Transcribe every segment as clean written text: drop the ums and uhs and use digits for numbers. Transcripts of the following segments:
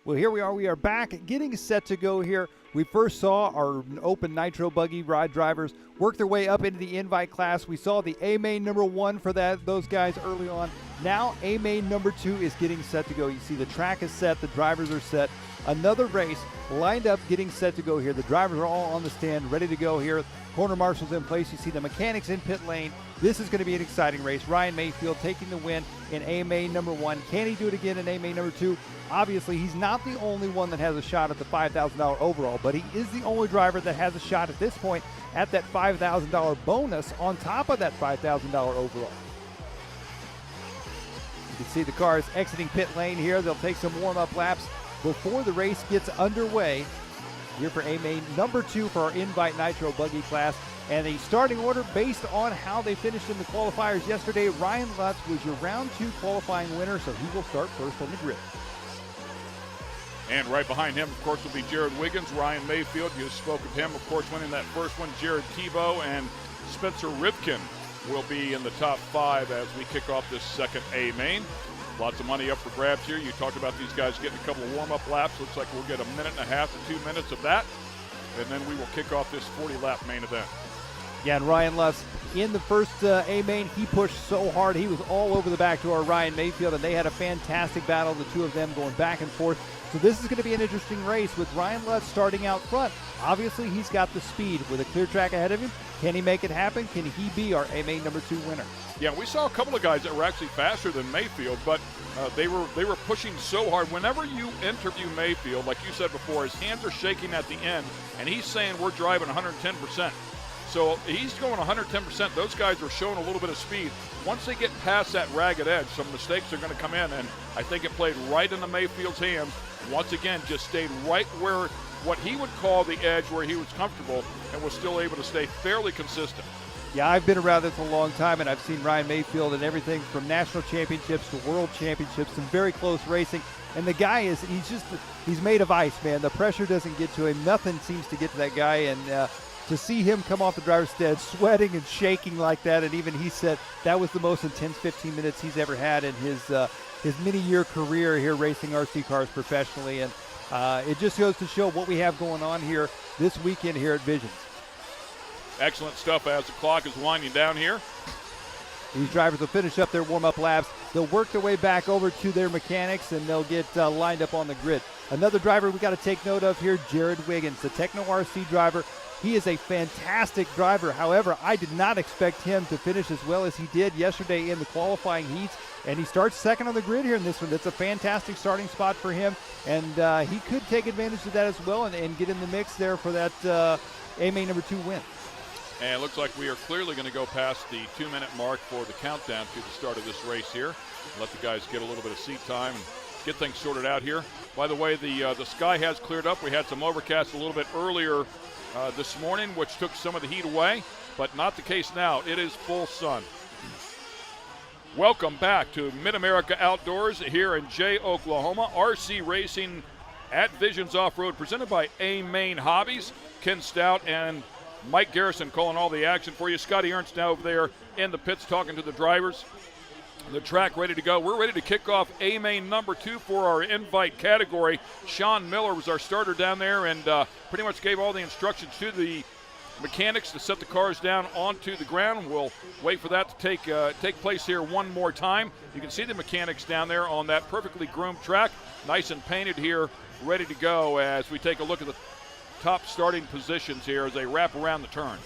Well, here we are. We are back getting set to go here. We first saw our open nitro buggy ride drivers work their way up into the invite class. We saw the A-main number 1 for those guys early on. Now A-main number 2 is getting set to go. You see the track is set. The drivers are set. Another race lined up, getting set to go here. The drivers are all on the stand, ready to go here. Corner marshals in place. You see the mechanics in pit lane. This is going to be an exciting race. Ryan Mayfield taking the win in A-main number 1. Can he do it again in A-main number 2? Obviously, he's not the only one that has a shot at the $5,000 overall, but he is the only driver that has a shot at this point at that $5,000 bonus on top of that $5,000 overall. You can see the cars exiting pit lane here. They'll take some warm-up laps before the race gets underway here for A-main number 2 for our Invite Nitro Buggy class. And the starting order based on how they finished in the qualifiers yesterday, Ryan Lutz was your round 2 qualifying winner, so he will start first on the grid. And right behind him, of course, will be Jared Wiggins, Ryan Mayfield. You spoke of him, of course, winning that first one. Jared Tebow and Spencer Rivkin will be in the top 5 as we kick off this second A-main. Lots of money up for grabs here. You talked about these guys getting a couple of warm-up laps. Looks like we'll get a minute and a half to 2 minutes of that. And then we will kick off this 40-lap main event. Yeah, and Ryan Lutz in the first A-main, he pushed so hard. He was all over the back door of Ryan Mayfield, and they had a fantastic battle, the two of them going back and forth. So this is going to be an interesting race with Ryan Lutz starting out front. Obviously, he's got the speed with a clear track ahead of him. Can he make it happen? Can he be our A-main number 2 winner? Yeah, we saw a couple of guys that were actually faster than Mayfield, but they were pushing so hard. Whenever you interview Mayfield, like you said before, his hands are shaking at the end, and he's saying we're driving 110%. So he's going 110%. Those guys are showing a little bit of speed. Once they get past that ragged edge, some mistakes are going to come in, and I think it played right into Mayfield's hands. Once again, just stayed right where what he would call the edge, where he was comfortable, and was still able to stay fairly consistent. Yeah, I've been around this a long time, and I've seen Ryan Mayfield in everything from national championships to world championships, some very close racing. And the guy he's made of ice, man. The pressure doesn't get to him. Nothing seems to get to that guy, and to see him come off the driver's stead sweating and shaking like that, and even he said that was the most intense 15 minutes he's ever had in his many-year career here racing RC cars professionally. And it just goes to show what we have going on here this weekend here at Visions. Excellent stuff as the clock is winding down here. These drivers will finish up their warm-up laps. They'll work their way back over to their mechanics, and they'll get lined up on the grid. Another driver we got to take note of here, Jared Wiggins, the Techno RC driver. He is a fantastic driver. However, I did not expect him to finish as well as he did yesterday in the qualifying heats, and he starts second on the grid here in this one. That's a fantastic starting spot for him, and he could take advantage of that as well and get in the mix there for that A-main number 2 win. And it looks like we are clearly going to go past the 2-minute mark for the countdown to the start of this race here. Let the guys get a little bit of seat time and get things sorted out here. By the way, the sky has cleared up. We had some overcast a little bit earlier this morning, which took some of the heat away, but not the case now. It is full sun. Welcome back to MidAmerica Outdoors here in Jay, Oklahoma. RC racing at Visions Off-Road, presented by A-Main Hobbies. Ken Stout and Mike Garrison calling all the action for you. Scotty Ernst now over there in the pits talking to the drivers. The track ready to go. We're ready to kick off A-main number 2 for our invite category. Sean Miller was our starter down there and pretty much gave all the instructions to the mechanics to set the cars down onto the ground. We'll wait for that to take place here one more time. You can see the mechanics down there on that perfectly groomed track, nice and painted here, ready to go as we take a look at the top starting positions here as they wrap around the turn.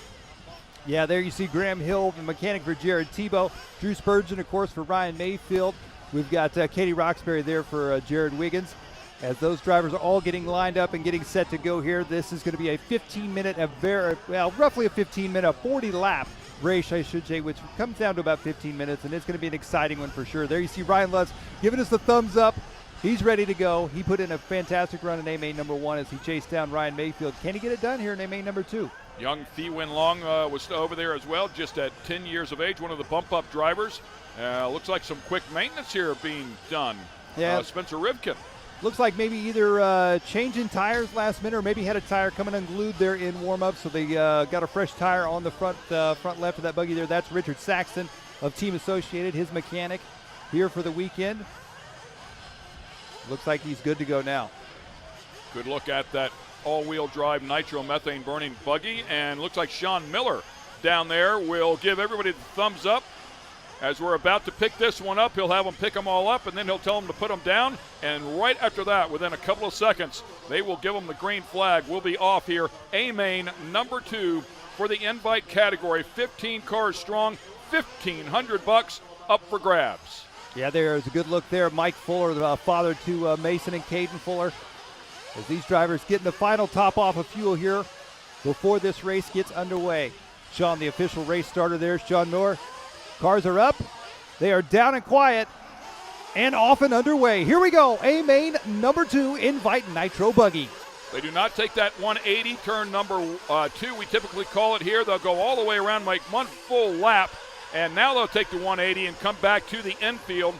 Yeah, there you see Graham Hill, the mechanic for Jared Tebow. Drew Spurgeon, of course, for Ryan Mayfield. We've got Katie Roxbury there for Jared Wiggins. As those drivers are all getting lined up and getting set to go here, this is going to be a 15-minute, roughly a 15-minute, 40-lap race, I should say, which comes down to about 15 minutes, and it's going to be an exciting one for sure. There you see Ryan Lutz giving us the thumbs up. He's ready to go. He put in a fantastic run in A-main number 1 as he chased down Ryan Mayfield. Can he get it done here in A-main number 2? Young Thi Win Long was over there as well, just at 10 years of age, one of the bump-up drivers. Looks like some quick maintenance here being done. Yeah. Spencer Rivkin. Looks like maybe either changing tires last minute or maybe had a tire coming unglued there in warm-up, so they got a fresh tire on the front left of that buggy there. That's Richard Saxton of Team Associated, his mechanic here for the weekend. Looks like he's good to go now. Good look at that all-wheel drive nitromethane burning buggy, and looks like Sean Miller down there will give everybody the thumbs up. As we're about to pick this one up, he'll have them pick them all up, and then he'll tell them to put them down. And right after that, within a couple of seconds, they will give them the green flag. We'll be off here. A-Main number 2 for the invite category. 15 cars strong, $1,500 up for grabs. Yeah, there's a good look there. Mike Fuller, the father to Mason and Caden Fuller. As these drivers getting the final top off of fuel here before this race gets underway. Sean, the official race starter there, Sean Miller. Cars are up. They are down and quiet and off and underway. Here we go. A-Main number 2 invite nitro buggy. They do not take that 180 turn number 2. We typically call it here. They'll go all the way around, make one full lap, and now they'll take the 180 and come back to the infield.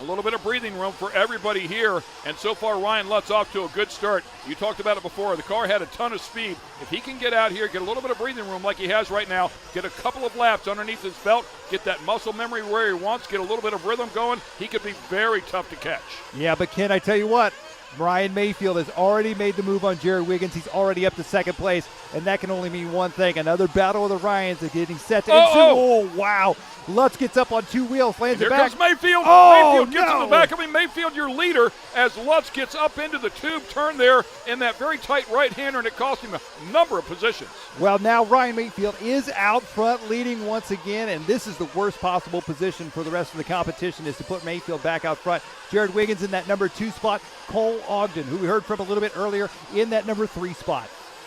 A little bit of breathing room for everybody here, and so far Ryan Lutz off to a good start. You talked about it before. The car had a ton of speed. If he can get out here, get a little bit of breathing room like he has right now, get a couple of laps underneath his belt, get that muscle memory where he wants, get a little bit of rhythm going, he could be very tough to catch. Yeah, but Ken, I tell you what, Ryan Mayfield has already made the move on Jared Wiggins. He's already up to second place, and that can only mean one thing. Another battle of the Ryans are getting set to Oh, wow. Lutz gets up on 2 wheels, lands it back. Here comes Mayfield. Oh, Mayfield gets in the back of him. Mayfield, your leader, as Lutz gets up into the tube turn there in that very tight right-hander, and it cost him a number of positions. Well, now Ryan Mayfield is out front leading once again, and this is the worst possible position for the rest of the competition, is to put Mayfield back out front. Jared Wiggins in that number 2 spot. Cole Ogden, who we heard from a little bit earlier, in that number 3 spot.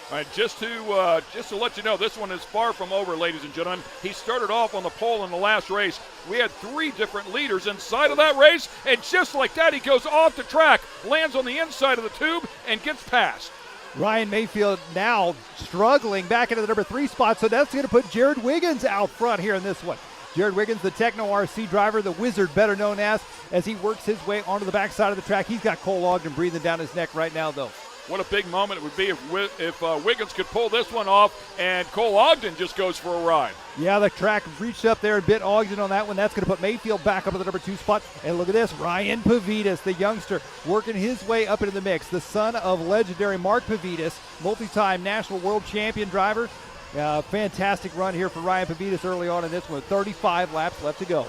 All right, just to let you know, this one is far from over, ladies and gentlemen. He started off on the pole in the last race. We had 3 different leaders inside of that race, and just like that, he goes off the track, lands on the inside of the tube, and gets past. Ryan Mayfield now struggling back into the number 3 spot, so that's going to put Jared Wiggins out front here in this one. Jared Wiggins, the Techno RC driver, the wizard better known as he works his way onto the backside of the track. He's got Cole Ogden breathing down his neck right now, though. What a big moment it would be if Wiggins could pull this one off and Cole Ogden just goes for a ride. Yeah, the track reached up there and bit Ogden on that one. That's going to put Mayfield back up at the number 2 spot. And look at this, Ryan Pavidis, the youngster, working his way up into the mix. The son of legendary Mark Pavidis, multi-time national world champion driver. Fantastic run here for Ryan Pavidis early on in this one. 35 laps left to go.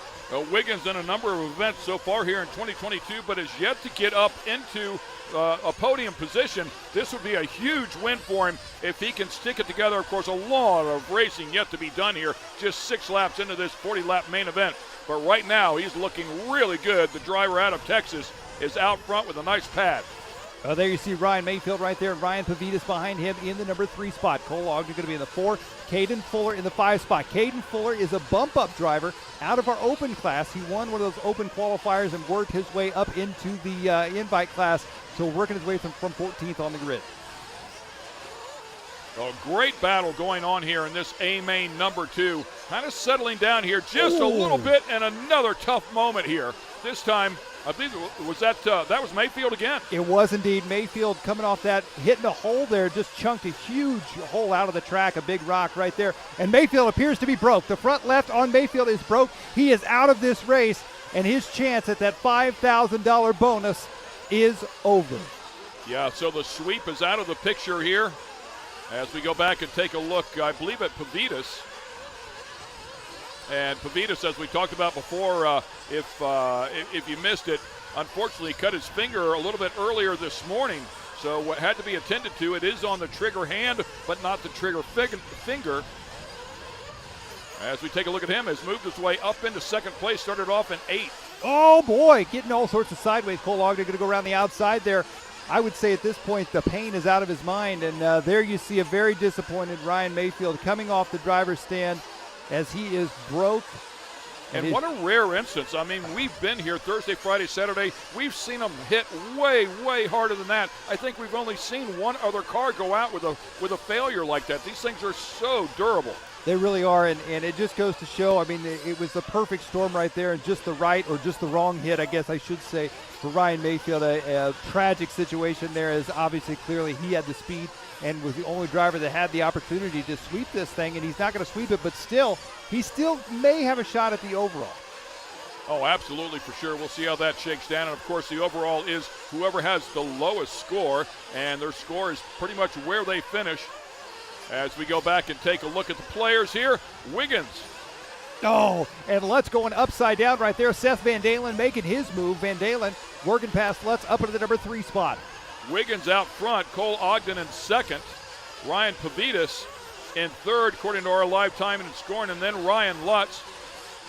Wiggins in a number of events so far here in 2022, but has yet to get up into a podium position. This would be a huge win for him if he can stick it together. Of course, a lot of racing yet to be done here. Just 6 laps into this 40-lap main event. But right now, he's looking really good. The driver out of Texas is out front with a nice pad. There you see Ryan Mayfield right there. Ryan Pavidis behind him in the number 3 spot. Cole Ogden going to be in the 4. Caden Fuller in the 5 spot. Caden Fuller is a bump-up driver out of our open class. He won one of those open qualifiers and worked his way up into the invite class. So working his way from 14th on the grid. A great battle going on here in this A-Main number 2. Kind of settling down here just a little bit, and another tough moment here. This time, I believe that was Mayfield again. It was indeed Mayfield coming off that, hitting a hole there, just chunked a huge hole out of the track, a big rock right there. And Mayfield appears to be broke. The front left on Mayfield is broke. He is out of this race, and his chance at that $5,000 bonus is over. Yeah, so the sweep is out of the picture here. As we go back and take a look, I believe at Pavidis. And Pavidis, as we talked about before, if you missed it, unfortunately cut his finger a little bit earlier this morning. So what had to be attended to, it is on the trigger hand, but not the trigger finger. As we take a look at him, has moved his way up into second place, started off in 8th. Oh boy, getting all sorts of sideways. Cole Ogden going to go around the outside there. I would say at this point the pain is out of his mind, and there you see a very disappointed Ryan Mayfield coming off the driver's stand as he is broke. And what a rare instance. I mean, we've been here Thursday, Friday, Saturday. We've seen them hit way, way harder than that. I think we've only seen one other car go out with a failure like that. These things are so durable. They really are, and it just goes to show, I mean, it was the perfect storm right there, and just the right or just the wrong hit, I guess I should say, for Ryan Mayfield. A tragic situation there, as obviously clearly he had the speed and was the only driver that had the opportunity to sweep this thing, and he's not going to sweep it, but still, he still may have a shot at the overall. Oh, absolutely, for sure. We'll see how that shakes down. And, of course, the overall is whoever has the lowest score, and their score is pretty much where they finish. As we go back and take a look at the players here, Wiggins. Oh, and Lutz going upside down right there. Seth Van Dalen making his move. Van Dalen working past Lutz up into the number 3 spot. Wiggins out front. Cole Ogden in second. Ryan Pavitas in third, according to our live time and scoring, and then Ryan Lutz.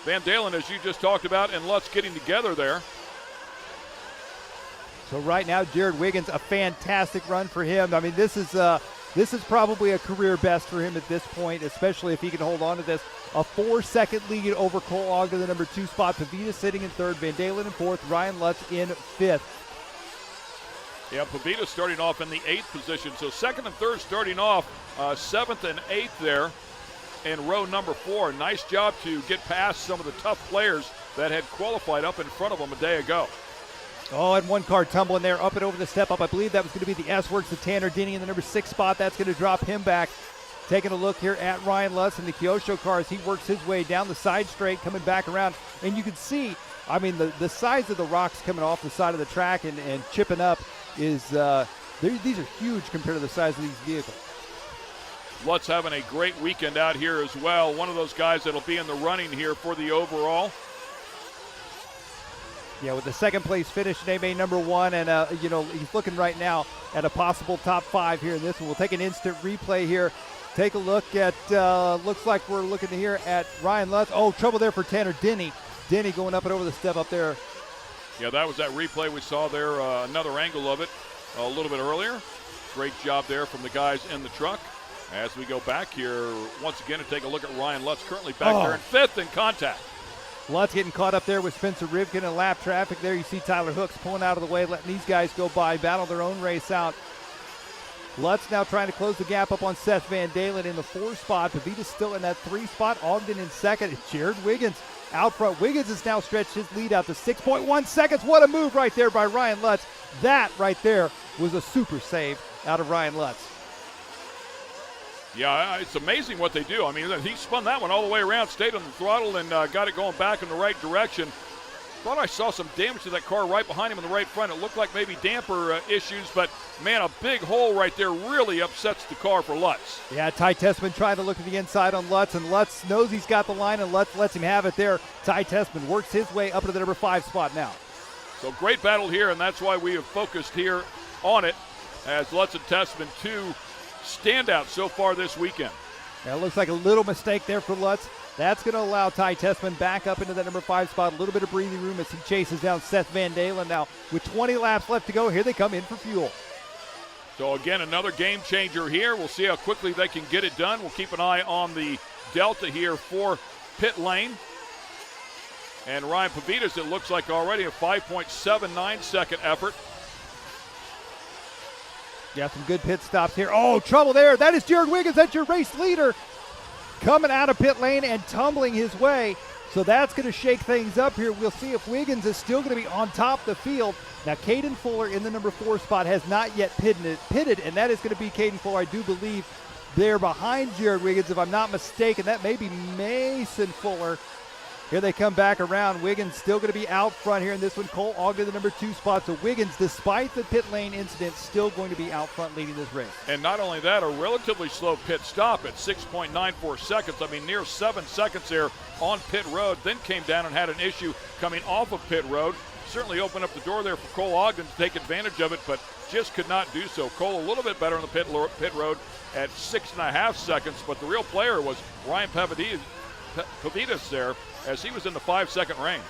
Van Dalen, as you just talked about, and Lutz getting together there. So right now, Jared Wiggins, a fantastic run for him. I mean, this is probably a career best for him at this point, especially if he can hold on to this. A 4-second lead over Cole Ogden, the number 2 spot. Pavitas sitting in third, Van Dalen in fourth, Ryan Lutz in fifth. Yeah, Pavitas starting off in the 8th position. So second and third starting off, 7th and 8th there in row number 4. Nice job to get past some of the tough players that had qualified up in front of them a day ago. Oh, and one car tumbling there, up and over the step up. I believe that was going to be the S-Works of Tanner Denny in the number 6 spot. That's going to drop him back. Taking a look here at Ryan Lutz in the Kyosho car as he works his way down the side straight, coming back around. And you can see, I mean, the size of the rocks coming off the side of the track and chipping up is, these are huge compared to the size of these vehicles. Lutz having a great weekend out here as well. One of those guys that'll be in the running here for the overall. Yeah, with the second place finish, AMA number 1, and he's looking right now at a possible top 5 here in this one. We'll take an instant replay here. Take a look at, looks like we're looking here at Ryan Lutz. Oh, trouble there for Tanner Denny. Denny going up and over the step up there. Yeah, that was that replay we saw there, another angle of it a little bit earlier. Great job there from the guys in the truck. As we go back here, once again, to take a look at Ryan Lutz, currently back there in 5th in contact. Lutz getting caught up there with Spencer Rivkin in lap traffic there. You see Tyler Hooks pulling out of the way, letting these guys go by, battle their own race out. Lutz now trying to close the gap up on Seth Van Dalen in the 4 spot. Pavitas still in that 3 spot. Ogden in second. Jared Wiggins out front. Wiggins has now stretched his lead out to 6.1 seconds. What a move right there by Ryan Lutz. That right there was a super save out of Ryan Lutz. Yeah, it's amazing what they do. I mean, he spun that one all the way around, stayed on the throttle, and got it going back in the right direction. Thought I saw some damage to that car right behind him in the right front. It looked like maybe damper issues, but, man, a big hole right there really upsets the car for Lutz. Yeah, Ty Tessman trying to look at the inside on Lutz, and Lutz knows he's got the line, and Lutz lets him have it there. Ty Tessman works his way up to the number 5 spot now. So great battle here, and that's why we have focused here on it, as Lutz and Tessman, 2 standouts so far this weekend. Yeah, it looks like a little mistake there for Lutz. That's going to allow Ty Tessman back up into that number 5 spot. A little bit of breathing room as he chases down Seth Van Dalen. Now, with 20 laps left to go, here they come in for fuel. So, again, another game changer here. We'll see how quickly they can get it done. We'll keep an eye on the delta here for pit lane. And Ryan Pavitas, it looks like already a 5.79 second effort. Got some good pit stops here. Oh, trouble there. That is Jared Wiggins. That's your race leader. Coming out of pit lane and tumbling his way. So that's going to shake things up here. We'll see if Wiggins is still going to be on top of the field. Now, Caden Fuller in the number 4 spot has not yet pitted, and that is going to be Caden Fuller, I do believe, there behind Jared Wiggins, if I'm not mistaken. That may be Mason Fuller. Here they come back around. Wiggins still going to be out front here in this one. Cole Ogden, the number 2 spot. So Wiggins, despite the pit lane incident, still going to be out front leading this race. And not only that, a relatively slow pit stop at 6.94 seconds. I mean, near 7 seconds there on pit road. Then came down and had an issue coming off of pit road. Certainly opened up the door there for Cole Ogden to take advantage of it, but just could not do so. Cole a little bit better on the pit road at 6.5 seconds, but the real player was Ryan Pavitas there, as he was in the 5-second range.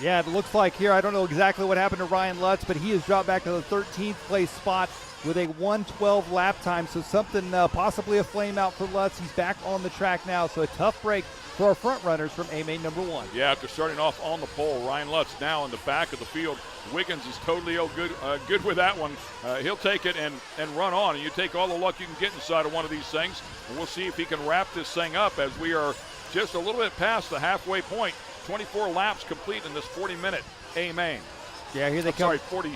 Yeah, it looks like here, I don't know exactly what happened to Ryan Lutz, but he has dropped back to the 13th place spot with a 1:12 lap time. So something, possibly a flame out for Lutz. He's back on the track now, so a tough break for our front runners from AMA number 1. Yeah, after starting off on the pole, Ryan Lutz now in the back of the field. Wiggins is totally good with that one. He'll take it and run on, and you take all the luck you can get inside of one of these things, and we'll see if he can wrap this thing up as we are just a little bit past the halfway point. 24 laps complete in this 40-minute A-Main. Yeah, here they come. 40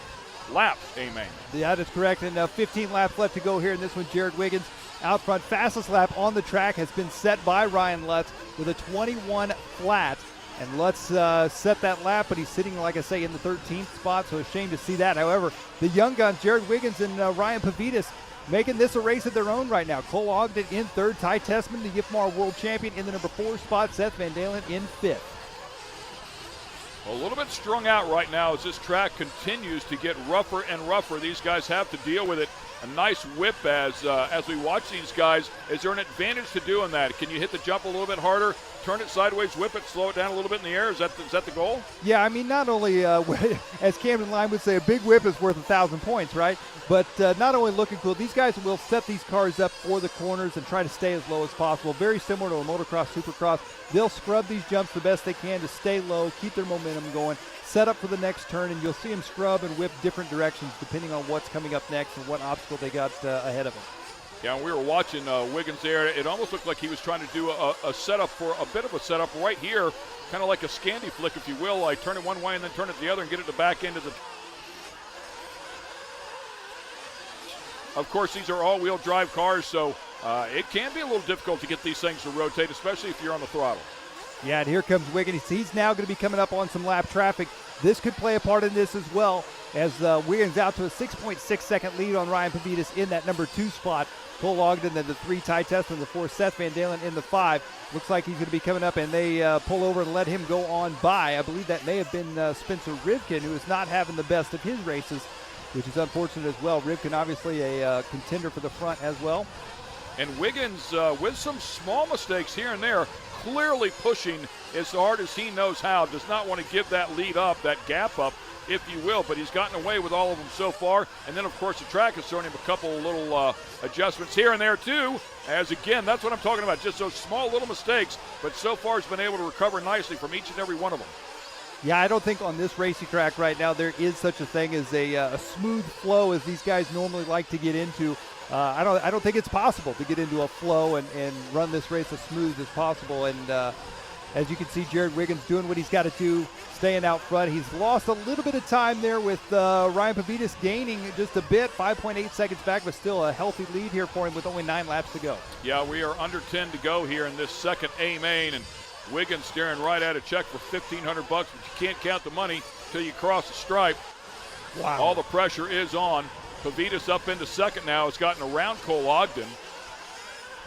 laps A-Main. Yeah, that is correct, and 15 laps left to go here in this one. Jared Wiggins out front. Fastest lap on the track has been set by Ryan Lutz with a 21 flat And Lutz set that lap, but he's sitting, like I say, in the 13th spot, so a shame to see that. However, the young guns, Jared Wiggins and Ryan Pavidis, making this a race of their own right now. Cole Ogden in third, Ty Tessman, the Yipmar World Champion, in the number 4 spot, Seth Van Dalen in 5th. A little bit strung out right now as this track continues to get rougher and rougher. These guys have to deal with it. A nice whip as we watch these guys. Is there an advantage to doing that? Can you hit the jump a little bit harder, turn it sideways, whip it, slow it down a little bit in the air? Is that the goal? Yeah, I mean, not only, as Camden Lime would say, a big whip is worth 1,000 points, right? But not only looking cool, these guys will set these cars up for the corners and try to stay as low as possible. Very similar to a motocross, supercross. They'll scrub these jumps the best they can to stay low, keep their momentum going, set up for the next turn, and you'll see them scrub and whip different directions depending on what's coming up next and what obstacle they got ahead of them. Yeah, and we were watching Wiggins there. It almost looked like he was trying to do a setup for a bit of a setup right here, kind of like a Scandi flick, if you will, like turn it one way and then turn it the other and get it the back end of the. Of course, these are all-wheel drive cars, so it can be a little difficult to get these things to rotate, especially if you're on the throttle. Yeah, and here comes Wiggins. He's now going to be coming up on some lap traffic. This could play a part in this as well, as Wiggins out to a 6.6-second lead on Ryan Pavidis in that number 2 spot. Cole Ogden in the 3, Ty Tessman, the 4, Seth Van Dalen in the 5. Looks like he's going to be coming up, and they pull over and let him go on by. I believe that may have been Spencer Rivkin, who is not having the best of his races, which is unfortunate as well. Rivkin obviously a contender for the front as well. And Wiggins, with some small mistakes here and there, clearly pushing as hard as he knows how. Does not want to give that lead up, that gap up, if you will, but he's gotten away with all of them so far. And then, of course, the track has thrown him a couple little adjustments here and there, too. As, again, that's what I'm talking about, just those small little mistakes, but so far has been able to recover nicely from each and every one of them. Yeah, I don't think on this racing track right now there is such a thing as a smooth flow as these guys normally like to get into. I don't think it's possible to get into a flow and run this race as smooth as possible. And as you can see, Jared Wiggins doing what he's got to do, staying out front. He's lost a little bit of time there with Ryan Pavidis gaining just a bit, 5.8 seconds back, but still a healthy lead here for him with only 9 laps to go. Yeah, we are under 10 to go here in this second A main, and Wiggins staring right at a check for $1,500, but you can't count the money till you cross the stripe. Wow. All the pressure is on. Pavidis up into second now. Has gotten around Cole Ogden.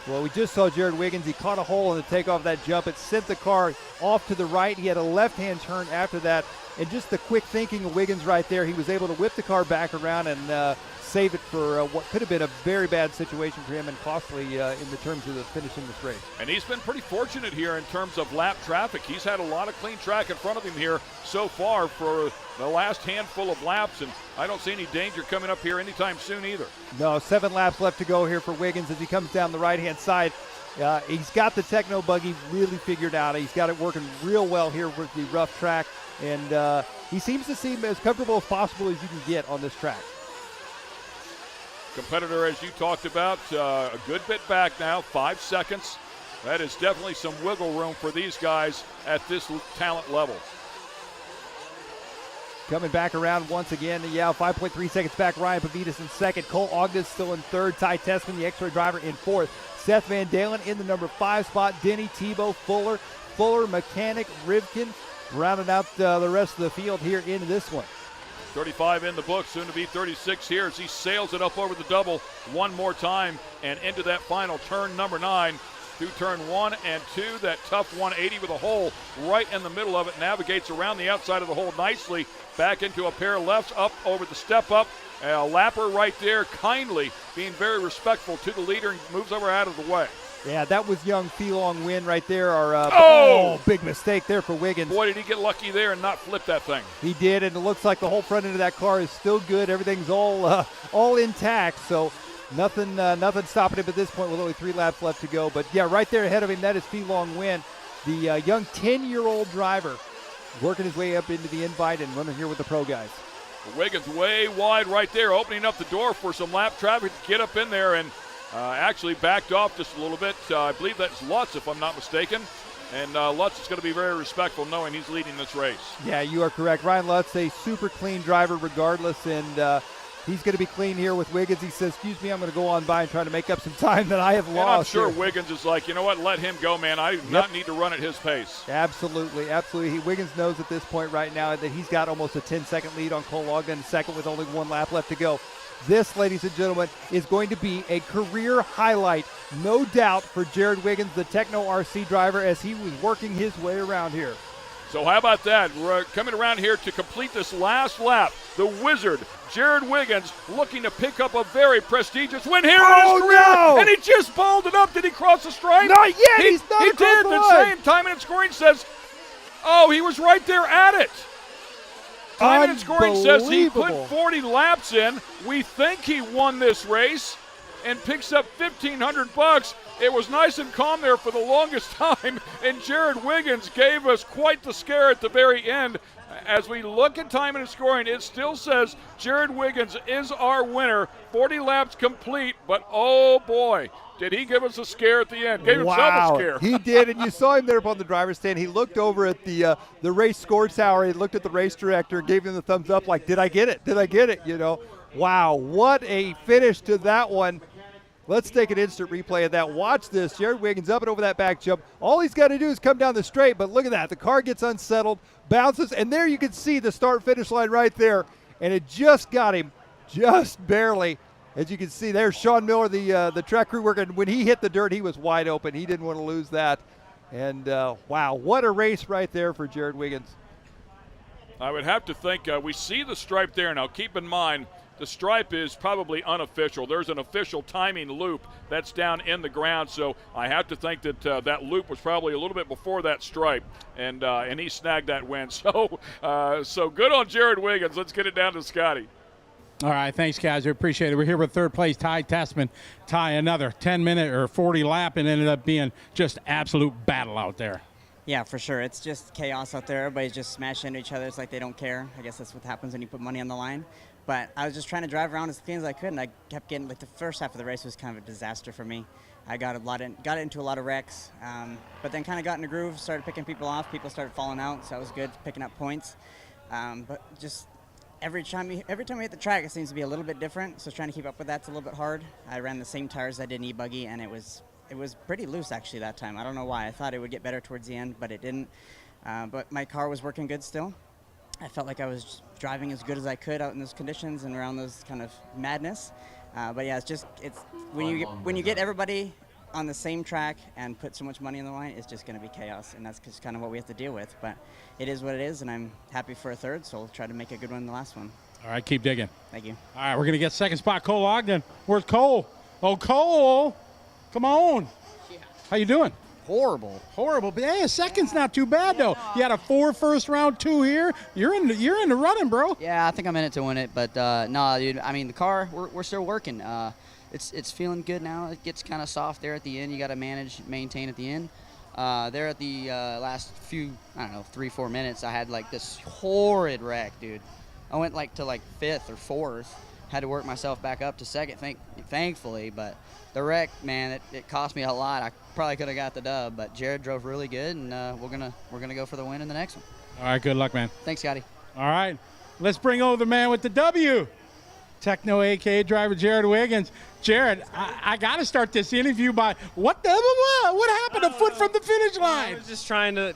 Well, we just saw Jared Wiggins. He caught a hole in the takeoff of that jump. It sent the car off to the right. He had a left-hand turn after that. And just the quick thinking of Wiggins right there, he was able to whip the car back around and save it for what could have been a very bad situation for him and costly in the terms of finishing this race. And he's been pretty fortunate here in terms of lap traffic. He's had a lot of clean track in front of him here so far for the last handful of laps, and I don't see any danger coming up here anytime soon either. No, 7 laps left to go here for Wiggins as he comes down the right-hand side. He's got the techno buggy really figured out. He's got it working real well here with the rough track, and he seems to seem as comfortable as possible as you can get on this track. Competitor, as you talked about, a good bit back now, 5 seconds. That is definitely some wiggle room for these guys at this talent level. Coming back around once again, 5.3 seconds back, Ryan Pavidis in second. Cole Ogden still in third. Ty Tessman, the X-Ray driver, in fourth. Seth Van Dalen in the number 5 spot. Denny, Tebow, Fuller, Mechanic, Rivkin, rounding out the rest of the field here into this one. 35 in the book, soon to be 36 here as he sails it up over the double one more time and into that final turn number 9. Through turn 1 and 2, that tough 180 with a hole right in the middle of it, navigates around the outside of the hole nicely, back into a pair of lefts, up over the step up. A lapper right there, kindly being very respectful to the leader and moves over out of the way. Yeah, that was young Felong Win right there. Oh, big mistake there for Wiggins. Boy, did he get lucky there and not flip that thing. He did, and it looks like the whole front end of that car is still good. Everything's all intact, so nothing stopping him at this point with only 3 laps left to go. But, yeah, right there ahead of him, that is Felong Win, the young 10-year-old driver working his way up into the invite and running here with the pro guys. Wiggins way wide right there, opening up the door for some lap traffic to get up in there and actually backed off just a little bit. I believe that's Lutz, if I'm not mistaken. And Lutz is going to be very respectful knowing he's leading this race. Yeah, you are correct. Ryan Lutz, a super clean driver regardless, and He's going to be clean here with Wiggins. He says, excuse me, I'm going to go on by and try to make up some time that I have lost. And I'm sure here. Wiggins is like, you know what, let him go, man. I do not need to run at his pace. Absolutely, absolutely. Wiggins knows at this point right now that he's got almost a 10-second lead on Cole Ogden, second with only 1 lap left to go. This, ladies and gentlemen, is going to be a career highlight, no doubt, for Jared Wiggins, the Techno RC driver, as he was working his way around here. So how about that? We're coming around here to complete this last lap. The Wizard, Jared Wiggins, looking to pick up a very prestigious win here in his career. No! And he just balled it up. Did he cross the stripe? Not yet. He's not He across did. the The line. same time and scoring says, oh, he was right there at it. Time and scoring says he put 40 laps in. We think he won this race and picks up $1,500. It was nice and calm there for the longest time, and Jared Wiggins gave us quite the scare at the very end. As we look at time and scoring, it still says Jared Wiggins is our winner. 40 laps complete, but oh boy, did he give us a scare at the end. Gave himself a scare. He did, and you saw him there up on the driver's stand. He looked over at the race score tower. He looked at the race director and gave him the thumbs up like, did I get it? Did I get it? You know, wow, what a finish to that one. Let's take an instant replay of that. Watch this. Jared Wiggins up and over that back jump. All he's got to do is come down the straight, but look at that. The car gets unsettled, bounces, and there you can see the start-finish line right there, and it just got him, just barely. As you can see, there's Sean Miller, the track crew worker, and when he hit the dirt, he was wide open. He didn't want to lose that. And, wow, what a race right there for Jared Wiggins. I would have to think we see the stripe there. Now, keep in mind, the stripe is probably unofficial. There's an official timing loop that's down in the ground, so I have to think that that loop was probably a little bit before that stripe, and he snagged that win. So, so good on Jared Wiggins. Let's get it down to Scotty. All right, thanks, guys. We appreciate it. We're here with third place Ty Tessman. Ty, another 10-minute or 40 lap, and ended up being just absolute battle out there. Yeah, for sure. It's just chaos out there. Everybody's just smashing into each other. It's like they don't care. I guess that's what happens when you put money on the line. But I was just trying to drive around as clean as I could, and I kept getting, like, the first half of the race was kind of a disaster for me. I got into a lot of wrecks, but then kind of got in a groove, started picking people off. People started falling out, so that was good, picking up points. But just every time we hit the track, it seems to be a little bit different, so trying to keep up with that's a little bit hard. I ran the same tires I did in E-Buggy, and it was pretty loose, actually, that time. I don't know why. I thought it would get better towards the end, but it didn't. But my car was working good still. I felt like I was driving as good as I could out in those conditions and around those kind of madness. But yeah, it's when you get everybody on the same track and put so much money on the line, it's just going to be chaos, and that's just kind of what we have to deal with. But it is what it is, and I'm happy for a third, so I'll try to make a good one in the last one. All right, keep digging. Thank you. All right, we're going to get second spot, Cole Ogden. Where's Cole? Oh, Cole, come on. Yeah. How you doing? Horrible. But hey, a second's not too bad though. You had a 4 first round, 2 here. You're in the running, bro. Yeah, I think I'm in it to win it, but no, dude. I mean, the car, we're still working. It's feeling good now. It gets kind of soft there at the end. You got to maintain at the end. There at the last few, I don't know, 3-4 minutes, I had like this horrid wreck, dude. I went like to 5th or 4th. Had to work myself back up to second, thankfully, but the wreck, man, it cost me a lot. I probably could have got the dub, but Jared drove really good, and we're gonna go for the win in the next one. All right, good luck, man. Thanks, Scotty. All right, let's bring over the man with the W. Techno AK driver Jared Wiggins. Jared, I got to start this interview by what happened a foot from the finish line? I was just trying to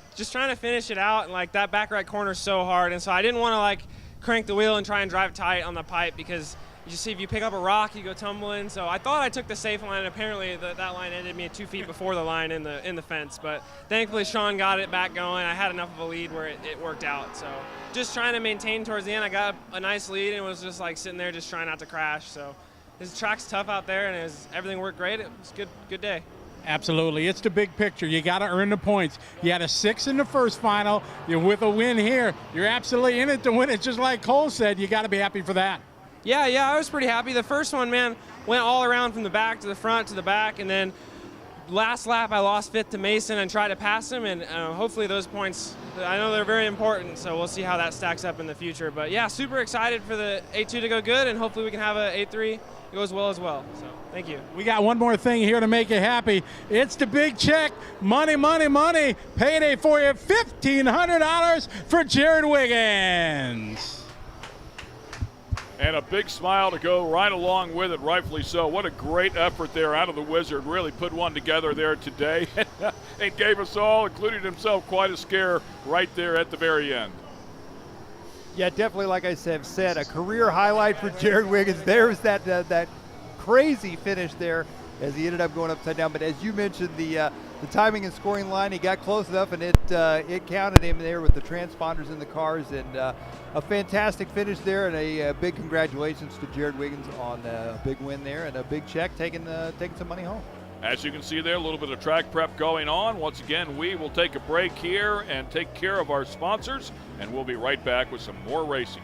finish it out, and like that back right corner is so hard, and so I didn't want to like crank the wheel and try and drive tight on the pipe because you just see if you pick up a rock, you go tumbling. So I thought I took the safe line, and apparently that line ended me at 2 feet before the line in the fence. But thankfully Sean got it back going. I had enough of a lead where it worked out. So just trying to maintain towards the end. I got a nice lead and was just like sitting there just trying not to crash. So this track's tough out there, and everything worked great. It was a good day. Absolutely. It's the big picture. You got to earn the points. You had a 6 in the first final. You're with a win here. You're absolutely in it to win it. Just like Cole said, you got to be happy for that. Yeah, I was pretty happy. The first one, man, went all around from the back to the front to the back, and then last lap I lost 5th to Mason and tried to pass him, and hopefully those points, I know they're very important, so we'll see how that stacks up in the future. But yeah, super excited for the 8-2 to go good, and hopefully we can have a 8-3 goes well as well. So thank you. We got one more thing here to make you happy. It's the big check. Money. Payday for you. $1,500 for Jared Wiggins. And a big smile to go right along with it, rightfully so. What a great effort there out of the Wizard. Really put one together there today and gave us all, including himself, quite a scare right there at the very end. Yeah, definitely, like I said, a career highlight for Jared Wiggins. There's that crazy finish there as he ended up going upside down. But as you mentioned, the timing and scoring line, he got close enough, and it counted him there with the transponders in the cars. And a fantastic finish there, and a big congratulations to Jared Wiggins on a big win there and a big check, taking some money home. As you can see there, a little bit of track prep going on. Once again, we will take a break here and take care of our sponsors, and we'll be right back with some more racing.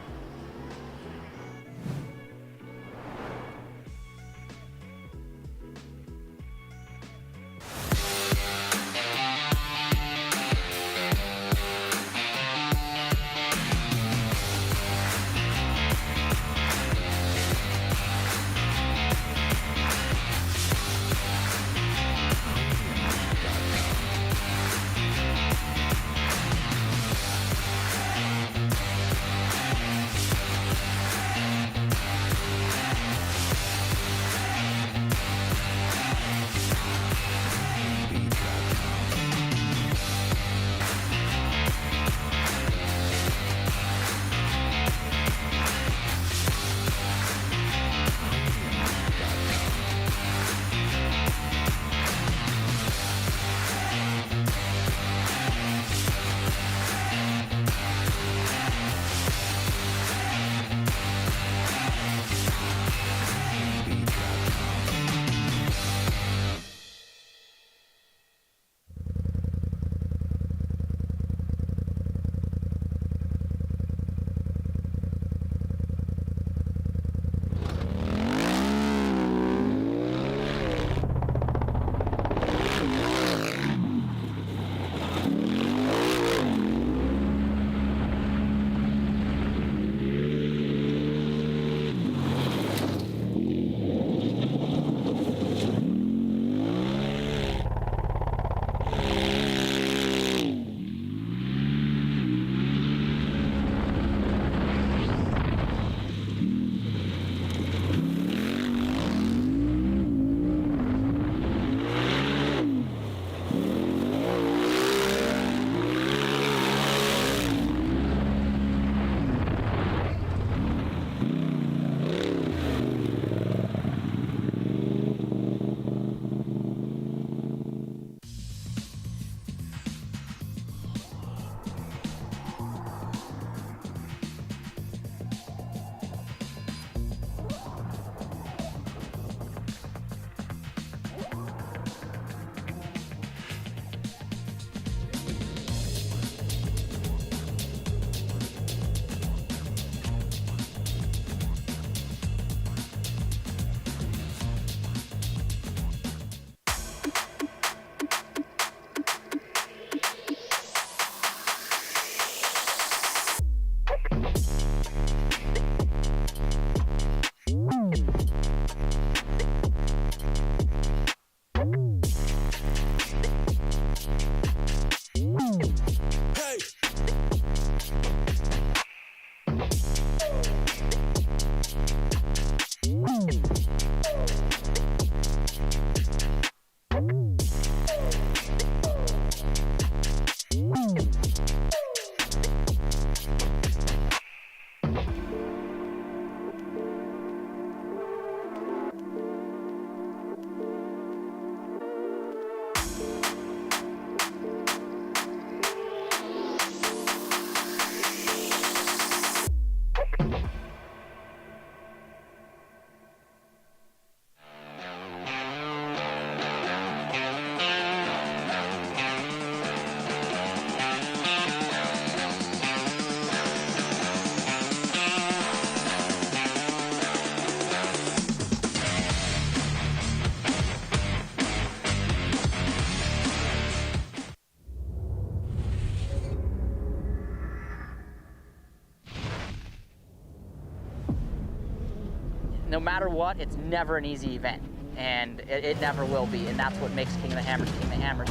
no matter what, it's never an easy event, and it never will be, and that's what makes King of the Hammers King of the Hammers.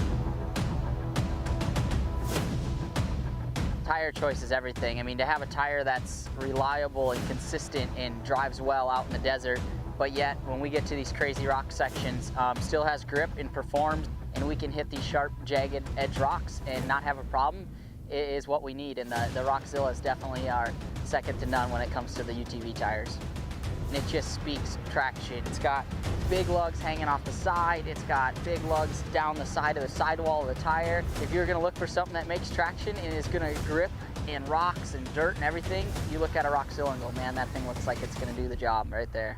tire choice is everything. I mean, to have a tire that's reliable and consistent and drives well out in the desert, but yet when we get to these crazy rock sections, still has grip and performs, and we can hit these sharp, jagged edge rocks and not have a problem, is what we need. And the Rockzilla is definitely our second to none when it comes to the UTV tires. And it just speaks traction. It's got big lugs hanging off the side. It's got big lugs down the side of the sidewall of the tire. If you're gonna look for something that makes traction and is gonna grip in rocks and dirt and everything, you look at a Rockzilla and go, man, that thing looks like it's gonna do the job right there.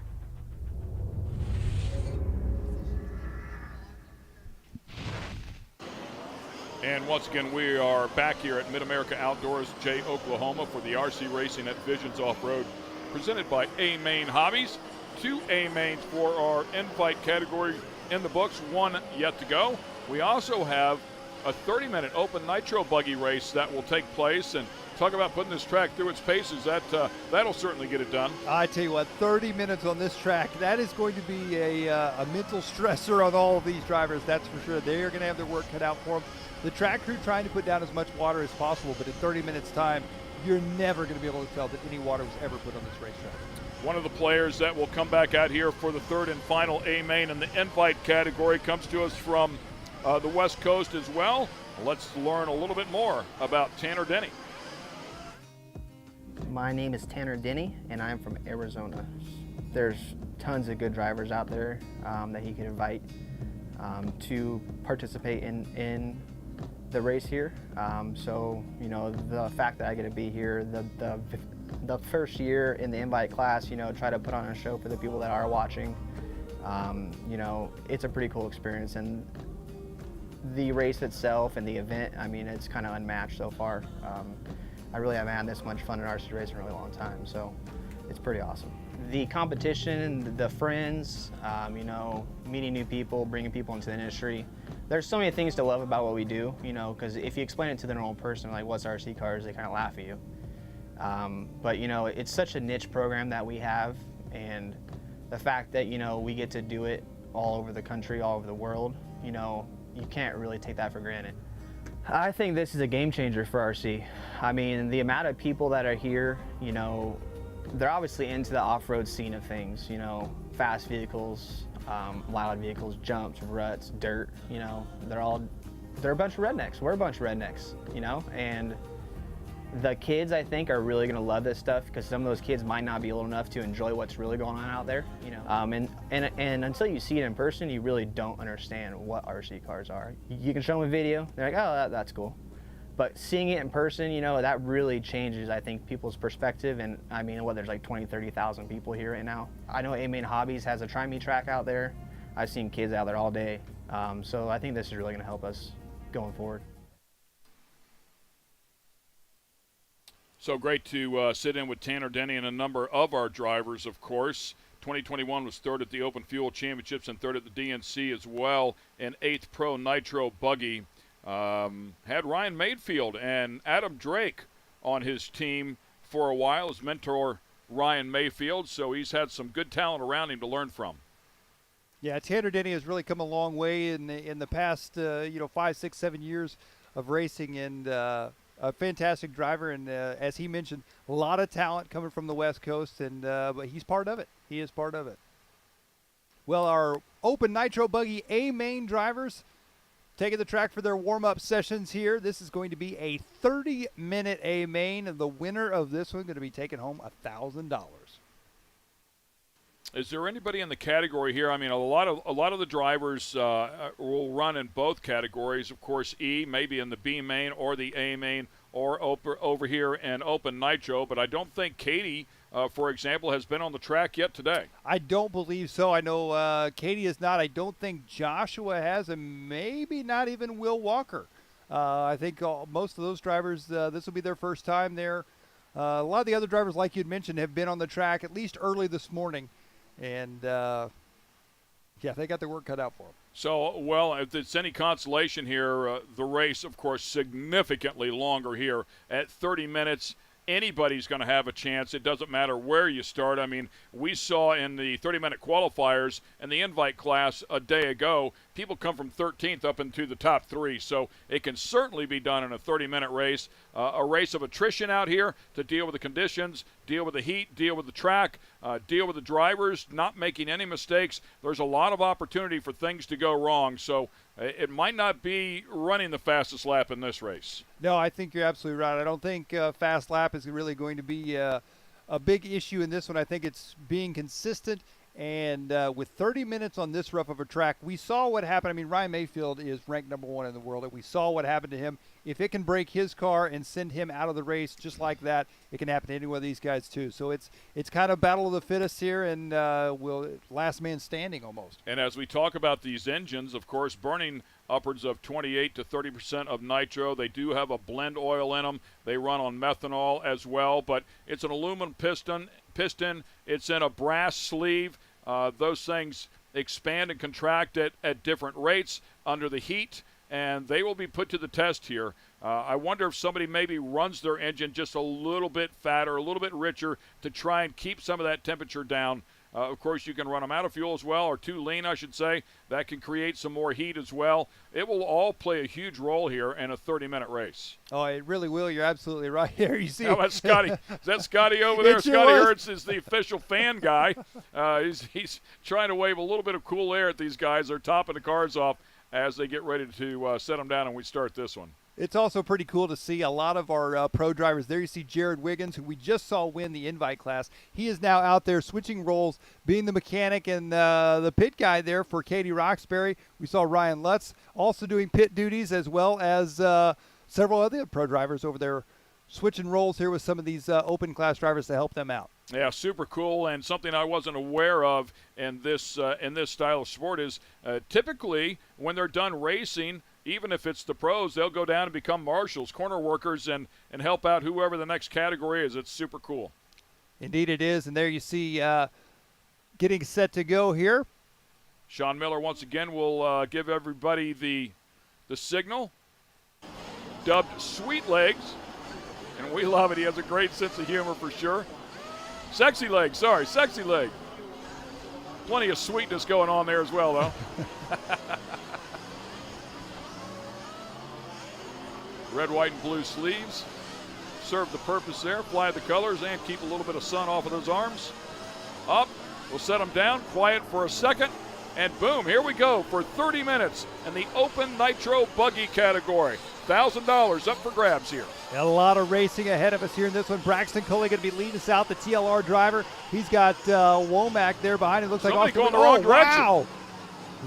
And once again, we are back here at MidAmerica Outdoors, Jay, Oklahoma, for the RC Racing at Visions Off-Road, presented by A-Main Hobbies. 2 A-Mains for our invite category in the books, 1 yet to go. We also have a 30-minute open nitro buggy race that will take place, and talk about putting this track through its paces. That'll certainly get it done. I tell you what, 30 minutes on this track, that is going to be a mental stressor on all of these drivers, that's for sure. They are going to have their work cut out for them. The track crew trying to put down as much water as possible, but in 30 minutes time, you're never going to be able to tell that any water was ever put on this racetrack. One of the players that will come back out here for the third and final A-Main in the invite category comes to us from the West Coast as well. Let's learn a little bit more about Tanner Denny. My name is Tanner Denny, and I'm from Arizona. There's tons of good drivers out there that he could invite to participate in the race here. So, you know, the fact that I get to be here, the first year in the invite class, you know, try to put on a show for the people that are watching. You know, it's a pretty cool experience, and the race itself and the event, I mean, it's kind of unmatched so far. I really haven't had this much fun in RC racing in a really long time, so it's pretty awesome. The competition, the friends, you know, meeting new people, bringing people into the industry. There's so many things to love about what we do, you know, because if you explain it to the normal person, like, what's RC cars, they kind of laugh at you. But, you know, it's such a niche program that we have, and the fact that, you know, we get to do it all over the country, all over the world, you know, you can't really take that for granted. I think this is a game changer for RC. I mean, the amount of people that are here, you know, they're obviously into the off-road scene of things, you know, fast vehicles, wild vehicles, jumps, ruts, dirt, you know, they're a bunch of rednecks. We're a bunch of rednecks, you know, and the kids, I think, are really gonna love this stuff because some of those kids might not be old enough to enjoy what's really going on out there, you know. And until you see it in person, you really don't understand what RC cars are. You can show them a video, they're like, oh, that's cool. But seeing it in person, you know, that really changes, I think, people's perspective. And I mean, there's like 20, 30,000 people here right now. I know A-Main Hobbies has a Try Me track out there. I've seen kids out there all day. So I think this is really gonna help us going forward. So great to sit in with Tanner Denny and a number of our drivers, of course. 2021 was third at the Open Fuel Championships and third at the DNC as well, and 8th Pro Nitro Buggy. Had Ryan Mayfield and Adam Drake on his team for a while, his mentor Ryan Mayfield, so he's had some good talent around him to learn from. Yeah, Tanner Denny has really come a long way in the past, 5, 6, 7 years of racing, and a fantastic driver. And as he mentioned, a lot of talent coming from the West Coast, and but he's part of it. He is part of it. Well, our Open Nitro Buggy A-Main drivers taking the track for their warm-up sessions here. This is going to be a 30-minute A-Main, and the winner of this one going to be taking home $1,000. Is there anybody in the category here? I mean, a lot of the drivers will run in both categories. Of course, E, maybe in the B main or the A main, or over here in Open Nitro. But I don't think Katie, for example, has been on the track yet today. I don't believe so. I know Katie is not. I don't think Joshua has, and maybe not even Will Walker. I think most of those drivers, this will be their first time there. A lot of the other drivers, like you'd mentioned, have been on the track at least early this morning. And, yeah, they got their work cut out for them. So, well, if it's any consolation here, the race, of course, significantly longer here at 30 minutes. Anybody's going to have a chance. It doesn't matter where you start. I mean, we saw in the 30-minute qualifiers in the invite class a day ago, people come from 13th up into the top 3. So it can certainly be done in a 30-minute race. A race of attrition out here to deal with the conditions, deal with the heat, deal with the track, deal with the drivers, not making any mistakes. There's a lot of opportunity for things to go wrong. So it might not be running the fastest lap in this race. No, I think you're absolutely right. I don't think fast lap is really going to be a big issue in this one. I think it's being consistent. And with 30 minutes on this rough of a track, we saw what happened. I mean, Ryan Mayfield is ranked number 1 in the world. And we saw what happened to him. If it can break his car and send him out of the race just like that, it can happen to any one of these guys too. So it's kind of battle of the fittest here, and last man standing almost. And as we talk about these engines, of course, burning upwards of 28 to 30% of nitro. They do have a blend oil in them. They run on methanol as well, but it's an aluminum piston. It's in a brass sleeve. Those things expand and contract at different rates under the heat, and they will be put to the test here. I wonder if somebody maybe runs their engine just a little bit fatter, a little bit richer to try and keep some of that temperature down. Of course, you can run them out of fuel as well, or too lean, I should say. That can create some more heat as well. It will all play a huge role here in a 30-minute race. Oh, it really will. You're absolutely right here. You see, how about Scotty? Is that Scotty over there? Sure Scotty was. Hertz is the official fan guy. He's trying to wave a little bit of cool air at these guys. They're topping the cars off as they get ready to set them down, and we start this one. It's also pretty cool to see a lot of our pro drivers. There you see Jared Wiggins, who we just saw win the invite class. He is now out there switching roles, being the mechanic and the pit guy there for Katie Roxbury. We saw Ryan Lutz also doing pit duties, as well as several other pro drivers over there switching roles here with some of these open class drivers to help them out. Yeah, super cool, and something I wasn't aware of in this style of sport is typically when they're done racing, even if it's the pros, they'll go down and become marshals, corner workers, and help out whoever the next category is. It's super cool. Indeed it is, and there you see getting set to go here. Sean Miller once again will give everybody the signal, dubbed Sweet Legs, and we love it. He has a great sense of humor for sure. Sexy Leg, Sexy Leg. Plenty of sweetness going on there as well, though. Red, white, and blue sleeves serve the purpose there. Fly the colors and keep a little bit of sun off of those arms. Up, we'll set them down, quiet for a second, and boom, here we go for 30 minutes in the open nitro buggy category. $1,000 up for grabs here. A lot of racing ahead of us here in this one. Braxton Coley going to be leading us out, the TLR driver. He's got Womack there behind him. Looks Somebody like going the wrong direction. Wow.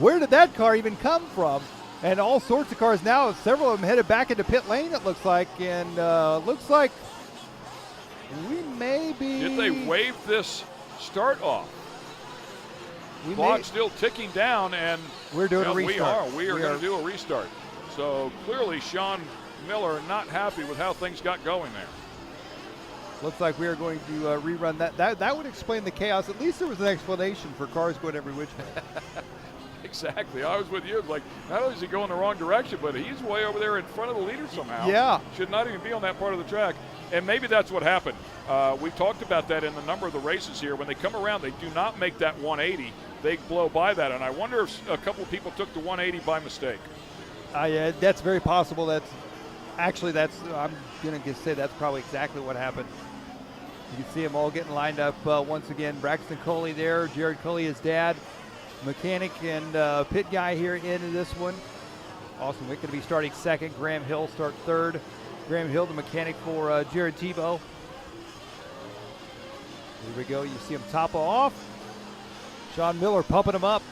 Where did that car even come from? And all sorts of cars now, several of them headed back into pit lane, it looks like. And looks like we may be... Did they wave this start off? Clock still ticking down, and we're doing a restart. We are going to do a restart. So clearly Sean Miller not happy with how things got going there. Looks like we are going to rerun that. That would explain the chaos. At least there was an explanation for cars going every which way. Exactly. I was with you. It's like, not only is he going the wrong direction, but he's way over there in front of the leader somehow. Yeah. Should not even be on that part of the track. And maybe that's what happened. We've talked about that in the number of the races here. When they come around, they do not make that 180. They blow by that. And I wonder if a couple of people took the 180 by mistake. Yeah, that's very possible. I'm going to say that's probably exactly what happened. You can see them all getting lined up once again. Braxton Coley there. Jared Coley, his dad. Mechanic and pit guy here into this one. Austin Wick going to be starting second. Graham Hill start third. Graham Hill, the mechanic for Jared Tebow. Here we go. You see him top off. Sean Miller pumping him up.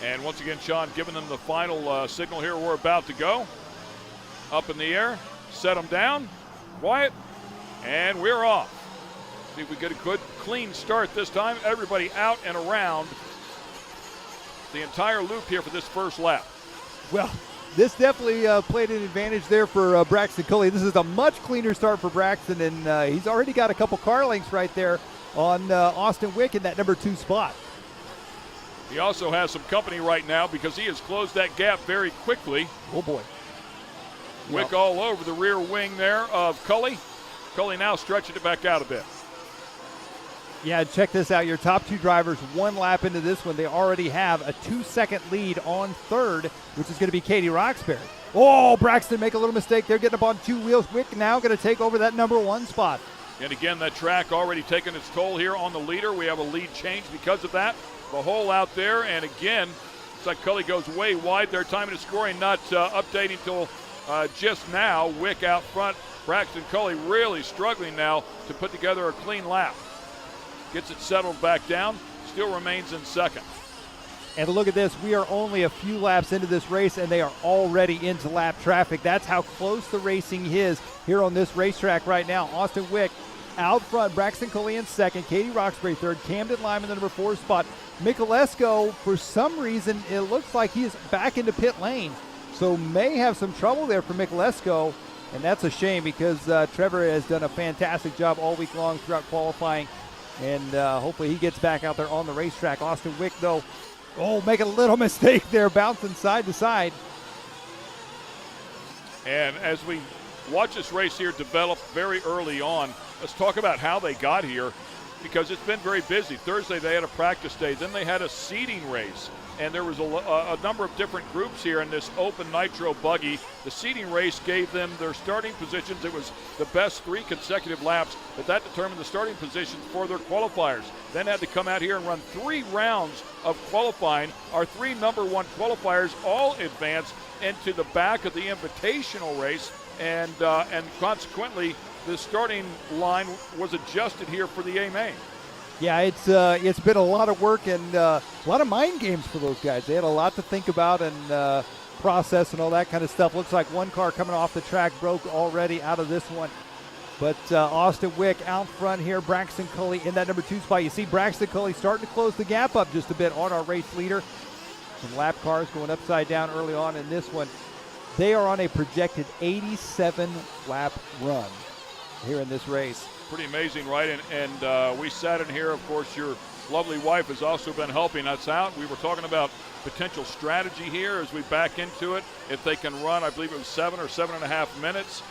And once again, Sean giving them the final signal here. We're about to go. Up in the air. Set them down. Quiet. And we're off. See if we get a good, clean start this time. Everybody out and around the entire loop here for this first lap. Well, this definitely played an advantage there for Braxton Coley. This is a much cleaner start for Braxton, and he's already got a couple car lengths right there on Austin Wick in that number 2 spot. He also has some company right now because he has closed that gap very quickly. Oh, boy. Wick all over the rear wing there of Cully. Cully now stretching it back out a bit. Yeah, check this out. Your top two drivers, 1 lap into this one, they already have a 2-second lead on third, which is going to be Katie Roxbury. Oh, Braxton make a little mistake. They're getting up on 2 wheels. Wick now going to take over that number 1 spot. And again, that track already taking its toll here on the leader. We have a lead change because of that. The hole out there, and again, it's like Cully goes way wide. Their time of scoring not updating till just now. Wick out front. Braxton Cully really struggling now to put together a clean lap. Gets it settled back down, still remains in second. And look at this, we are only a few laps into this race and they are already into lap traffic. That's how close the racing is here on this racetrack right now. Austin Wick out front, Braxton Coley in second, Katie Roxbury third, Camden Lime in the number 4 spot. Michalesco, for some reason, it looks like he is back into pit lane. So may have some trouble there for Michalesco, and that's a shame because Trevor has done a fantastic job all week long throughout qualifying. And hopefully he gets back out there on the racetrack. Austin Wick, though, making a little mistake there, bouncing side to side. And as we watch this race here develop very early on, let's talk about how they got here, because it's been very busy. Thursday they had a practice day, then they had a seeding race, and there was a number of different groups here in this open nitro buggy. The seeding race gave them their starting positions. It was the best 3 consecutive laps, but that determined the starting positions for their qualifiers. Then had to come out here and run 3 rounds of qualifying. Our 3 number 1 qualifiers all advanced into the back of the invitational race, and consequently the starting line was adjusted here for the A-Main. Yeah, it's been a lot of work and a lot of mind games for those guys. They had a lot to think about and process and all that kind of stuff. Looks like one car coming off the track broke already out of this one. But Austin Wick out front here, Braxton Cully in that number 2 spot. You see Braxton Cully starting to close the gap up just a bit on our race leader. Some lap cars going upside down early on in this one. They are on a projected 87 lap run here in this race. Pretty amazing, right? And we sat in here. Of course, your lovely wife has also been helping us out. We were talking about potential strategy here as we back into it. If they can run, I believe it was 7 or 7.5 minutes.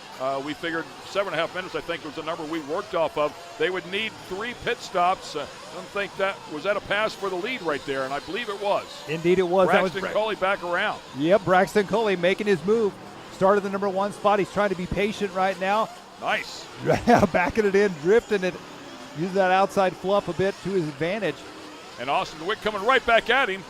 We figured 7.5 minutes, I think, was the number we worked off of. They would need 3 pit stops. I don't think that was a pass for the lead right there, and I believe it was. Indeed it was. Braxton Coley back around. Yep, Braxton Coley making his move. Started the number 1 spot. He's trying to be patient right now. Nice. Backing it in, drifting it, using that outside fluff a bit to his advantage. And Austin Wick coming right back at him.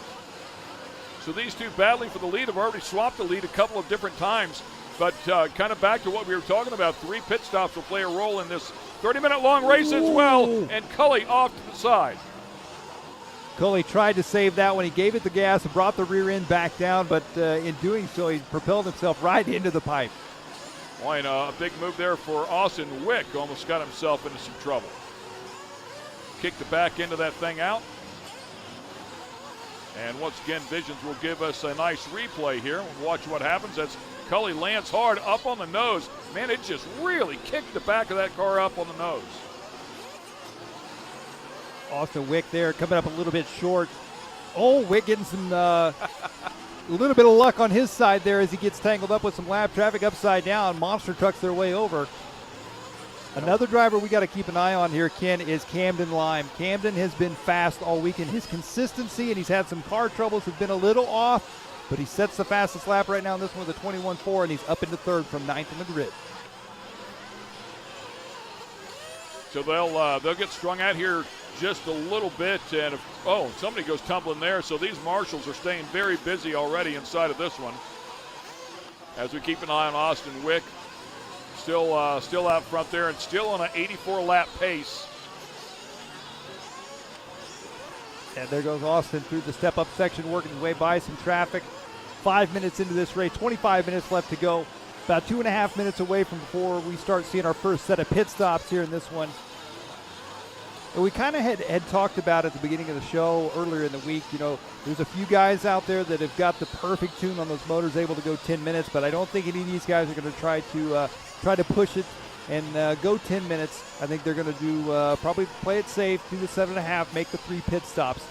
So these two battling for the lead have already swapped the lead a couple of different times. But kind of back to what we were talking about, 3 pit stops will play a role in this 30-minute long race as well. And Cully off to the side. Cully tried to save that when he gave it the gas and brought the rear end back down, but in doing so, he propelled himself right into the pipe. Boy, and a big move there for Austin Wick. Almost got himself into some trouble. Kicked the back end of that thing out. And once again, Visions will give us a nice replay here. We'll watch what happens as Cully lands hard up on the nose. Man, it just really kicked the back of that car up on the nose. Austin Wick there coming up a little bit short. Oh, Wick getting some a little bit of luck on his side there as he gets tangled up with some lap traffic upside down. Monster trucks their way over. Another driver we got to keep an eye on here, Ken, is Camden Lime. Camden has been fast all weekend. His consistency, and he's had some car troubles, have been a little off, but he sets the fastest lap right now in this one with a 21.4, and he's up into third from 9th in the grid. So they'll get strung out here just a little bit, and somebody goes tumbling there. So these marshals are staying very busy already inside of this one. As we keep an eye on Austin Wick, still out front there and still on an 84 lap pace. And there goes Austin through the step-up section, working his way by some traffic. 5 minutes into this race, 25 minutes left to go. About 2.5 minutes away from before we start seeing our first set of pit stops here in this one. And we kind of had talked about at the beginning of the show earlier in the week, there's a few guys out there that have got the perfect tune on those motors, able to go 10 minutes, but I don't think any of these guys are going to try to push it and go 10 minutes. I think they're going to do probably play it safe, do the 7.5, make the 3 pit stops.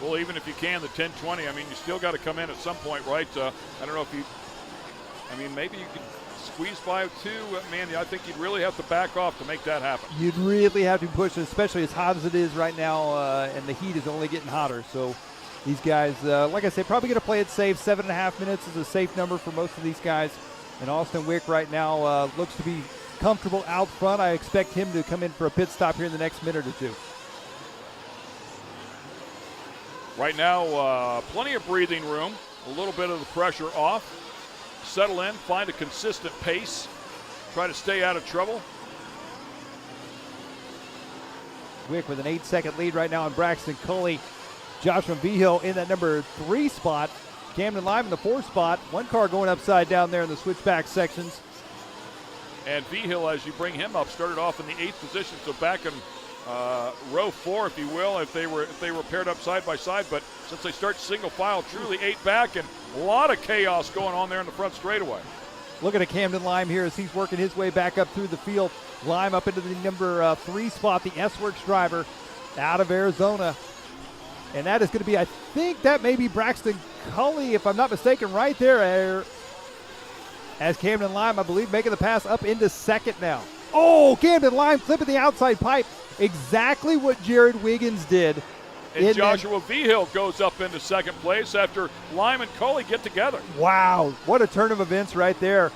Well, even if you can, the 10-20, you still got to come in at some point, right? I don't know if maybe you could squeeze by two, man, I think you'd really have to back off to make that happen. You'd really have to push, especially as hot as it is right now, and the heat is only getting hotter. So these guys, like I said, probably going to play it safe. 7.5 minutes is a safe number for most of these guys. And Austin Wick right now looks to be comfortable out front. I expect him to come in for a pit stop here in the next minute or two. Right now, plenty of breathing room, a little bit of the pressure off. Settle in, find a consistent pace, try to stay out of trouble. Wick with an 8-second lead right now on Braxton Culley. Joshua Vigil in that number 3 spot. Camden Lime in the 4 spot. One car going upside down there in the switchback sections. And Vigil, as you bring him up, started off in the 8th position, so back in row 4, if you will, if they were paired up side by side. But since they start single file, truly 8 back, and a lot of chaos going on there in the front straightaway. Looking at Camden Lime here as he's working his way back up through the field. Lime up into the number 3 spot, the S-Works driver out of Arizona. And that is going to be, I think that may be Braxton Culley, if I'm not mistaken, right there. As Camden Lime, I believe, making the pass up into second now. Oh, Camden Lime clipping the outside pipe. Exactly what Jared Wiggins did. And Joshua Vigil goes up into second place after Lime and Culley get together. Wow, what a turn of events right there.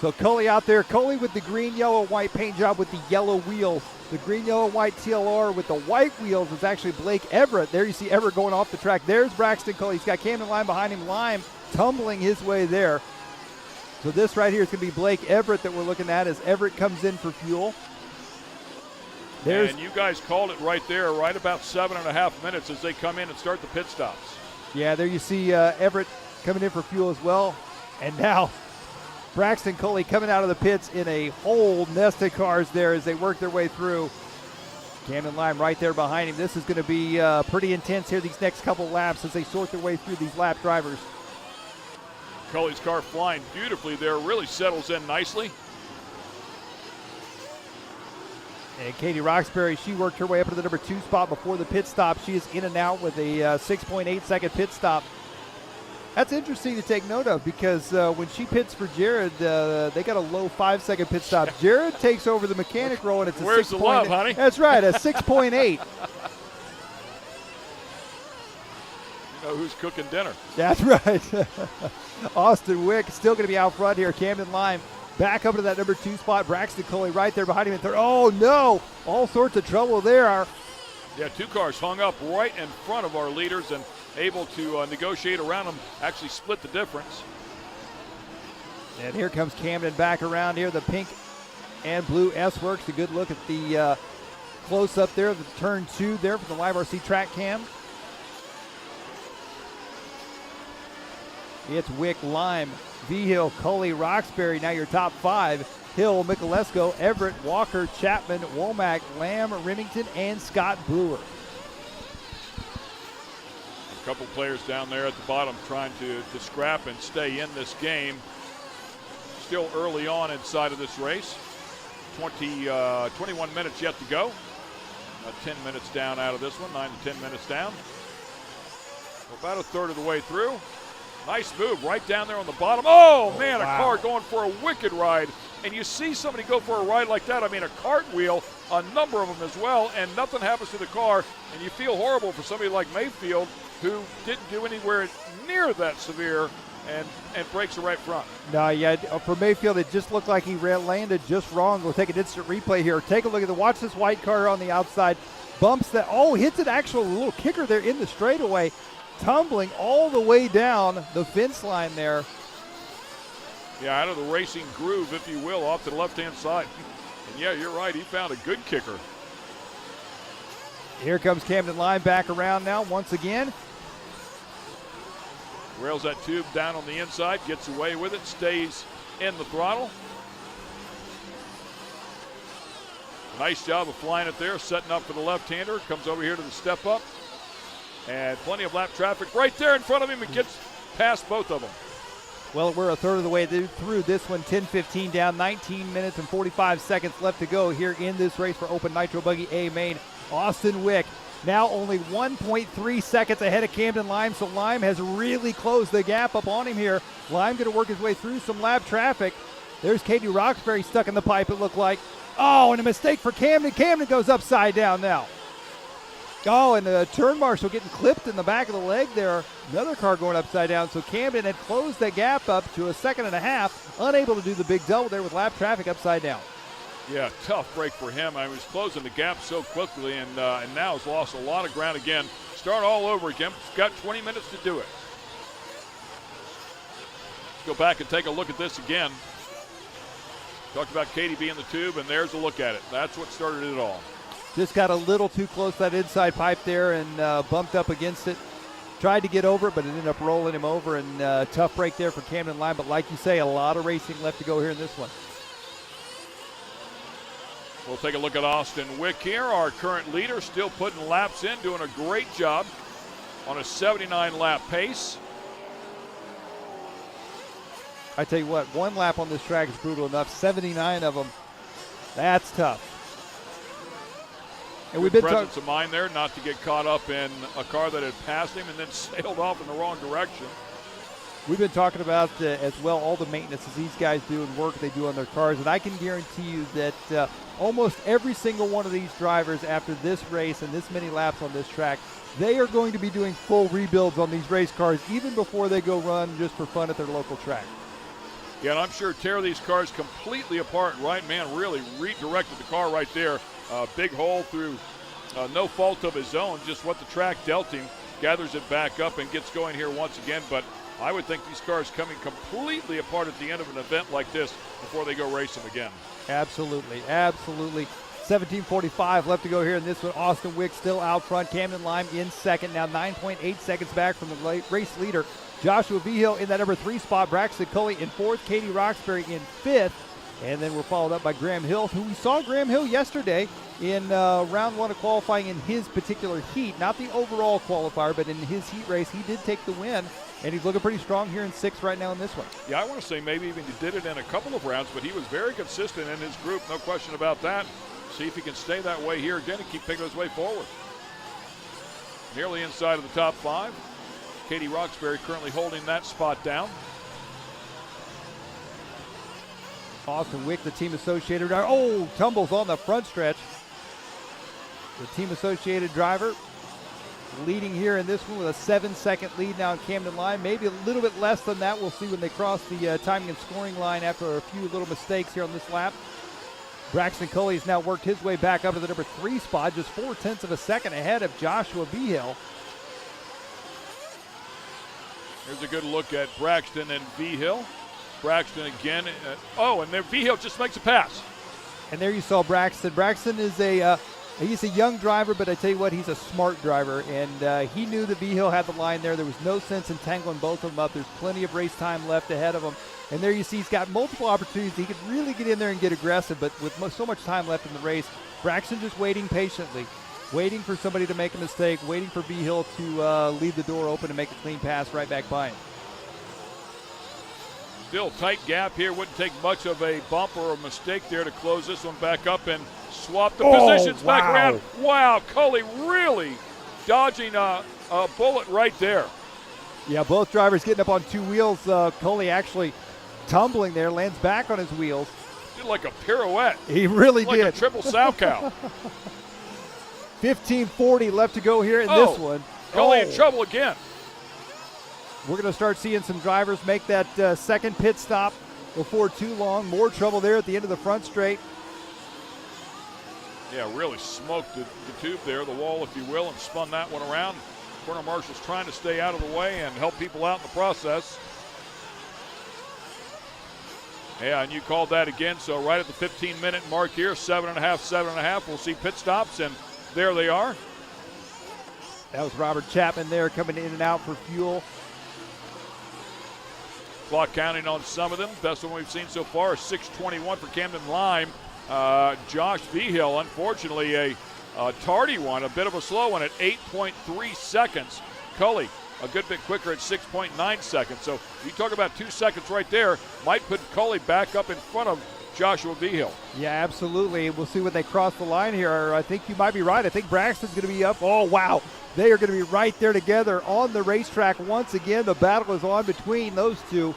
So Culley out there. Culley with the green, yellow, white paint job with the yellow wheels. The green, yellow, white TLR with the white wheels is actually Blake Everett. There you see Everett going off the track. There's Braxton Culley. He's got Camden Lime behind him. Lime tumbling his way there. So this right here is going to be Blake Everett that we're looking at as Everett comes in for fuel. And you guys called it right there, right about 7.5 minutes as they come in and start the pit stops. Yeah, there you see Everett coming in for fuel as well. And now Braxton Culley coming out of the pits in a whole nest of cars there as they work their way through. Camden Lime right there behind him. This is going to be pretty intense here these next couple laps as they sort their way through these lap drivers. Culley's car flying beautifully there, really settles in nicely. And Katie Roxbury, she worked her way up to the number 2 spot before the pit stop. She is in and out with a 6.8 second pit stop. That's interesting to take note of because when she pits for Jared, they got a low 5-second pit stop. Jared takes over the mechanic role, and it's a 6.8. Where's the love, honey? That's right, a 6.8. You know who's cooking dinner. That's right. Austin Wick still going to be out front here. Camden Lime back up to that number 2 spot. Braxton Culley right there behind him in third. Oh, no. All sorts of trouble there. Yeah, 2 cars hung up right in front of our leaders and able to negotiate around them, actually split the difference. And here comes Camden back around here. The pink and blue S-Works. A good look at the close-up there of the turn 2 there from the Live RC track cam. It's Wick, Lime, Vigil, Culley, Roxbury. Now your top 5. Hill, Michalesco, Everett, Walker, Chapman, Womack, Lamb, Remington, and Scott Brewer. A couple players down there at the bottom trying to scrap and stay in this game. Still early on inside of this race. 21 minutes yet to go. 10 minutes down out of this one, 9 to 10 minutes down. About a third of the way through. Nice move right down there on the bottom. Oh, man, wow. A car going for a wicked ride. And you see somebody go for a ride like that, I mean a cartwheel, a number of them as well, and nothing happens to the car. And you feel horrible for somebody like Mayfield who didn't do anywhere near that severe and breaks the right front. No, yeah, for Mayfield, it just looked like he landed just wrong. We'll take an instant replay here. Take a look at watch this white car on the outside. Bumps that, hits an actual little kicker there in the straightaway. Tumbling all the way down the fence line there. Yeah, out of the racing groove, if you will, off to the left-hand side. And yeah, you're right, he found a good kicker. Here comes Camden Lime back around now once again. Rails that tube down on the inside, gets away with it, stays in the throttle. Nice job of flying it there, setting up for the left-hander. Comes over here to the step-up. And plenty of lap traffic right there in front of him and gets past both of them. Well, we're a third of the way through this one. 10-15 down, 19 minutes and 45 seconds left to go here in this race for Open Nitro Buggy A main. Austin Wick now only 1.3 seconds ahead of Camden Lime, so Lime has really closed the gap up on him here. Lime going to work his way through some lap traffic. There's Katie Roxbury stuck in the pipe, it looked like. Oh, and a mistake for Camden. Camden goes upside down now. Oh, and the turn marshal getting clipped in the back of the leg there. Another car going upside down. So Camden had closed that gap up to a second and a half, unable to do the big double there with lap traffic upside down. Yeah, tough break for him. I was closing the gap so quickly, and now has lost a lot of ground again. Start all over again. He's got 20 minutes to do it. Let's go back and take a look at this again. Talked about Katie being the tube, and there's a look at it. That's what started it all. Just got a little too close to that inside pipe there and bumped up against it. Tried to get over it, but it ended up rolling him over, and tough break there for Camden Lime. But like you say, a lot of racing left to go here in this one. We'll take a look at Austin Wick here, our current leader, still putting laps in, doing a great job on a 79-lap pace. I tell you what, one lap on this track is brutal enough. 79 of them, that's tough. And we've been presence of mind there not to get caught up in a car that had passed him and then sailed off in the wrong direction. We've been talking about as well all the maintenance that these guys do and work they do on their cars, and I can guarantee you that almost every single one of these drivers after this race and this many laps on this track, they are going to be doing full rebuilds on these race cars even before they go run just for fun at their local track. Yeah, and I'm sure tear these cars completely apart. Right man really redirected the car right there. Big hole through no fault of his own, just what the track dealt him. Gathers it back up and gets going here once again. But I would think these cars coming completely apart at the end of an event like this before they go racing again. Absolutely, absolutely. 17:45 left to go here in this one. Austin Wick still out front. Camden Lime in second, now 9.8 seconds back from the race leader. Joshua Vigil in that number 3 spot. Braxton Culley in 4th. Katie Roxbury in 5th. And then we're followed up by Graham Hill, who we saw Graham Hill yesterday in round 1 of qualifying in his particular heat. Not the overall qualifier, but in his heat race, he did take the win. And he's looking pretty strong here in 6th right now in this one. Yeah, I want to say maybe even he did it in a couple of rounds, but he was very consistent in his group, no question about that. See if he can stay that way here again and keep picking his way forward. Nearly inside of the top 5. Katie Roxbury currently holding that spot down. Austin Wick, the team associated driver. Oh, tumbles on the front stretch. The team associated driver leading here in this one with a 7-second lead now in Camden Lime. Maybe a little bit less than that. We'll see when they cross the timing and scoring line after a few little mistakes here on this lap. Braxton Culley has now worked his way back up to the number 3 spot, just 0.4 of a second ahead of Joshua Vigil. Here's a good look at Braxton and Vigil. Braxton again. And then Vigil just makes a pass. And there you saw Braxton. Braxton is he's a young driver, but I tell you what, he's a smart driver. And he knew that Vigil had the line there. There was no sense in tangling both of them up. There's plenty of race time left ahead of him. And there you see he's got multiple opportunities. He could really get in there and get aggressive, but with so much time left in the race, Braxton just waiting patiently, waiting for somebody to make a mistake, waiting for Vigil to leave the door open and make a clean pass right back by him. Still tight gap here. Wouldn't take much of a bump or a mistake there to close this one back up and swap the positions back around. Wow, Culley really dodging a bullet right there. Yeah, both drivers getting up on 2 wheels. Culley actually tumbling there, lands back on his wheels. Did like a pirouette. He really like did. Like a triple sow cow. 15:40 left to go here in this one. Culley in trouble again. We're going to start seeing some drivers make that second pit stop before too long. More trouble there at the end of the front straight. Yeah, really smoked the tube there, the wall, if you will, and spun that one around. Corner marshal's trying to stay out of the way and help people out in the process. Yeah, and you called that again, so right at the 15-minute mark here, 7.5. We'll see pit stops, and there they are. That was Robert Chapman there coming in and out for fuel. Clock counting on some of them. Best one we've seen so far is 6:21 for Camden Lime. Josh Vigil, unfortunately, a tardy one, a bit of a slow one at 8.3 seconds. Culley, a good bit quicker at 6.9 seconds. So you talk about 2 seconds right there, might put Culley back up in front of Joshua Vigil. Yeah, absolutely. We'll see when they cross the line here. I think you might be right. I think Braxton's going to be up. Oh, wow. They are going to be right there together on the racetrack once again. The battle is on between those two.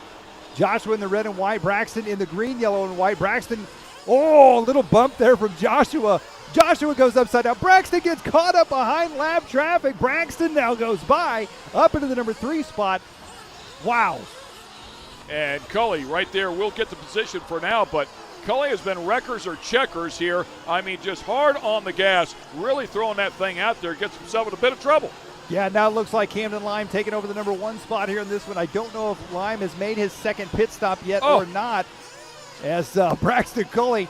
Joshua in the red and white, Braxton in the green, yellow, and white. Braxton, oh, a little bump there from Joshua. Joshua goes upside down. Braxton gets caught up behind lap traffic. Braxton now goes by up into the number 3 spot. Wow. And Cully right there will get the position for now, but Cully has been wreckers or checkers here. I mean, just hard on the gas, really throwing that thing out there, gets himself in a bit of trouble. Yeah, now it looks like Camden Lime taking over the number 1 spot here in this one. I don't know if Lime has made his second pit stop yet or not. As Braxton Cully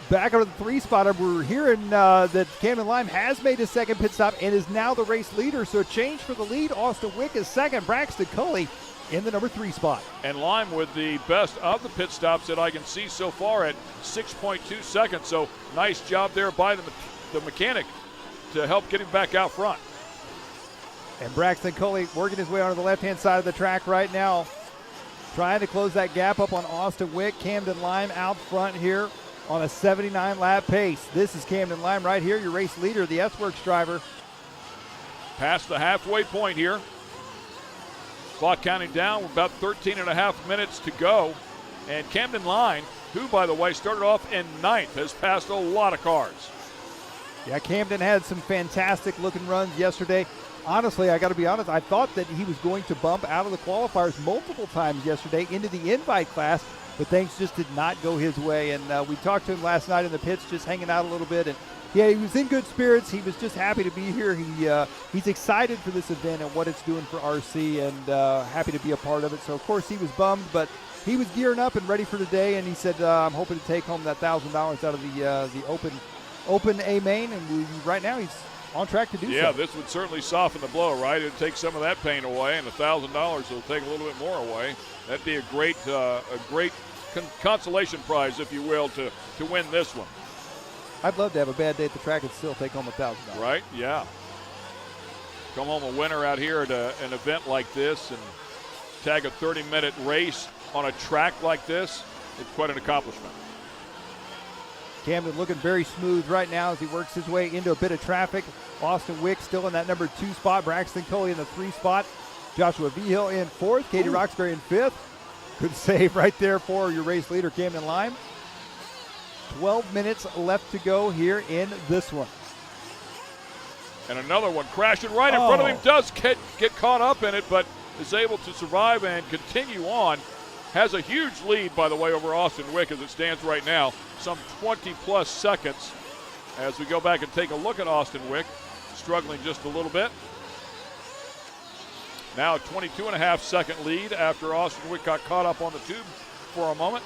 back over the 3 spot. We're hearing that Camden Lime has made his second pit stop and is now the race leader. So a change for the lead. Austin Wick is second. Braxton Cully in the number 3 spot. And Lime with the best of the pit stops that I can see so far at 6.2 seconds. So nice job there by the mechanic to help get him back out front. And Braxton Cully working his way onto the left-hand side of the track right now, trying to close that gap up on Austin Wick. Camden Lime out front here on a 79-lap pace. This is Camden Lime right here, your race leader, the S-Works driver. Past the halfway point here. Clock counting down, about 13 and a half minutes to go. And Camden Lime, who, by the way, started off in 9th, has passed a lot of cars. Yeah, Camden had some fantastic-looking runs yesterday. Honestly, I got to be honest, I thought that he was going to bump out of the qualifiers multiple times yesterday into the invite class, but things just did not go his way. And we talked to him last night in the pits, just hanging out a little bit. And yeah, he was in good spirits. He was just happy to be here. He's excited for this event and what it's doing for RC, and happy to be a part of it. So, of course, he was bummed, but he was gearing up and ready for today. And he said, I'm hoping to take home that $1,000 out of the Open A main. And right now he's on track to do so. Yeah, this would certainly soften the blow, right? It would take some of that pain away, and $1,000 will take a little bit more away. That'd be a great consolation prize, if you will, to win this one. I'd love to have a bad day at the track and still take home $1,000. Right? Yeah. Come home a winner out here at an event like this and tag a 30-minute race on a track like this. It's quite an accomplishment. Camden looking very smooth right now as he works his way into a bit of traffic. Austin Wick still in that number 2 spot. Braxton Cully in the 3 spot. Joshua Vigil in 4th. Katie Roxbury in 5th. Good save right there for your race leader, Camden Lime. 12 minutes left to go here in this one. And another one crashing right in front of him. Does get caught up in it, but is able to survive and continue on. Has a huge lead, by the way, over Austin Wick as it stands right now. Some 20-plus seconds as we go back and take a look at Austin Wick. Struggling just a little bit. Now a 22.5-second lead after Austin Wick got caught up on the tube for a moment.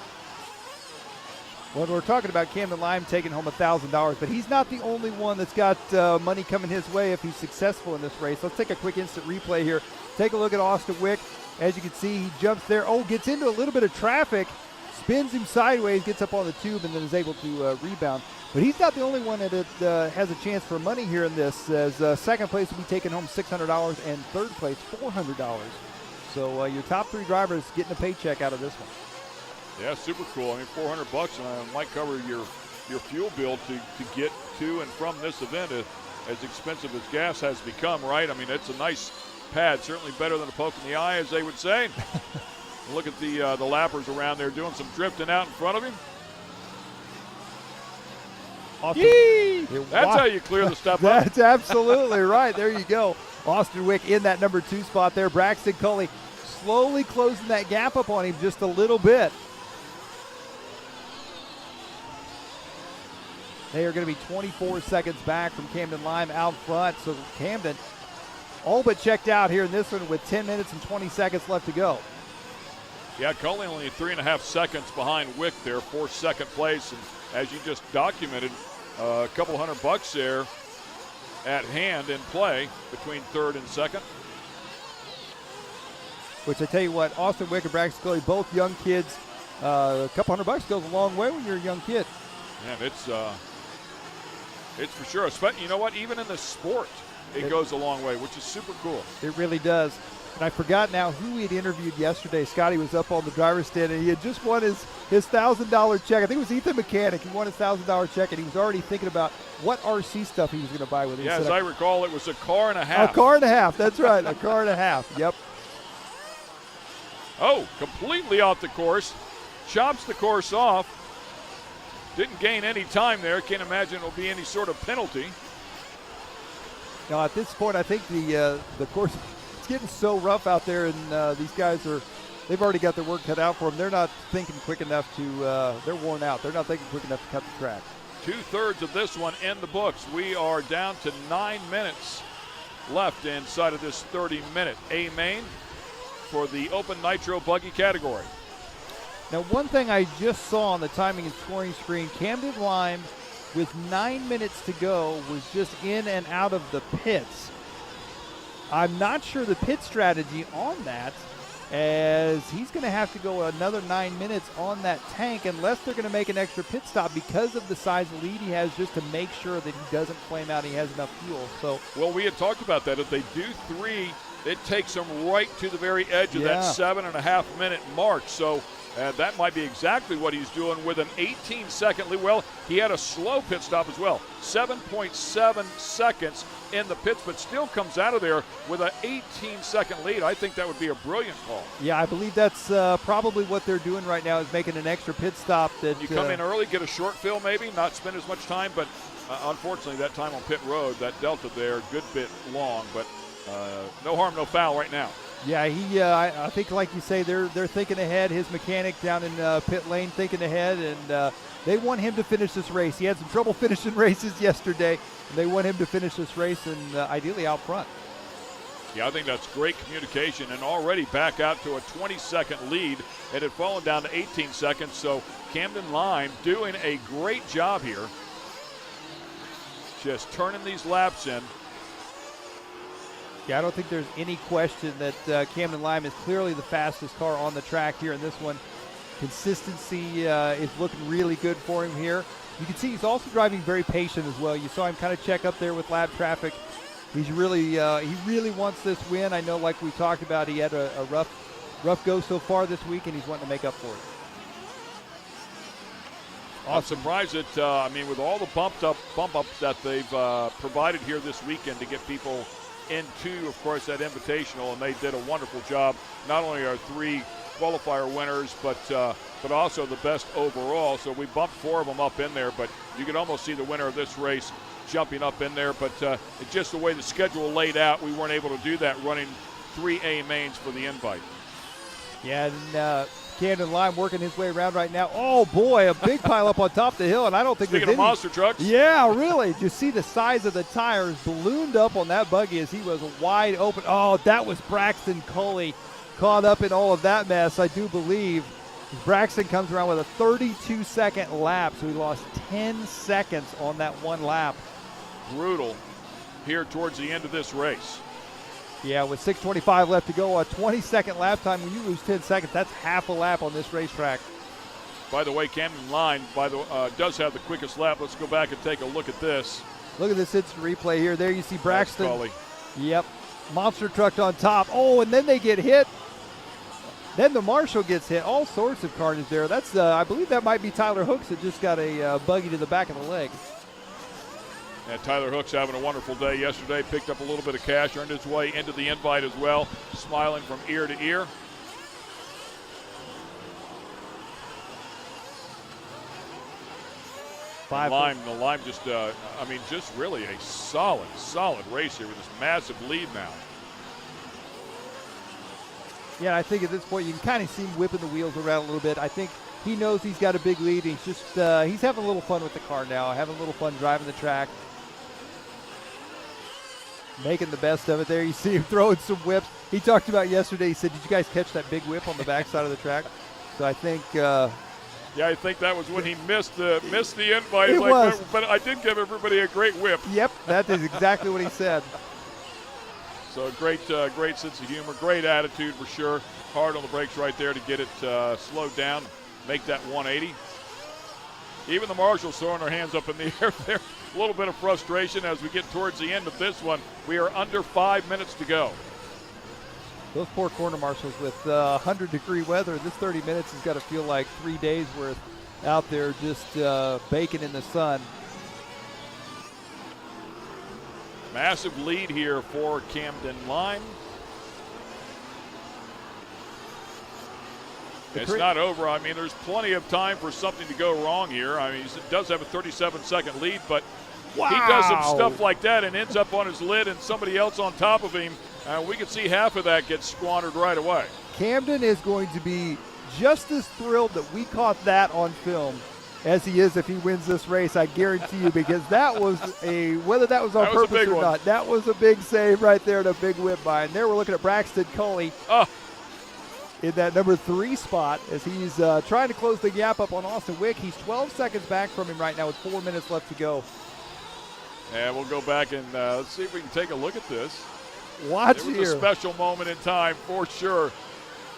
Well, we're talking about Camden Lime taking home $1,000, but he's not the only one that's got money coming his way if he's successful in this race. Let's take a quick instant replay here. Take a look at Austin Wick. As you can see, he jumps there. Oh, gets into a little bit of traffic, spins him sideways, gets up on the tube, and then is able to rebound. But he's not the only one that has a chance for money here in this, as second place will be taking home $600 and third place $400. So your top 3 drivers getting a paycheck out of this one. Yeah, super cool. I mean, $400 might cover your fuel bill to get to and from this event, as expensive as gas has become, right? I mean, it's a nice pad, certainly better than a poke in the eye, as they would say. Look at the lappers around there doing some drifting out in front of him. That's how you clear the stuff up. That's absolutely right. There you go. Austin Wick in that number 2 spot there. Braxton Cully slowly closing that gap up on him just a little bit. They are going to be 24 seconds back from Camden Lime out front. So Camden all but checked out here in this one with 10 minutes and 20 seconds left to go. Yeah, Cully only 3.5 seconds behind Wick there for second place. And as you just documented, a couple $100 there at hand in play between third and second. Which I tell you what, Austin Wick and Braxton Cully, both young kids. A couple $100 goes a long way when you're a young kid. Man, it's for sure. You know what? Even in the sport, it goes a long way, which is super cool. It really does. And I forgot now who we had interviewed yesterday. Scotty was up on the driver's stand, and he had just won his $1,000 check. I think it was Ethan Mechanic. He won his $1,000 check, and he was already thinking about what RC stuff he was going to buy with it. Yeah, as I recall, it was a car and a half. A car and a half. That's right, a car and a half. Yep. Oh, completely off the course. Chops the course off. Didn't gain any time there. Can't imagine it'll be any sort of penalty. Now, at this point, I think the course – it's getting so rough out there, and these guys they've already got their work cut out for them. They're not thinking quick enough they're worn out. They're not thinking quick enough to cut the track. 2/3 of this one in the books. We are down to 9 minutes left inside of this 30-minute A-Main for the Open Nitro Buggy category. Now, one thing I just saw on the timing and scoring screen, Camden Lime, with 9 minutes to go, was just in and out of the pits. I'm not sure the pit strategy on that, as he's going to have to go another 9 minutes on that tank unless they're going to make an extra pit stop because of the size of lead he has, just to make sure that he doesn't flame out, he has enough fuel. So, well, we had talked about that. If they do 3, it takes them right to the very edge of that 7.5 minute mark. So that might be exactly what he's doing with an 18-second lead. Well, he had a slow pit stop as well, 7.7 seconds in the pits, but still comes out of there with an 18-second lead. I think that would be a brilliant call. Yeah, I believe that's probably what they're doing right now, is making an extra pit stop. That you come in early, get a short fill maybe, not spend as much time, but unfortunately that time on pit road, that delta there, good bit long, but no harm, no foul right now. Yeah, I think, like you say, they're thinking ahead. His mechanic down in pit lane thinking ahead, and they want him to finish this race. He had some trouble finishing races yesterday, and they want him to finish this race and ideally out front. Yeah, I think that's great communication, and already back out to a 20-second lead. It had fallen down to 18 seconds, so Camden Lime doing a great job here, just turning these laps in. Yeah, I don't think there's any question that Camden Lime is clearly the fastest car on the track here in this one. Consistency is looking really good for him here. You can see he's also driving very patient as well. You saw him kind of check up there with lap traffic. He's really, he really wants this win. I know, like we talked about, he had a rough go so far this week, and he's wanting to make up for it. Awesome. I'm surprised that, with all the bump ups that they've provided here this weekend to get people into, of course, that invitational, and they did a wonderful job. Not only are 3 qualifier winners, but also the best overall. So we bumped 4 of them up in there, but you could almost see the winner of this race jumping up in there. But it's just the way the schedule laid out, we weren't able to do that, running 3 A-mains for the invite. Yeah, and Camden Lime working his way around right now. Oh, boy, a big pile up on top of the hill, and I don't think Speaking there's of monster trucks. Yeah, really. You see the size of the tires ballooned up on that buggy as he was wide open. Oh, that was Braxton Coley caught up in all of that mess, I do believe. Braxton comes around with a 32-second lap, so he lost 10 seconds on that one lap. Brutal here towards the end of this race. Yeah, with 6:25 left to go, a 20-second lap time. When you lose 10 seconds, that's half a lap on this racetrack. By the way, Camden Lime does have the quickest lap. Let's go back and take a look at this. Look at this instant replay here. There you see Braxton. Yep. Monster truck on top. Oh, and then they get hit. Then the Marshall gets hit. All sorts of carnage there. That's I believe that might be Tyler Hooks that just got a buggy to the back of the leg. And Tyler Hooks having a wonderful day yesterday. Picked up a little bit of cash, earned his way into the invite as well. Smiling from ear to ear. The Lime just, just really a solid race here with this massive lead now. Yeah, I think at this point you can kind of see him whipping the wheels around a little bit. I think he knows he's got a big lead. He's just he's having a little fun with the car now, having a little fun driving the track, making the best of it there. You see him throwing some whips. He talked about yesterday, he said, did you guys catch that big whip on the backside of the track? So I think yeah, I think that was when he missed the invite. It was. But I did give everybody a great whip. Yep, that is exactly what he said. So great sense of humor, great attitude for sure. Hard on the brakes right there to get it slowed down, make that 180. Even the Marshalls throwing their hands up in the air there. A little bit of frustration as we get towards the end of this one. We are under 5 minutes to go. Those poor corner marshals with 100-degree weather. This 30 minutes has got to feel like 3 days worth out there just baking in the sun. Massive lead here for Camden Lime. It's not over. I mean, there's plenty of time for something to go wrong here. I mean, he does have a 37-second lead, but wow, he does some stuff like that and ends up on his lid and somebody else on top of him. We can see half of that get squandered right away. Camden is going to be just as thrilled that we caught that on film as he is if he wins this race, I guarantee you, because that was whether that was on purpose or not, that was a big save right there and a big whip by. And there we're looking at Braxton Culley in that number 3 spot as he's trying to close the gap up on Austin Wick. He's 12 seconds back from him right now with 4 minutes left to go. And we'll go back and let's see if we can take a look at this. Watch it was here. A special moment in time for sure.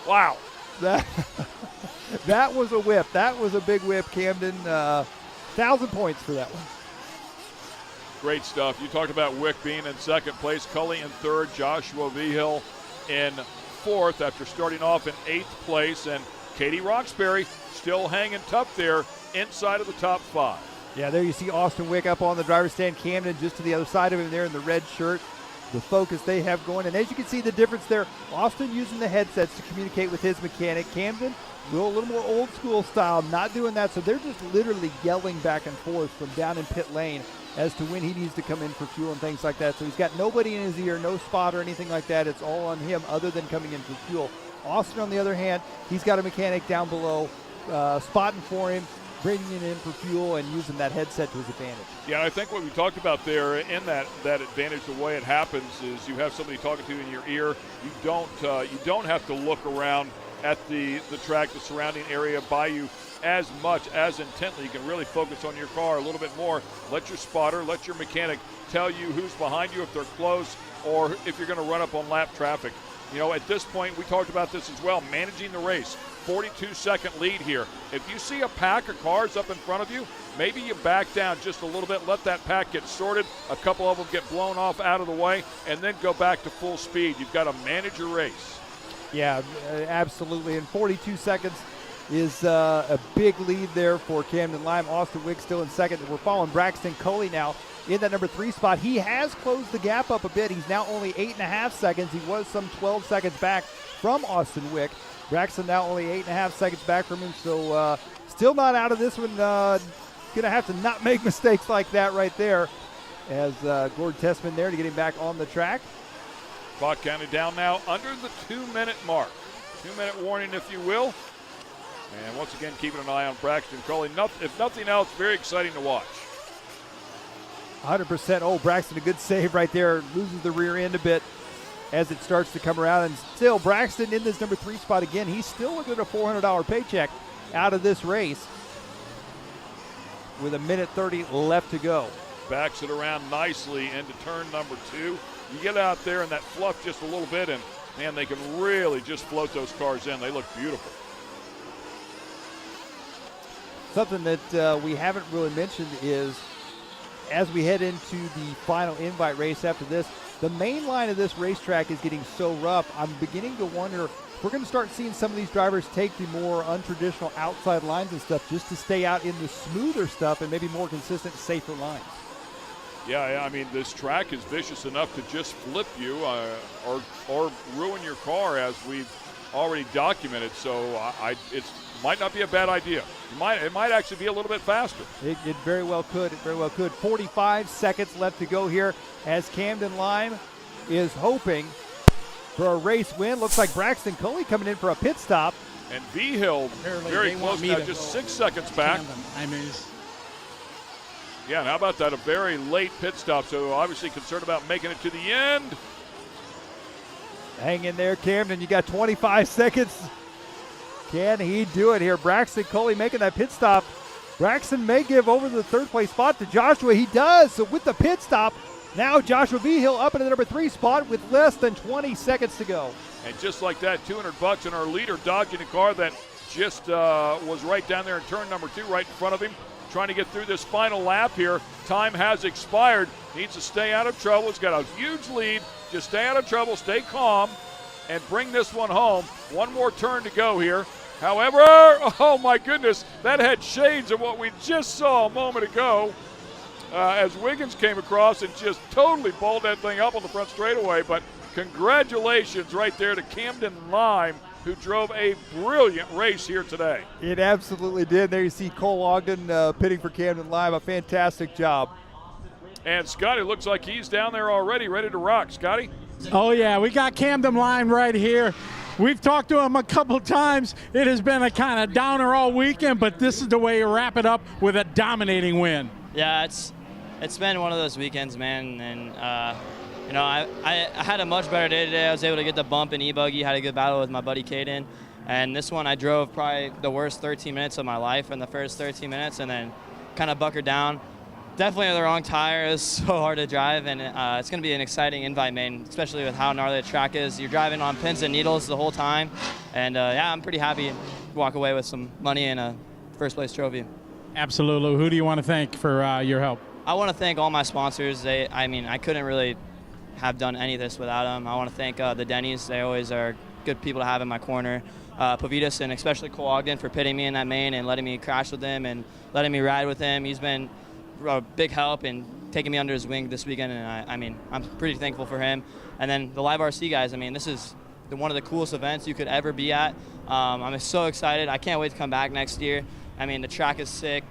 Wow. That was a whip. That was a big whip, Camden. 1,000 points for that one. Great stuff. You talked about Wick being in second place, Culley in third, Joshua Vigil in fourth after starting off in 8th place, and Katie Roxbury still hanging tough there inside of the top 5. Yeah, there you see Austin Wick up on the driver's stand. Camden just to the other side of him there in the red shirt. The focus they have going. And as you can see the difference there, Austin using the headsets to communicate with his mechanic. Camden, a little more old school style, not doing that. So they're just literally yelling back and forth from down in pit lane as to when he needs to come in for fuel and things like that. So he's got nobody in his ear, no spot or anything like that. It's all on him other than coming in for fuel. Austin, on the other hand, he's got a mechanic down below spotting for him, bringing it in for fuel and using that headset to his advantage. Yeah, I think what we talked about there in that advantage, the way it happens is you have somebody talking to you in your ear. You don't have to look around at the track, the surrounding area by you as much, as intently. You can really focus on your car a little bit more. Let your spotter, let your mechanic tell you who's behind you if they're close or if you're going to run up on lap traffic. You know, at this point, we talked about this as well, managing the race. 42-second lead here. If you see a pack of cars up in front of you, maybe you back down just a little bit, let that pack get sorted, a couple of them get blown off out of the way, and then go back to full speed. You've got to manage your race. Yeah, absolutely. And 42 seconds is a big lead there for Camden Lime. Austin Wick still in second. We're following Braxton Culley now in that number 3 spot. He has closed the gap up a bit. He's now only 8.5 seconds. He was some 12 seconds back from Austin Wick. Braxton now only 8.5 seconds back from him, so still not out of this one. Going to have to not make mistakes like that right there as Gord Tessman there to get him back on the track. Clock counted down now under the 2-minute mark. 2-minute warning, if you will. And once again, keeping an eye on Braxton Culley. If nothing else, very exciting to watch. 100%. Oh, Braxton, a good save right there. Loses the rear end a bit as it starts to come around. And still, Braxton in this number 3 spot again. He's still looking at a $400 paycheck out of this race with 1:30 left to go. Backs it around nicely into turn number 2. You get out there and that fluff just a little bit, and, man, they can really just float those cars in. They look beautiful. Something that we haven't really mentioned is as we head into the final invite race after this, the main line of this racetrack is getting so rough. I'm beginning to wonder if we're going to start seeing some of these drivers take the more untraditional outside lines and stuff just to stay out in the smoother stuff and maybe more consistent, safer lines. Yeah, I mean, this track is vicious enough to just flip you or ruin your car, as we've already documented. So it might not be a bad idea. It might actually be a little bit faster. It very well could. It very well could. 45 seconds left to go here as Camden Lime is hoping for a race win. Looks like Braxton Culley coming in for a pit stop. And V-Hill very close now, just 6 seconds back. Yeah, and how about that? A very late pit stop, so obviously concerned about making it to the end. Hang in there, Camden. You got 25 seconds. Can he do it here? Braxton Culley making that pit stop. Braxton may give over the 3rd place spot to Joshua. He does. So with the pit stop, now Joshua Vigil up into the number 3 spot with less than 20 seconds to go. And just like that, $200 and our leader dodging a car that just was right down there in turn number 2, right in front of him, trying to get through this final lap here. Time has expired. Needs to stay out of trouble. He's got a huge lead. Just stay out of trouble. Stay calm. and bring this one home. One more turn to go here. However, oh my goodness, that had shades of what we just saw a moment ago as Wiggins came across and just totally balled that thing up on the front straightaway. But congratulations right there to Camden Lime, who drove a brilliant race here today. It absolutely did. There you see Cole Ogden pitting for Camden Lime. A fantastic job. And Scotty looks like he's down there already, ready to rock. Scotty? Oh, yeah, we got Camden Lime right here. We've talked to him a couple times. It has been a kind of downer all weekend, but this is the way you wrap it up with a dominating win. Yeah, it's been one of those weekends, man, and you know, I had a much better day today. I was able to get the bump in e-buggy, had a good battle with my buddy Caden, and this one I drove probably the worst 13 minutes of my life in the first 13 minutes, and then kind of buckered down. Definitely the wrong tire. It was so hard to drive, and it's going to be an exciting invite main, especially with how gnarly the track is. You're driving on pins and needles the whole time, and yeah, I'm pretty happy to walk away with some money and a first place trophy. Absolutely. Who do you want to thank for your help? I want to thank all my sponsors. I couldn't really have done any of this without them. I want to thank the Denny's. They always are good people to have in my corner. Pavitas and especially Cole Ogden for pitting me in that main and letting me crash with him and letting me ride with him. He's been a big help in taking me under his wing this weekend, and I'm pretty thankful for him. And then the Live RC guys, this is one of the coolest events you could ever be at. I'm so excited. I can't wait to come back next year. The track is sick.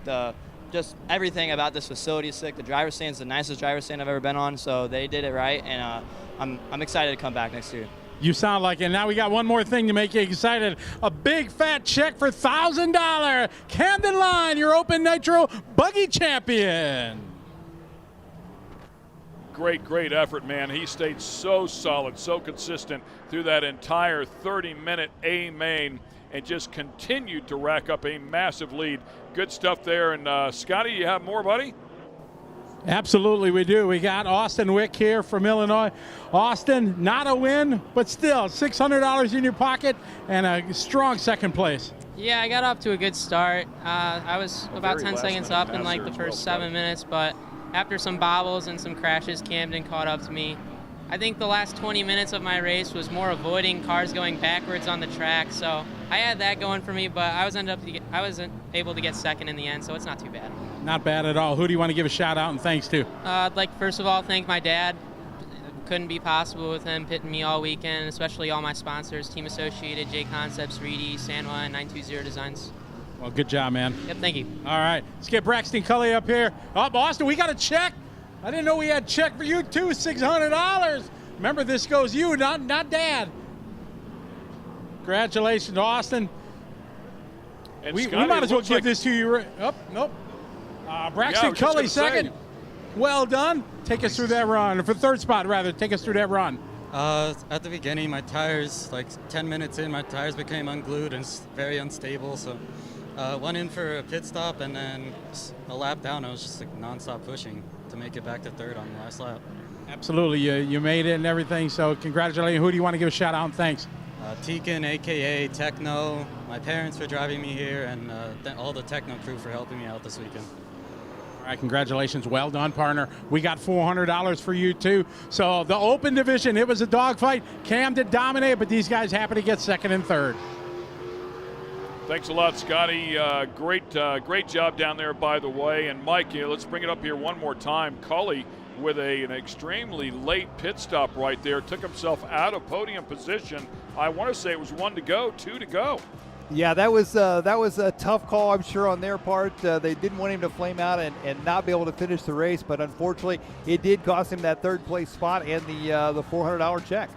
Just everything about this facility is sick. The driver's stand's the nicest driver's stand I've ever been on, so they did it right, and I'm excited to come back next year. You sound like it. Now we got one more thing to make you excited. A big fat check for $1,000. Camden Line, your Open Nitro Buggy Champion. Great effort, man. He stayed so solid, so consistent through that entire 30-minute A main and just continued to rack up a massive lead. Good stuff there. And Scotty, you have more, buddy? Absolutely, we do. We got Austin Wick here from Illinois. Austin, not a win, but still $600 in your pocket and a strong second place. Yeah, I got off to a good start. I was about 10 seconds up in like the first 7 minutes, but after some bobbles and some crashes, Camden caught up to me. I think the last 20 minutes of my race was more avoiding cars going backwards on the track, so I had that going for me, but I wasn't able to get second in the end, so it's not too bad. Not bad at all. Who do you want to give a shout out and thanks to? I'd like, first of all, thank my dad. Couldn't be possible with him pitting me all weekend, especially all my sponsors, Team Associated, J Concepts, Reedy, Sanwa, and 920 Designs. Well, good job, man. Yep, thank you. All right, let's get Braxton Cully up here. Oh, Austin, we got a check. I didn't know we had a check for you too, $600. Remember, this goes you, not Dad. Congratulations, Austin. And we Scotty, might as well give this to you. Oh, nope. Braxton Cully second. Well done. Take us through that run. For third spot, rather. Take us through that run. At the beginning, my tires, like 10 minutes in, my tires became unglued and very unstable. So went in for a pit stop, and then a lap down, I was just like nonstop pushing to make it back to third on the last lap. Absolutely. You made it and everything. So congratulations. Who do you want to give a shout out and thanks? Tegan, a.k.a. Techno, my parents for driving me here, and all the Techno crew for helping me out this weekend. All right, congratulations. Well done, partner. We got $400 for you, too. So the open division, it was a dogfight. Cam did dominate, but these guys happen to get second and third. Thanks a lot, Scotty. Great job down there, by the way. And Mike, let's bring it up here one more time. Cully with an extremely late pit stop right there. Took himself out of podium position. I want to say it was 1 to go, 2 to go. Yeah, that was a tough call, I'm sure, on their part. They didn't want him to flame out and not be able to finish the race, but unfortunately, it did cost him that third place spot and the $400 check.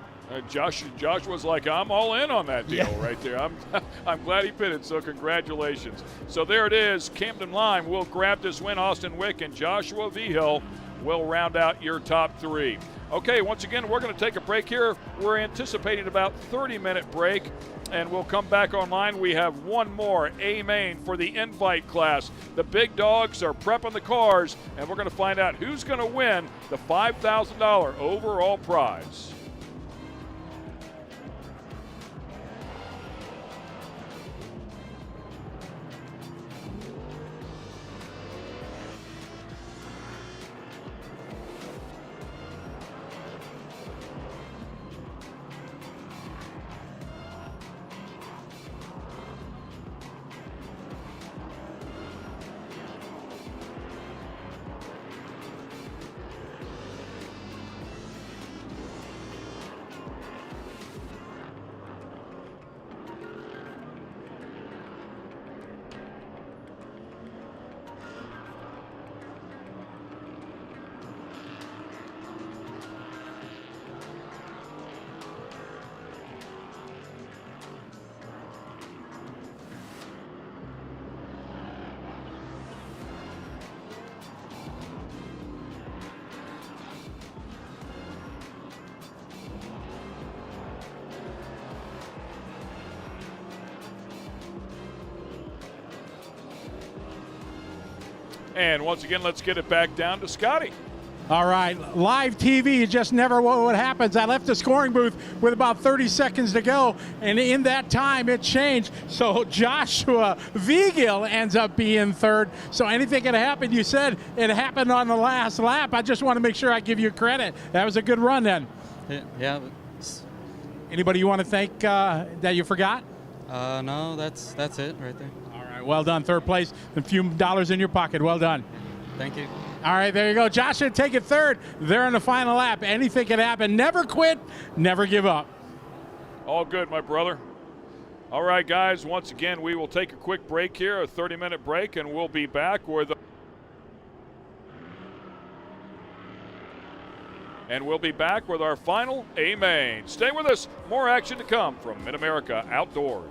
Josh was like, I'm all in on that deal right there. I'm glad he pitted, so congratulations. So there it is. Camden Lime will grab this win. Austin Wick and Joshua Vigil will round out your top three. Okay, once again, we're going to take a break here. We're anticipating about 30-minute break, and we'll come back online. We have one more A-Main for the invite class. The big dogs are prepping the cars, and we're going to find out who's going to win the $5,000 overall prize. And once again, let's get it back down to Scotty. All right, live TV, you just never know what happens. I left the scoring booth with about 30 seconds to go, and in that time, it changed. So Joshua Vigil ends up being third. So anything could happen. You said it happened on the last lap. I just want to make sure I give you credit. That was a good run then. Yeah. Anybody you want to thank that you forgot? No, that's it right there. All right, well done. Third place, a few dollars in your pocket. Well done. Thank you. All right, there you go. Joshua take it third. They're in the final lap. Anything can happen. Never quit, never give up. All good, my brother. All right, guys, once again, we will take a quick break here, a 30-minute break, and we'll be back with our final A-Main. Stay with us. More action to come from MidAmerica Outdoors.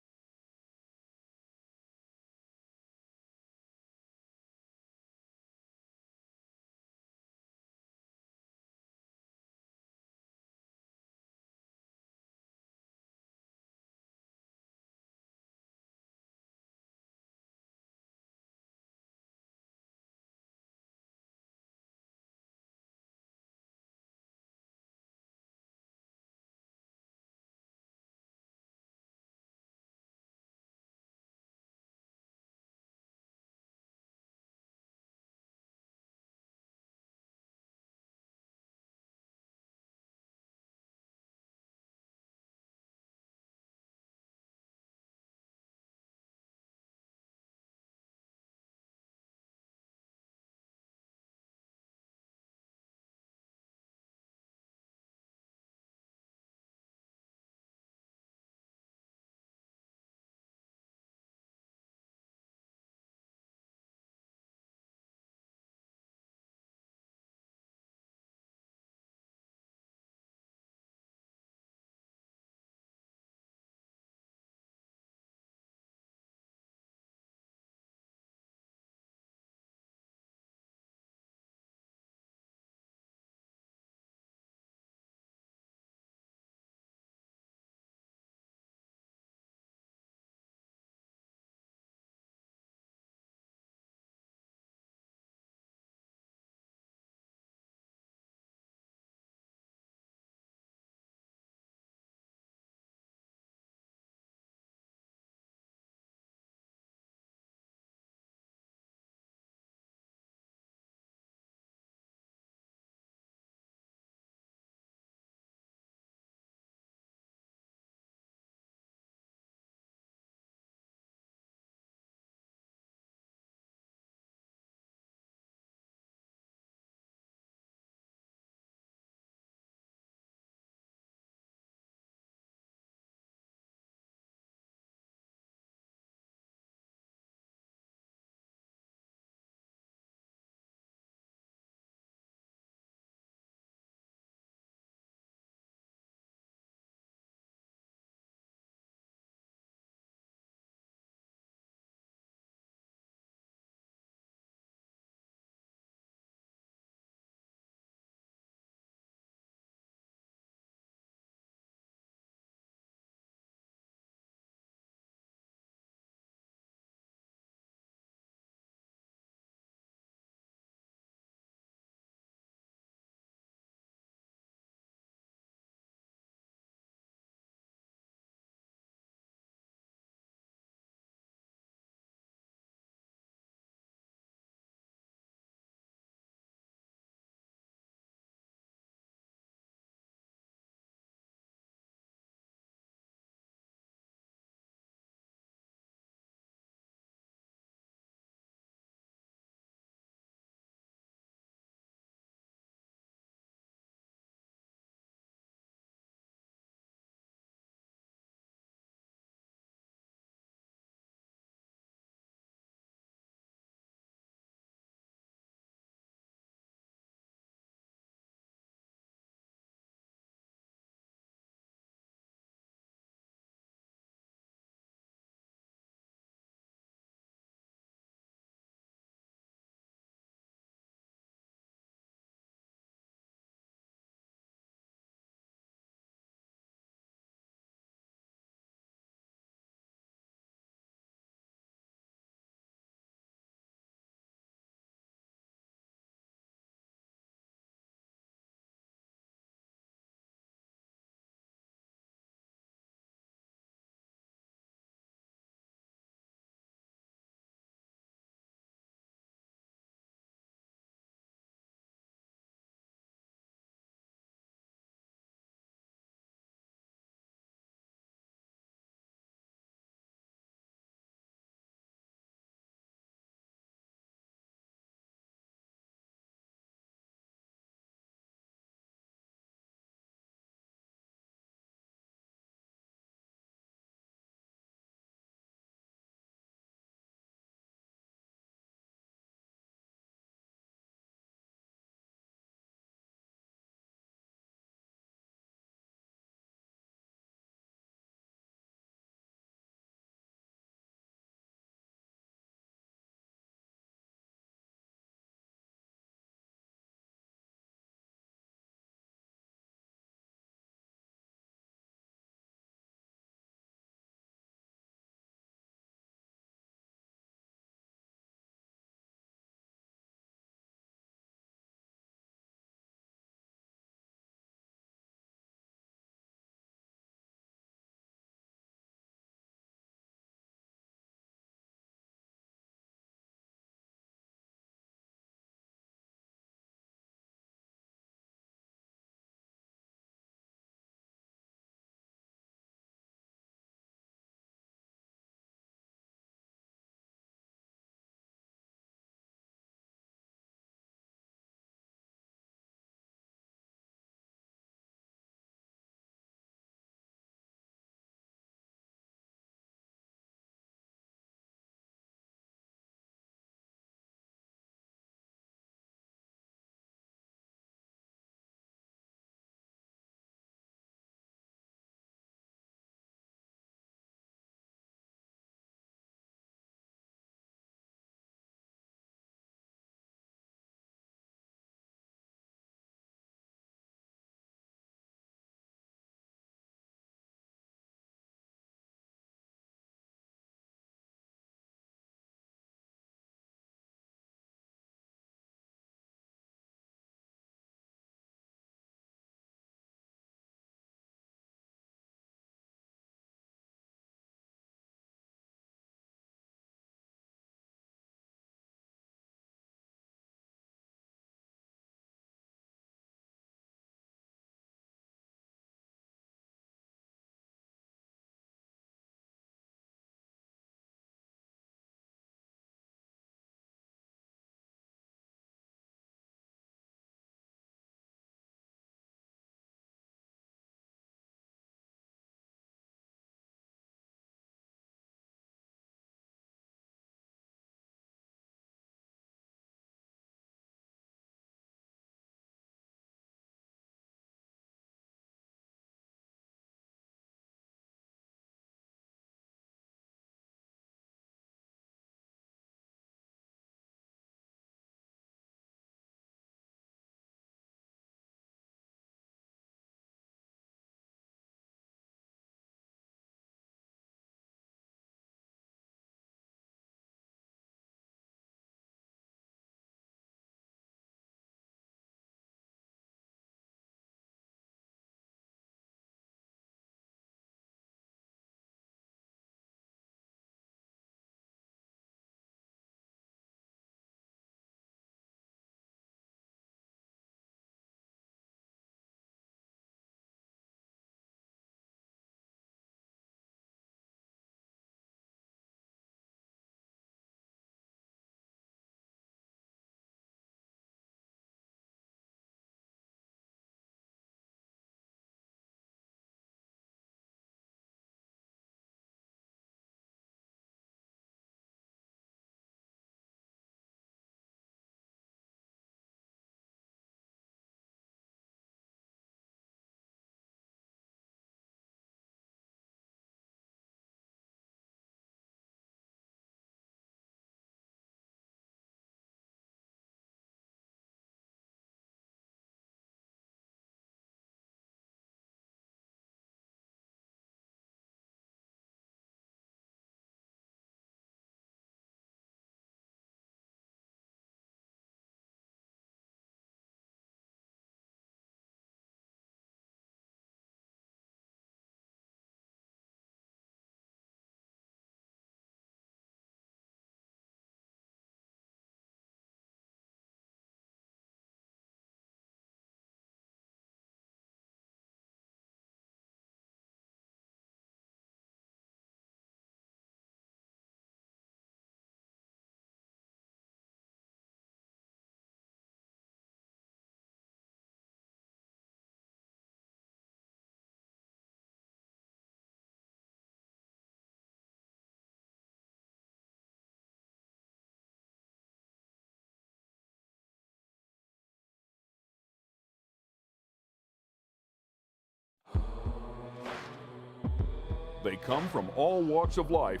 They come from all walks of life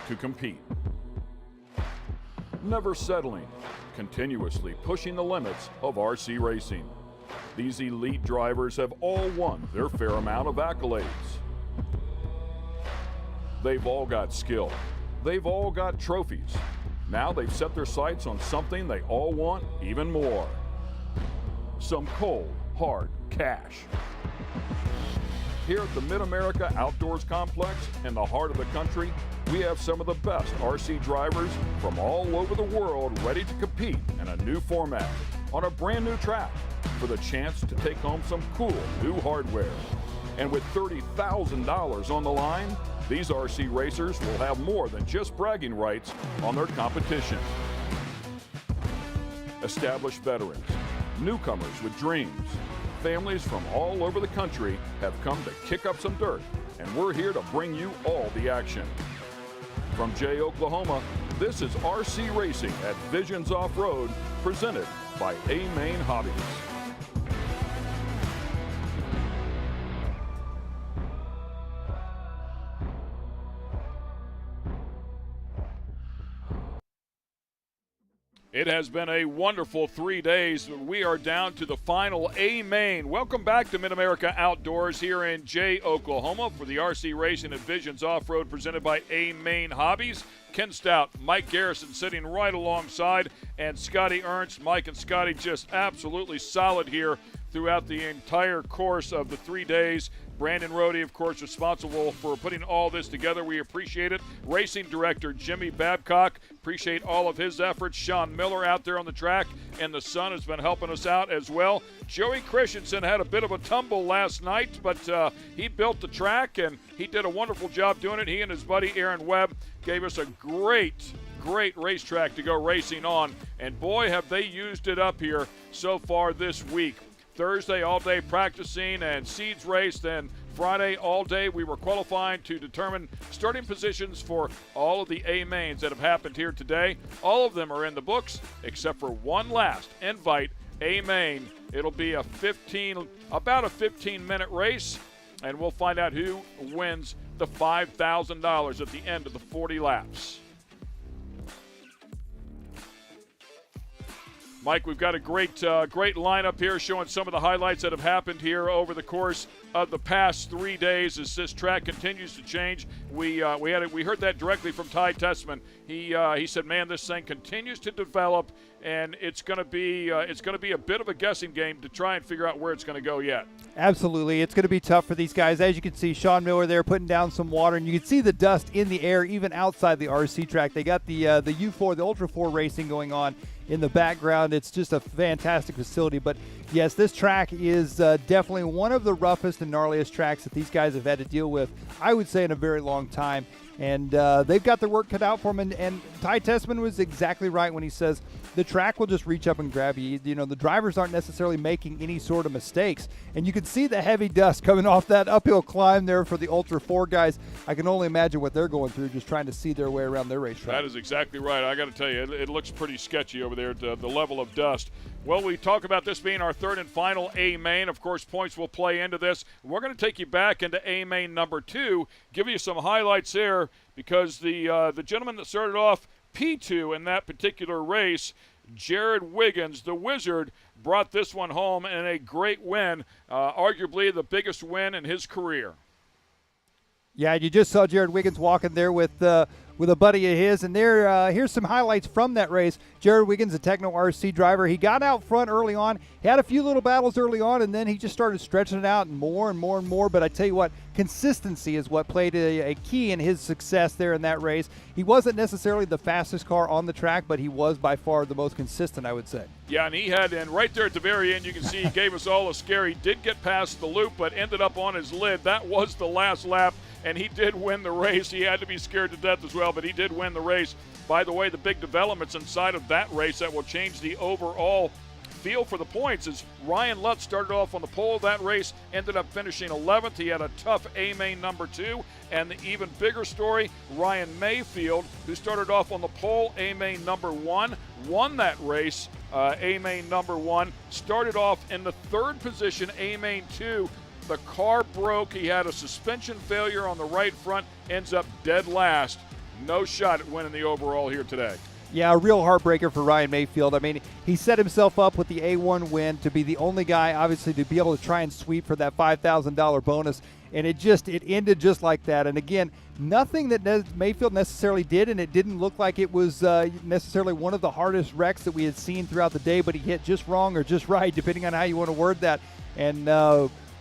to compete. Never settling, continuously pushing the limits of RC racing. These elite drivers have all won their fair amount of accolades. They've all got skill. They've all got trophies. Now they've set their sights on something they all want even more. Some cold, hard cash. Here at the MidAmerica Outdoors Complex in the heart of the country, we have some of the best RC drivers from all over the world ready to compete in a new format on a brand new track for the chance to take home some cool new hardware. And with $30,000 on the line, these RC racers will have more than just bragging rights on their competition. Established veterans, newcomers with dreams, families from all over the country have come to kick up some dirt, and we're here to bring you all the action. From Jay, Oklahoma, this is RC Racing at Visions Off-Road, presented by A-Main Hobbies. It has been a wonderful 3 days. We are down to the final A-Main. Welcome back to MidAmerica Outdoors here in Jay, Oklahoma for the RC Racing at Visions Off-Road presented by A-Main Hobbies. Ken Stout, Mike Garrison sitting right alongside, and Scotty Ernst. Mike and Scotty just absolutely solid here throughout the entire course of the 3 days. Brandon Rohde, of course, responsible for putting all this together. We appreciate it. Racing Director Jimmy Babcock, appreciate all of his efforts. Sean Miller out there on the track, and the son has been helping us out as well. Joey Christensen had a bit of a tumble last night, but he built the track, and he did a wonderful job doing it. He and his buddy Aaron Webb gave us a great racetrack to go racing on, and boy, have they used it up here so far this week. Thursday all day practicing and seeds race, then Friday all day we were qualifying to determine starting positions for all of the A-Mains that have happened here today. All of them are in the books except for one last invite A-Main. It'll be about a 15-minute race, and we'll find out who wins the $5,000 at the end of the 40 laps. Mike, we've got a great lineup here showing some of the highlights that have happened here over the course of the past 3 days as this track continues to change. We heard that directly from Ty Tessman. He said, "Man, this thing continues to develop, and it's going to be a bit of a guessing game to try and figure out where it's going to go yet." Absolutely. It's going to be tough for these guys. As you can see, Sean Miller there putting down some water, and you can see the dust in the air even outside the RC track. They got the U4, the Ultra 4 racing going on in the background. It's just a fantastic facility. But yes, this track is definitely one of the roughest and gnarliest tracks that these guys have had to deal with, I would say, in a very long time. And they've got their work cut out for them. And Ty Tessman was exactly right when he says the track will just reach up and grab you. You know, the drivers aren't necessarily making any sort of mistakes. And you can see the heavy dust coming off that uphill climb there for the Ultra 4 guys. I can only imagine what they're going through just trying to see their way around their racetrack. That is exactly right. I got to tell you, it looks pretty sketchy over there, the level of dust. Well, we talk about this being our third and final A-Main. Of course, points will play into this. We're going to take you back into A-Main number 2, give you some highlights there, because the gentleman that started off P2 in that particular race, Jared Wiggins, the Wizard, brought this one home in a great win, arguably the biggest win in his career. Yeah, you just saw Jared Wiggins walking there with a buddy of his, and here's some highlights from that race. Jared Wiggins, a Techno RC driver, he got out front early on. He had a few little battles early on, and then he just started stretching it out more and more and more. But I tell you what, consistency is what played a key in his success there in that race. He wasn't necessarily the fastest car on the track, but he was by far the most consistent, I would say. Yeah, and right there at the very end, you can see he gave us all a scare. He did get past the loop, but ended up on his lid. That was the last lap, and he did win the race. He had to be scared to death as well, but he did win the race. By the way, the big developments inside of that race that will change the overall feel for the points is Ryan Lutz started off on the pole of that race, ended up finishing 11th. He had a tough A-Main number 2. And the even bigger story, Ryan Mayfield, who started off on the pole, A-Main number 1, won that race, A-Main number 1, started off in the third position, A-Main 2, The car broke. He had a suspension failure on the right front, ends up dead last. No shot at winning the overall here today. Yeah, a real heartbreaker for Ryan Mayfield. I mean, he set himself up with the A1 win to be the only guy, obviously, to be able to try and sweep for that $5,000 bonus, and it ended just like that. And again, nothing that Mayfield necessarily did, and it didn't look like it was necessarily one of the hardest wrecks that we had seen throughout the day, but he hit just wrong or just right, depending on how you want to word that, and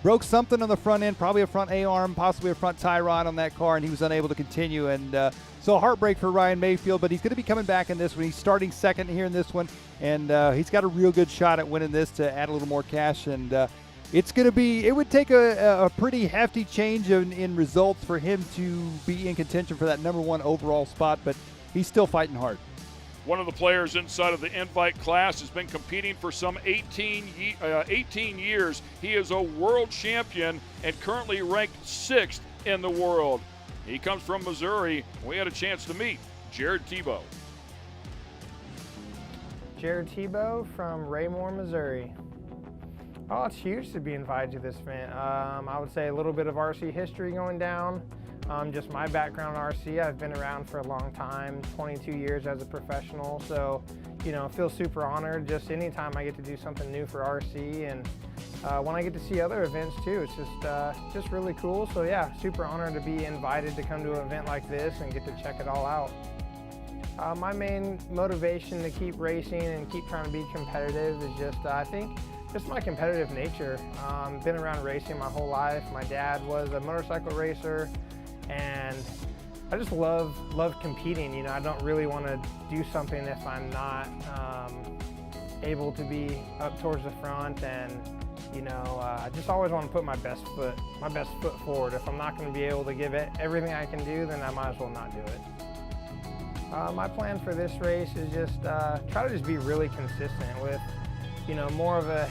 broke something on the front end, probably a front A-arm, possibly a front tie rod on that car, and he was unable to continue. And so a heartbreak for Ryan Mayfield, but he's going to be coming back in this one. He's starting second here in this one, and he's got a real good shot at winning this to add a little more cash. And it's going to be, it would take a pretty hefty change in results for him to be in contention for that number 1 overall spot, but he's still fighting hard. One of the players inside of the invite class has been competing for some 18 years. He is a world champion and currently ranked 6th in the world. He comes from Missouri. We had a chance to meet Jared Tebow. Jared Tebow from Raymore, Missouri. Oh, it's huge to be invited to this event. I would say a little bit of RC history going down. Just my background in RC, I've been around for a long time, 22 years as a professional, so you know, feel super honored just anytime I get to do something new for RC, and when I get to see other events too, it's just really cool. So yeah, super honored to be invited to come to an event like this and get to check it all out. My main motivation to keep racing and keep trying to be competitive is just, I think, just my competitive nature. Been around racing my whole life. My dad was a motorcycle racer, and I just love competing. You know, I don't really want to do something if I'm not able to be up towards the front, and you know, I just always want to put my best foot forward. If I'm not going to be able to give it everything I can do, then I might as well not do it. My plan for this race is just try to just be really consistent with, you know, more of a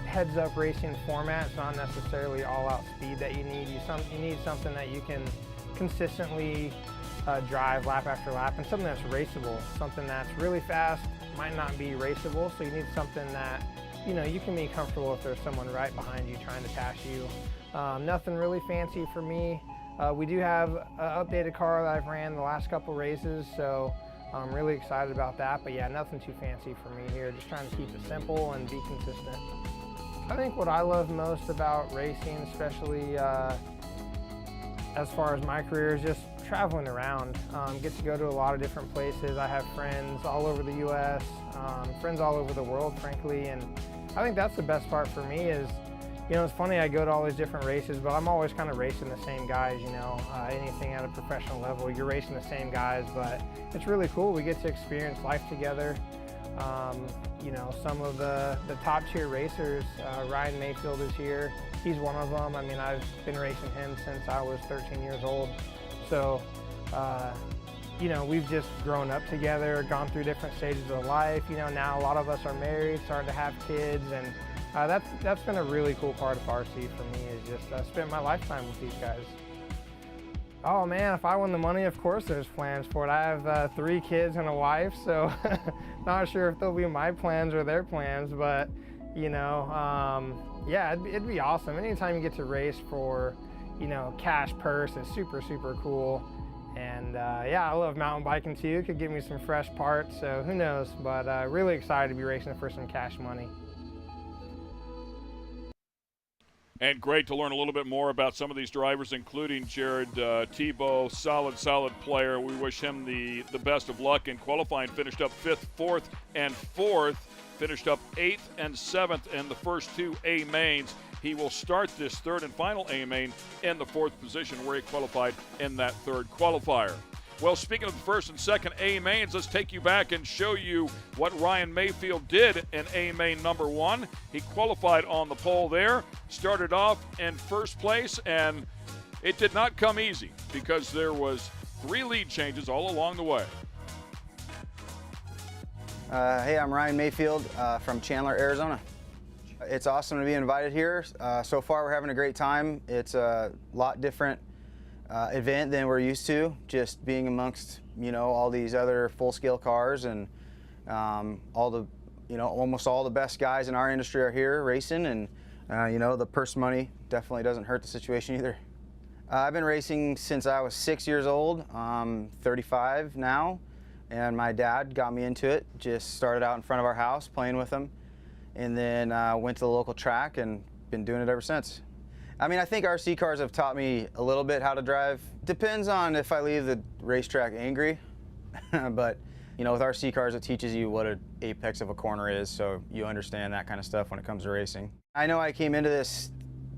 heads-up racing format. It's not necessarily all-out speed that you need. You need something that you can consistently drive lap after lap, and something that's raceable. Something that's really fast might not be raceable, so you need something that, you know, you can be comfortable if there's someone right behind you trying to pass you. Nothing really fancy for me. We do have an updated car that I've ran the last couple races, so I'm really excited about that. But yeah, nothing too fancy for me here. Just trying to keep it simple and be consistent. I think what I love most about racing, especially as far as my career, is just traveling around. Get to go to a lot of different places. I have friends all over the U.S., friends all over the world, frankly, and I think that's the best part for me is, you know, it's funny, I go to all these different races, but I'm always kind of racing the same guys, you know. Anything at a professional level, you're racing the same guys, but it's really cool. We get to experience life together. You know, some of the top tier racers, Ryan Mayfield is here. He's one of them. I mean, I've been racing him since I was 13 years old. So, you know, we've just grown up together, gone through different stages of life. You know, now a lot of us are married, starting to have kids, and that's been a really cool part of RC for me, is just spent my lifetime with these guys. Oh man, if I won the money, of course there's plans for it. I have 3 kids and a wife, so not sure if they'll be my plans or their plans, but you know, yeah, it'd be awesome. Anytime you get to race for, you know, cash purse is super, super cool. And yeah, I love mountain biking too. It could give me some fresh parts, so who knows, but really excited to be racing for some cash money. And great to learn a little bit more about some of these drivers, including Jared Tebow, solid player. We wish him the best of luck in qualifying. Finished up 5th, 4th, and 4th. Finished up 8th and 7th in the first 2 A mains. He will start this 3rd and final A main in the 4th position, where he qualified in that 3rd qualifier. Well, speaking of the 1st and 2nd A mains, let's take you back and show you what Ryan Mayfield did in A main number 1. He qualified on the pole there, started off in 1st place, and it did not come easy because there was 3 lead changes all along the way. Hey, I'm Ryan Mayfield from Chandler, Arizona. It's awesome to be invited here. So far, we're having a great time. It's a lot different event than we're used to, just being amongst, you know, all these other full-scale cars, and all the, you know, almost all the best guys in our industry are here racing, and The purse money definitely doesn't hurt the situation either. I've been racing since I was 6 years old. I'm 35 now, and my dad got me into it. Just started out in front of our house playing with him, and then went to the local track and been doing it ever since. I mean, I think RC cars have taught me a little bit how to drive. Depends on if I leave the racetrack angry, but with RC cars, it teaches you what an apex of a corner is, so you understand that kind of stuff when it comes to racing. I know I came into this,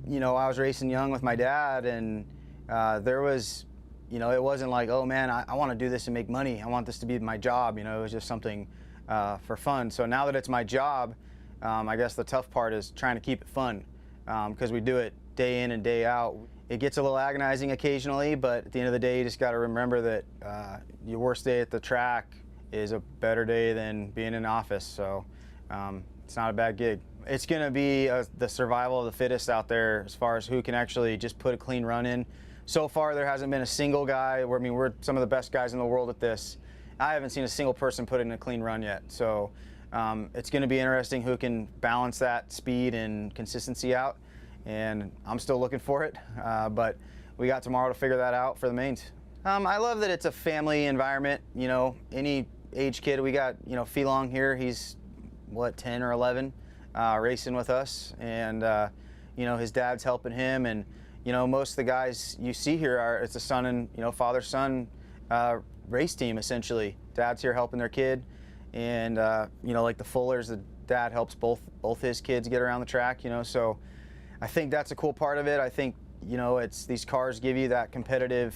I was racing young with my dad, and there was, it wasn't like, oh man, I want to do this and make money. I want this to be my job. It was just something for fun. So now that it's my job, I guess the tough part is trying to keep it fun, because we do it day in and day out. It gets a little agonizing occasionally, but at the end of the day, you just got to remember that your worst day at the track is a better day than being in office. So it's not a bad gig. It's going to be the survival of the fittest out there as far as who can actually just put a clean run in. So far, there hasn't been a single guy, we're some of the best guys in the world at this. I haven't seen a single person put in a clean run yet. So it's going to be interesting who can balance that speed and consistency out. And I'm still looking for it, but we got tomorrow to figure that out for the mains. I love that it's a family environment. Any age kid. We got Felong here. He's 10 or 11, racing with us, and his dad's helping him. And most of the guys you see here it's a son and father-son race team essentially. Dad's here helping their kid, and like the Fullers, the dad helps both his kids get around the track. So I think that's a cool part of it. I think, it's these cars give you that competitive,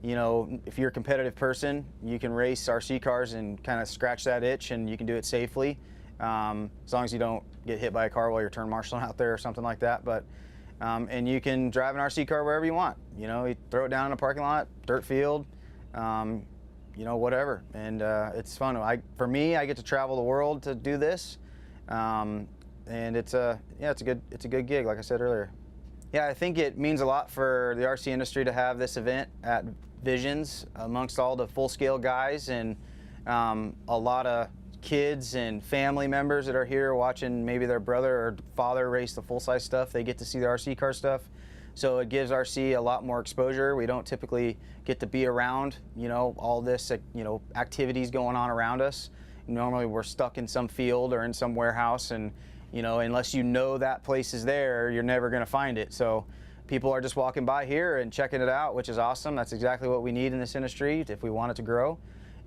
if you're a competitive person, you can race RC cars and kind of scratch that itch, and you can do it safely, as long as you don't get hit by a car while you're turn marshaling out there or something like that. But and you can drive an RC car wherever you want. You throw it down in a parking lot, dirt field, whatever. And it's fun. For me, I get to travel the world to do this. And it's a good gig, like I said earlier. Yeah, I think it means a lot for the RC industry to have this event at Visions amongst all the full-scale guys, and a lot of kids and family members that are here watching maybe their brother or father race the full-size stuff. They get to see the RC car stuff, so it gives RC a lot more exposure. We don't typically get to be around, all this, activities going on around us. Normally we're stuck in some field or in some warehouse, and unless that place is there, you're never going to find it. So people are just walking by here and checking it out, which is awesome. That's exactly what we need in this industry if we want it to grow.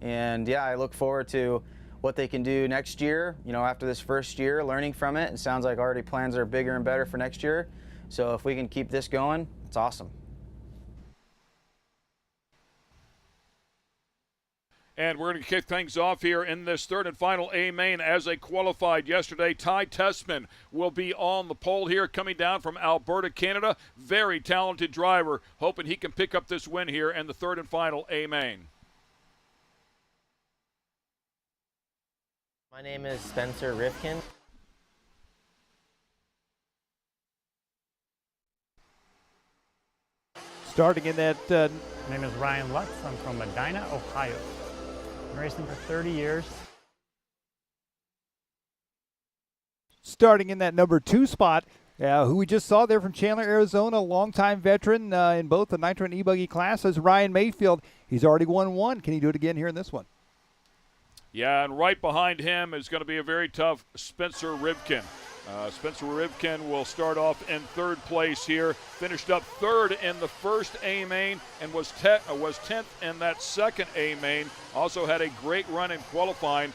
And yeah, I look forward to what they can do next year, after this first year, learning from it. It sounds like already plans are bigger and better for next year. So if we can keep this going, it's awesome. And we're going to kick things off here in this third and final A main as they qualified yesterday. Ty Tessman will be on the pole here, coming down from Alberta, Canada. Very talented driver, hoping he can pick up this win here in the third and final A main. My name is Spencer Rifkin. Starting in that... My name is Ryan Lutz. I'm from Medina, Ohio. Been racing for 30 years. Starting in that number 2 spot, who we just saw there from Chandler, Arizona, longtime veteran in both the Nitro and E-Buggy classes, Ryan Mayfield. He's already won one. Can he do it again here in this one? Yeah, and right behind him is going to be a very tough Spencer Rivkin. Spencer Rivkin will start off in third place here. Finished up third in the first A main and was 10th in that second A main. Also had a great run in qualifying,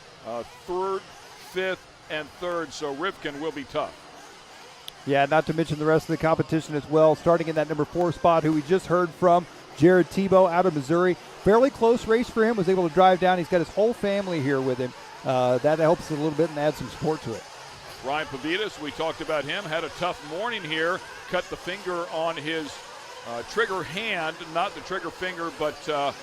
third, fifth, and third. So Rivkin will be tough. Yeah, not to mention the rest of the competition as well. Starting in that number 4 spot, who we just heard from, Jared Tebow out of Missouri. Fairly close race for him. Was able to drive down. He's got his whole family here with him. That helps a little bit and adds some support to it. Ryan Pavitas, we talked about him, had a tough morning here. Cut the finger on his trigger hand, not the trigger finger, but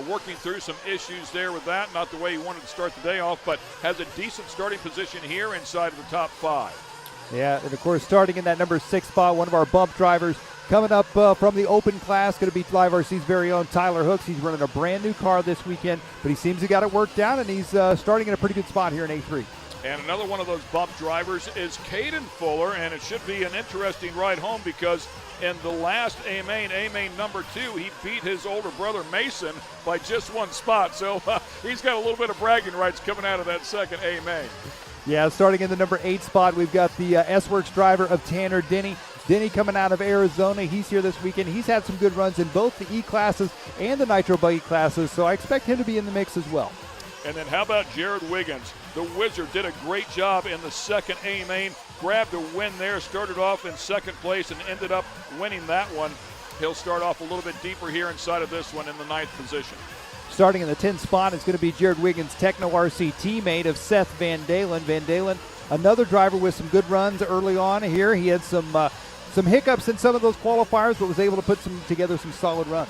working through some issues there with that. Not the way he wanted to start the day off, but has a decent starting position here inside of the top 5. Yeah, and of course, starting in that number 6 spot, one of our bump drivers coming up from the open class, going to be Live RC's very own Tyler Hooks. He's running a brand new car this weekend, but he seems to got it worked out, and he's starting in a pretty good spot here in A3. And another one of those bump drivers is Caden Fuller, and it should be an interesting ride home because in the last A-Main number 2, he beat his older brother Mason by just 1 spot. So he's got a little bit of bragging rights coming out of that second A-Main. Yeah, starting in the number 8 spot, we've got the S-Works driver of Tanner Denny. Denny coming out of Arizona. He's here this weekend. He's had some good runs in both the E classes and the Nitro Buggy classes, so I expect him to be in the mix as well. And then how about Jared Wiggins? The Wizard did a great job in the second A-Main, grabbed a win there, started off in second place and ended up winning that one. He'll start off a little bit deeper here inside of this one in the 9th position. Starting in the 10th spot is going to be Jared Wiggins' Techno RC teammate of Seth Van Dalen. Van Dalen, another driver with some good runs early on here. He had some hiccups in some of those qualifiers, but was able to put together some solid runs.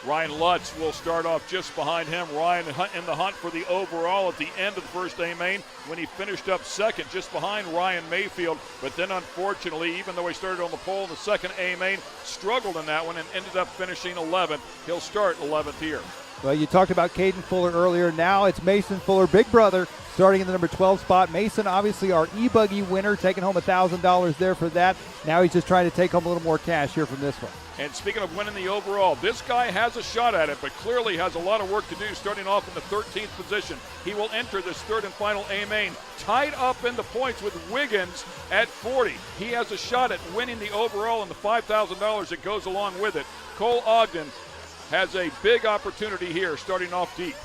Ryan Lutz will start off just behind him. Ryan in the hunt for the overall at the end of the first A-Main when he finished up second just behind Ryan Mayfield. But then unfortunately, even though he started on the pole in the second A-Main, struggled in that one and ended up finishing 11th. He'll start 11th here. Well, you talked about Caden Fuller earlier. Now it's Mason Fuller, big brother, starting in the number 12 spot. Mason, obviously our e-buggy winner, taking home $1,000 there for that. Now he's just trying to take home a little more cash here from this one. And speaking of winning the overall, this guy has a shot at it, but clearly has a lot of work to do starting off in the 13th position. He will enter this third and final A-Main tied up in the points with Wiggins at 40. He has a shot at winning the overall and the $5,000 that goes along with it. Cole Ogden has a big opportunity here starting off deep.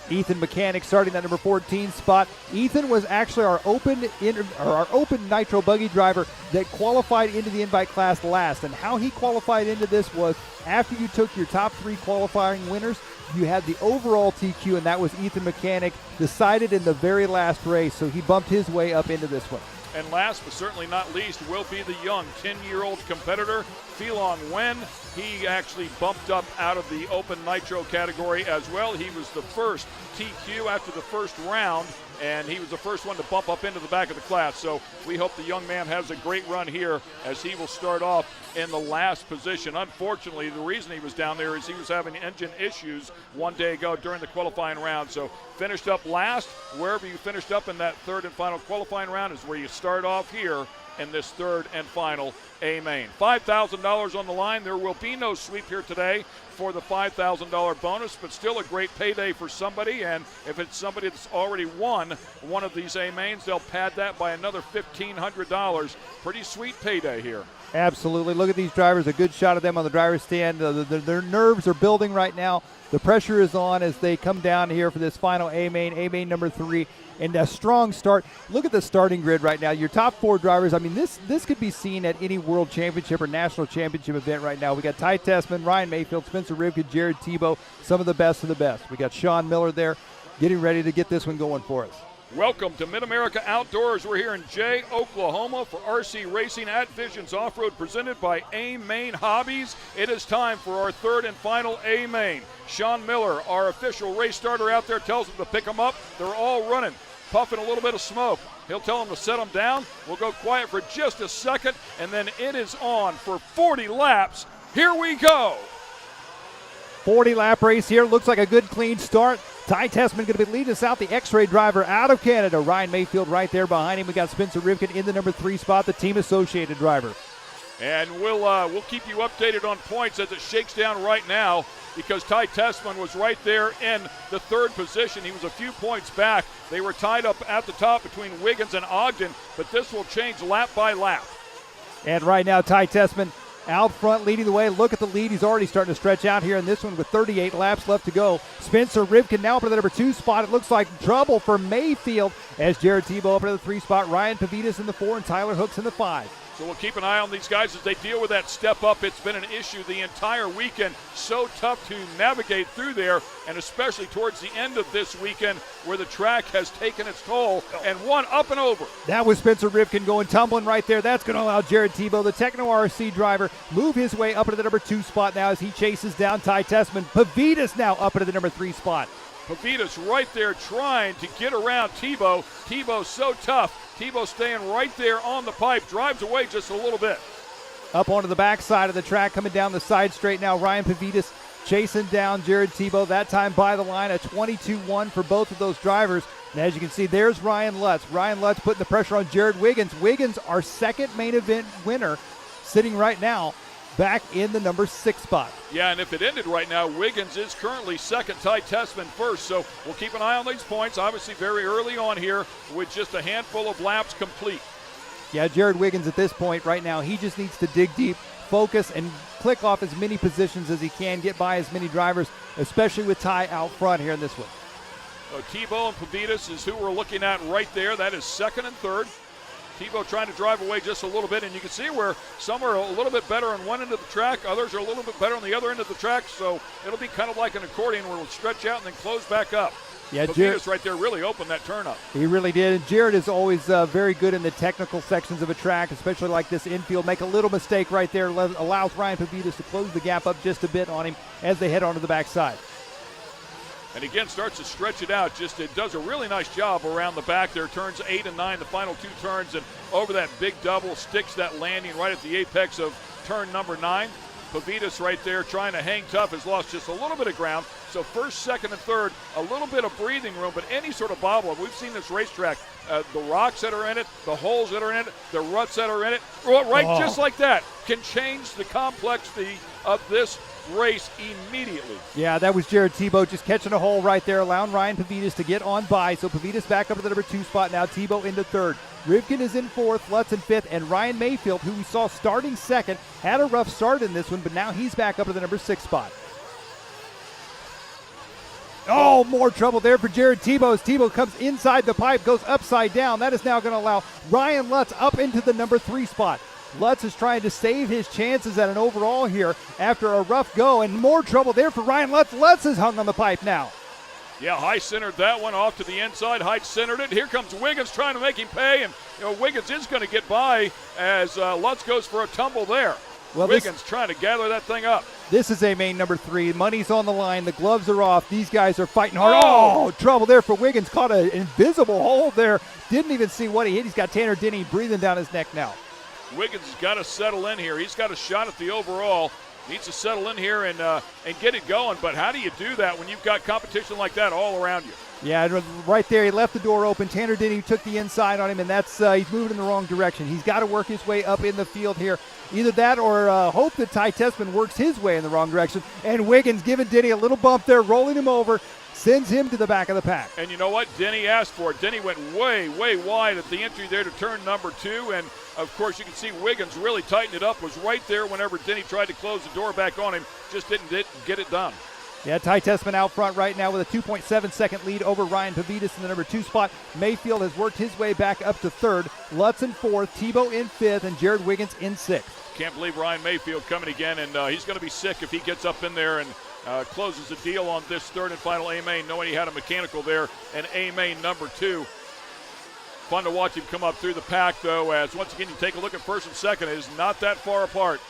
Ethan Mechanic starting that number 14 spot. Ethan was actually our open Nitro Buggy driver that qualified into the invite class last. And how he qualified into this was after you took your top 3 qualifying winners, you had the overall TQ, and that was Ethan Mechanic, decided in the very last race. So he bumped his way up into this one. And last but certainly not least will be the young 10-year-old competitor, Phelan Wen. He actually bumped up out of the Open Nitro category as well. He was the first TQ after the first round, and he was the first one to bump up into the back of the class. So we hope the young man has a great run here as he will start off in the last position. Unfortunately, the reason he was down there is he was having engine issues one day ago during the qualifying round. So finished up last. Wherever you finished up in that third and final qualifying round is where you start off here in this third and final A-Main. $5,000 on the line. There will be no sweep here today for the $5,000 bonus, but still a great payday for somebody. And if it's somebody that's already won one of these A-Mains, they'll pad that by another $1,500. Pretty sweet payday here. Absolutely. Look at these drivers. A good shot of them on the driver's stand. Their nerves are building right now. The pressure is on as they come down here for this final A-Main number 3. And a strong start. Look at the starting grid right now. Your top 4 drivers. I mean, this could be seen at any World Championship or National Championship event right now. We got Ty Tessman, Ryan Mayfield, Spencer Rivka, Jared Tebow, some of the best of the best. We got Sean Miller there getting ready to get this one going for us. Welcome to MidAmerica Outdoors. We're here in Jay, Oklahoma for RC Racing at Visions Off-Road presented by A-Main Hobbies. It is time for our third and final A-Main. Sean Miller, our official race starter out there, tells them to pick them up. They're all running, puffing a little bit of smoke. He'll tell them to set them down. We'll go quiet for just a second, and then it is on for 40 laps. Here we go. 40-lap race here. Looks like a good, clean start. Ty Tessman going to be leading us out, the X-Ray driver out of Canada. Ryan Mayfield right there behind him. We got Spencer Rivkin in the number 3 spot, the team associated driver. And we'll keep you updated on points as it shakes down right now because Ty Tessman was right there in the 3rd position. He was a few points back. They were tied up at the top between Wiggins and Ogden, but this will change lap by lap. And right now, Ty Tessman out front leading the way. Look at the lead. He's already starting to stretch out here in this one with 38 laps left to go. Spencer Rivkin now up to the number 2 spot. It looks like trouble for Mayfield as Jared Tebow up to the 3 spot. Ryan Pavitas in the 4 and Tyler Hooks in the 5. So we'll keep an eye on these guys as they deal with that step up. It's been an issue the entire weekend. So tough to navigate through there, and especially towards the end of this weekend where the track has taken its toll and one up and over. That was Spencer Rivkin going tumbling right there. That's going to allow Jared Tebow, the Techno RC driver, move his way up into the number 2 spot now as he chases down Ty Tessman. Pavitas now up into the number 3 spot. Pavitas right there trying to get around Tebow. Tebow's so tough. Tebow staying right there on the pipe, drives away just a little bit. Up onto the backside of the track, coming down the side straight now, Ryan Pavitas chasing down Jared Tebow. That time by the line, a 22-1 for both of those drivers. And as you can see, there's Ryan Lutz. Ryan Lutz putting the pressure on Jared Wiggins. Wiggins, our second main event winner, sitting right now back in the number 6 spot. Yeah, and if it ended right now, Wiggins is currently second, Ty Tessman first. So we'll keep an eye on these points, obviously very early on here with just a handful of laps complete. Yeah, Jared Wiggins at this point right now, he just needs to dig deep, focus, and click off as many positions as he can, get by as many drivers, especially with Ty out front here in this one. So Tebow and Pavitas is who we're looking at right there. That is second and third. Tebow trying to drive away just a little bit, and you can see where some are a little bit better on one end of the track, others are a little bit better on the other end of the track, so it'll be kind of like an accordion where it'll stretch out and then close back up. Yeah, Pavitas right there really opened that turn up. He really did, and Jared is always very good in the technical sections of a track, especially like this infield. Make a little mistake right there, allows Ryan Pavitas to close the gap up just a bit on him as they head onto the backside. And again, starts to stretch it out. Just it does a really nice job around the back there. Turns 8 and 9, the final 2 turns, and over that big double, sticks that landing right at the apex of turn number 9. Pavitas right there trying to hang tough, has lost just a little bit of ground. So first, second, and third, a little bit of breathing room, but any sort of bobble. We've seen this racetrack, the rocks that are in it, the holes that are in it, the ruts that are in it, just like that, can change the complexity of this race immediately. Yeah, that was Jared Tebow just catching a hole right there, allowing Ryan Pavitas to get on by. So Pavitas back up to the number 2 spot now. Tebow into 3rd. Rivkin is in 4th, Lutz in 5th, and Ryan Mayfield, who we saw starting 2nd, had a rough start in this one, but now he's back up to the number 6 spot. Oh, more trouble there for Jared Tebow as Tebow comes inside the pipe, goes upside down. That is now going to allow Ryan Lutz up into the number 3 spot. Lutz is trying to save his chances at an overall here after a rough go, and more trouble there for Ryan Lutz. Lutz is hung on the pipe now. Yeah, high centered that one off to the inside. High centered it. Here comes Wiggins trying to make him pay, and Wiggins is going to get by as Lutz goes for a tumble there. Well, Wiggins trying to gather that thing up. This is a main number 3. Money's on the line. The gloves are off. These guys are fighting hard. Oh, trouble there for Wiggins. Caught an invisible hold there. Didn't even see what he hit. He's got Tanner Denny breathing down his neck now. Wiggins has got to settle in here. He's got a shot at the overall. Needs to settle in here and get it going. But how do you do that when you've got competition like that all around you? Yeah, right there, he left the door open. Tanner Denny took the inside on him, and that's he's moving in the wrong direction. He's got to work his way up in the field here. Either that or hope that Ty Tessman works his way in the wrong direction. And Wiggins giving Denny a little bump there, rolling him over, sends him to the back of the pack. And you know what? Denny asked for it. Denny went way, way wide at the entry there to turn number 2. And, of course, you can see Wiggins really tightened it up, was right there whenever Denny tried to close the door back on him. Just didn't get it done. Yeah, Ty Tessman out front right now with a 2.7-second lead over Ryan Pavitas in the number 2 spot. Mayfield has worked his way back up to 3rd. Lutz in 4th, Tebow in 5th, and Jared Wiggins in 6th. Can't believe Ryan Mayfield coming again, and he's going to be sick if he gets up in there and closes the deal on this 3rd and final A-main, knowing he had a mechanical there, and A-main number 2. Fun to watch him come up through the pack, though, as once again you take a look at 1st and 2nd. It is not that far apart.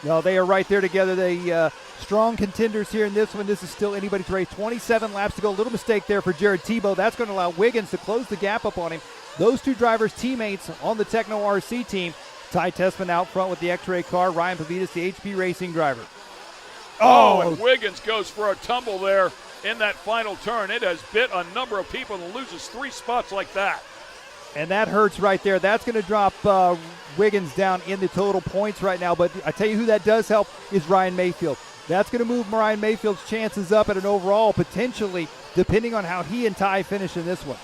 No, they are right there together. They strong contenders here in this one. This is still anybody's race. 27 laps to go. A little mistake there for Jared Tebow. That's going to allow Wiggins to close the gap up on him. Those 2 drivers, teammates on the Techno RC team. Ty Tessman out front with the X-Ray car. Ryan Pavitas, the HP Racing driver. Oh, and Wiggins goes for a tumble there in that final turn. It has bit a number of people and loses 3 spots like that. And that hurts right there. That's going to drop Wiggins down in the total points right now. But I tell you who that does help is Ryan Mayfield. That's going to move Ryan Mayfield's chances up at an overall, potentially, depending on how he and Ty finish in this one.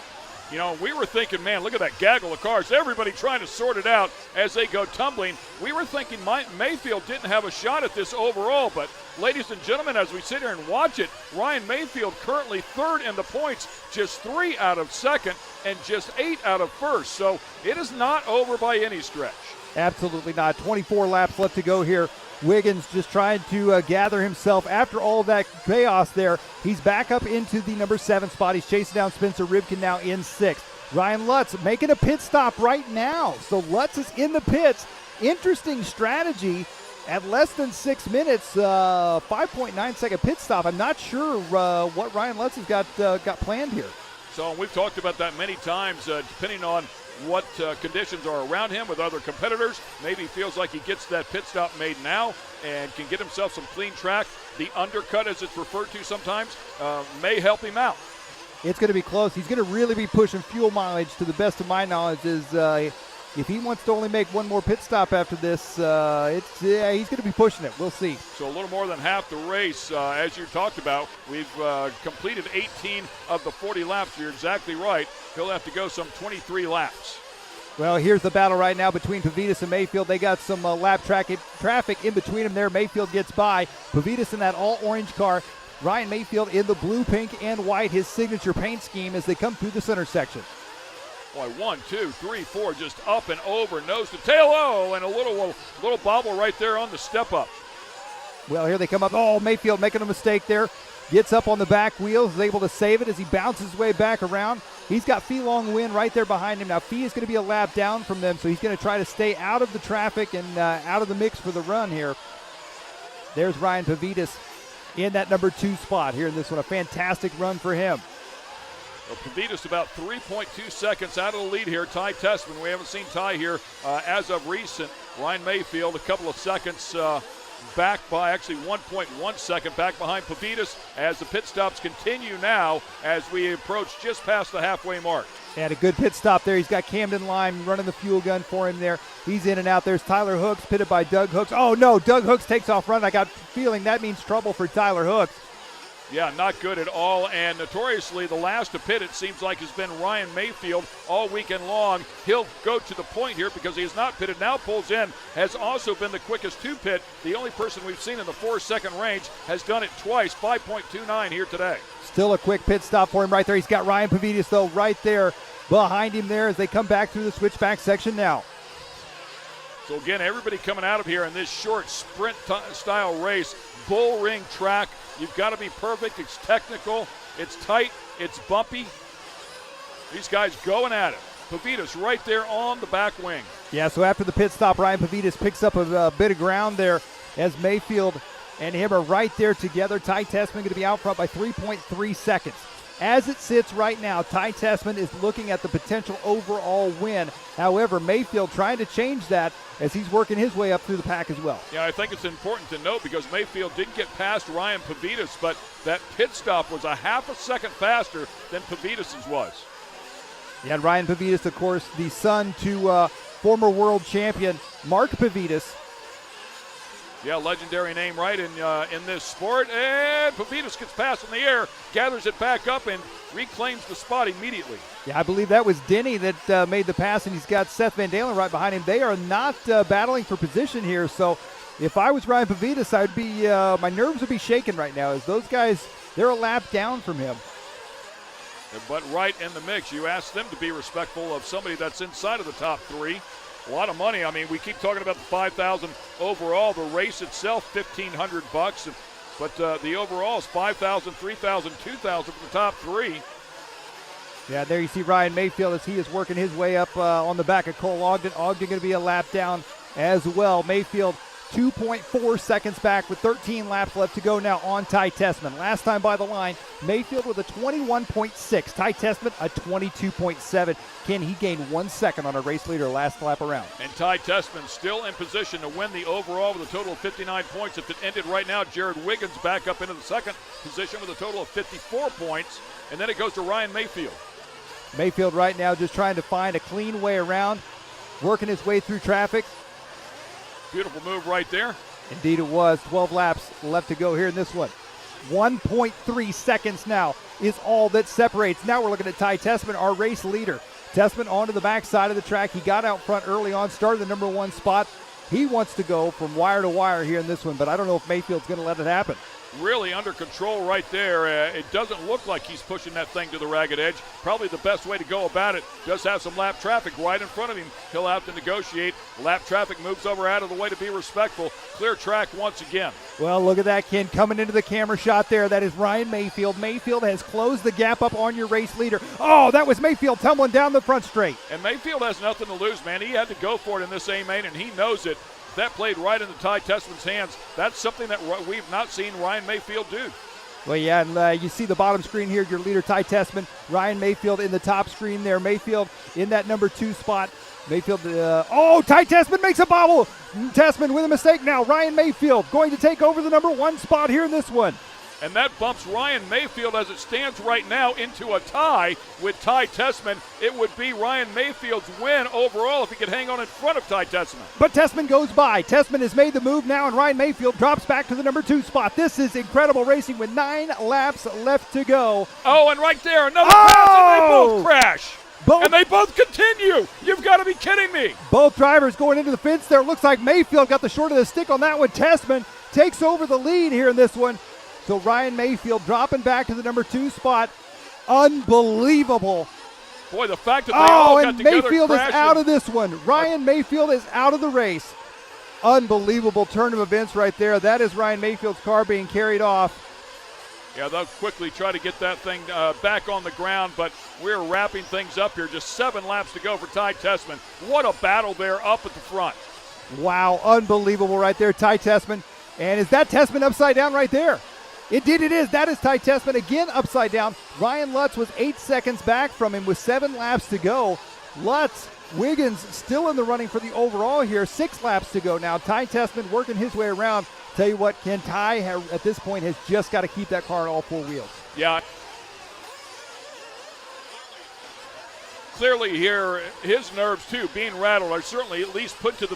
You know, we were thinking, man, look at that gaggle of cars. Everybody trying to sort it out as they go tumbling. We were thinking Mayfield didn't have a shot at this overall, but ladies and gentlemen, as we sit here and watch it, Ryan Mayfield currently 3rd in the points, just 3 out of 2nd and just 8 out of 1st. So it is not over by any stretch. Absolutely not. 24 laps left to go here. Wiggins just trying to gather himself after all that chaos there. He's back up into the number 7 spot. He's chasing down Spencer Rivkin now in 6th. Ryan Lutz making a pit stop right now. So Lutz is in the pits. Interesting strategy at less than 6 minutes, 5.9 second pit stop. I'm not sure what Ryan Lutz has got planned here. So we've talked about that many times, depending on what conditions are around him with other competitors. Maybe he feels like he gets that pit stop made now and can get himself some clean track. The undercut, as it's referred to sometimes, may help him out. It's going to be close. He's going to really be pushing fuel mileage, to the best of my knowledge, is if he wants to only make one more pit stop after this, he's going to be pushing it. We'll see. So a little more than half the race, as you talked about. We've completed 18 of the 40 laps. You're exactly right. He'll have to go some 23 laps. Well, here's the battle right now between Pavidis and Mayfield. They got some lap traffic in between them there. Mayfield gets by. Pavidis in that all-orange car. Ryan Mayfield in the blue, pink, and white, his signature paint scheme as they come through the center section. Boy, 1, 2, 3, 4, just up and over, nose to tail. Oh, and a little bobble right there on the step up. Well, here they come up. Oh, Mayfield making a mistake there. Gets up on the back wheels, is able to save it as he bounces his way back around. He's got Fee Long Win right there behind him. Now, Fee is going to be a lap down from them, so he's going to try to stay out of the traffic and out of the mix for the run here. There's Ryan Pavidis in that number 2 spot here in this one. A fantastic run for him. Well, Pavidis about 3.2 seconds out of the lead here. Ty Tessman, we haven't seen Ty here as of recent. Ryan Mayfield a couple of seconds back by, actually 1.1 second back behind Pavidis as the pit stops continue now as we approach just past the halfway mark. Had a good pit stop there. He's got Camden Lime running the fuel gun for him there. He's in and out. There's Tyler Hooks, pitted by Doug Hooks. Oh, no, Doug Hooks takes off running. I got a feeling that means trouble for Tyler Hooks. Yeah, not good at all, and notoriously the last to pit, it seems like, has been Ryan Mayfield all weekend long. He'll go to the point here because he has not pitted, now pulls in, has also been the quickest to pit. The only person we've seen in the 4-second range has done it twice, 5.29 here today. Still a quick pit stop for him right there. He's got Ryan Pavidis, though, right there behind him there as they come back through the switchback section now. So again, everybody coming out of here in this short sprint style race, bull ring track. You've got to be perfect. It's technical. It's tight. It's bumpy. These guys going at it. Pavidis right there on the back wing. Yeah, so after the pit stop, Ryan Pavidis picks up a bit of ground there as Mayfield and him are right there together. Ty Tessman going to be out front by 3.3 seconds. As it sits right now, Ty Tessman is looking at the potential overall win. However, Mayfield trying to change that as he's working his way up through the pack as well. Yeah, I think it's important to note because Mayfield didn't get past Ryan Pavidis, but that pit stop was a half a second faster than Pavidis's was. Yeah, and Ryan Pavidis, of course, the son to former world champion Mark Pavidis. Yeah, legendary name right in this sport. And Pavidis gets past in the air, gathers it back up, and reclaims the spot immediately. Yeah, I believe that was Denny that made the pass, and he's got Seth Van Dalen right behind him. They are not battling for position here, so if I was Ryan Pavidis, I'd be my nerves would be shaking right now as those guys, they're a lap down from him. But right in the mix, you ask them to be respectful of somebody that's inside of the top 3. A lot of money. I mean, we keep talking about the $5,000 overall. The race itself, $1,500, but the overall is $5,000, $3,000, $2,000 for the top 3. Yeah, there you see Ryan Mayfield as he is working his way up on the back of Cole Ogden. Ogden going to be a lap down as well. Mayfield 2.4 seconds back with 13 laps left to go now on Ty Tessman. Last time by the line, Mayfield with a 21.6. Ty Tessman a 22.7. Can he gain 1 second on a race leader last lap around? And Ty Tessman still in position to win the overall with a total of 59 points. If it ended right now, Jared Wiggins back up into the second position with a total of 54 points. And then it goes to Ryan Mayfield. Mayfield right now just trying to find a clean way around, working his way through traffic. Beautiful move right there. Indeed it was. 12 laps left to go here in this one. 1.3 seconds now is all that separates. Now we're looking at Ty Tessman, our race leader. Tessman onto the backside of the track. He got out front early on, started the number 1 spot. He wants to go from wire to wire here in this one, but I don't know if Mayfield's going to let it happen. Really under control right there. It doesn't look like he's pushing that thing to the ragged edge. Probably the best way to go about it. Does have some lap traffic right in front of him. He'll have to negotiate. Lap traffic moves over out of the way to be respectful. Clear track once again. Well, look at that, Ken, coming into the camera shot there. That is Ryan Mayfield. Mayfield has closed the gap up on your race leader. Oh, that was Mayfield tumbling down the front straight. And Mayfield has nothing to lose, man. He had to go for it in this A-main, and he knows it. That played right into Ty Tessman's hands. That's something that we've not seen Ryan Mayfield do. Well, yeah, and you see the bottom screen here, your leader, Ty Tessman. Ryan Mayfield in the top screen there. Mayfield in that number 2 spot. Mayfield, Ty Tessman makes a bobble. Tessman with a mistake now. Ryan Mayfield going to take over the number 1 spot here in this one. And that bumps Ryan Mayfield, as it stands right now, into a tie with Ty Tessman. It would be Ryan Mayfield's win overall if he could hang on in front of Ty Tessman. But Tessman goes by. Tessman has made the move now, and Ryan Mayfield drops back to the number 2 spot. This is incredible racing with 9 laps left to go. Oh, and right there, another pass, and they both crash. And they both continue. You've got to be kidding me. Both drivers going into the fence there. Looks like Mayfield got the short of the stick on that one. Tessman takes over the lead here in this one. So Ryan Mayfield dropping back to the number 2 spot. Unbelievable. Boy, the fact that they all got together Mayfield is crashing. out of this one. Ryan Mayfield is out of the race. Unbelievable turn of events right there. That is Ryan Mayfield's car being carried off. Yeah, they'll quickly try to get that thing back on the ground, but we're wrapping things up here. Just 7 laps to go for Ty Tessman. What a battle there up at the front. Wow, unbelievable right there, Ty Tessman. And is that Tessman upside down right there? It is. That is Ty Tessman again upside down. Ryan Lutz was 8 seconds back from him with 7 laps to go. Lutz, Wiggins still in the running for the overall here. 6 laps to go now. Ty Tessman working his way around. Tell you what, Ken, Ty at this point has just got to keep that car on all 4 wheels. Yeah. Clearly here, his nerves too, being rattled, are certainly at least put to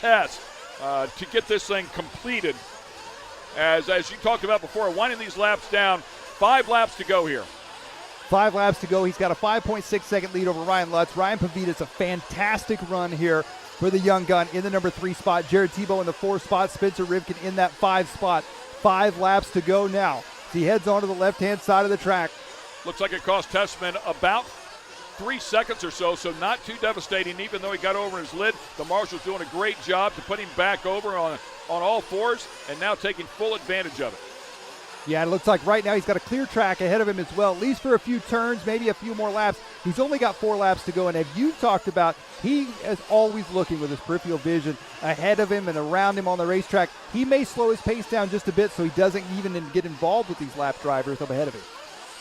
test to get this thing completed. As you talked about before, winding these laps down, 5 laps to go here. 5 laps to go. He's got a 5.6 second lead over Ryan Lutz. Ryan Pavitas, a fantastic run here for the young gun in the number 3 spot. Jared Tebow in the 4 spot. Spencer Rivkin in that 5 spot. 5 laps to go now. He heads onto the left-hand side of the track. Looks like it cost Tessman about 3 seconds or so not too devastating, even though he got over his lid. The marshal's doing a great job to put him back over on all 4s and now taking full advantage of it. Yeah, it looks like right now he's got a clear track ahead of him as well, at least for a few turns, maybe a few more laps. He's only got 4 laps to go, and as you talked about, he is always looking with his peripheral vision ahead of him and around him on the racetrack. He may slow his pace down just a bit so he doesn't even get involved with these lap drivers up ahead of him.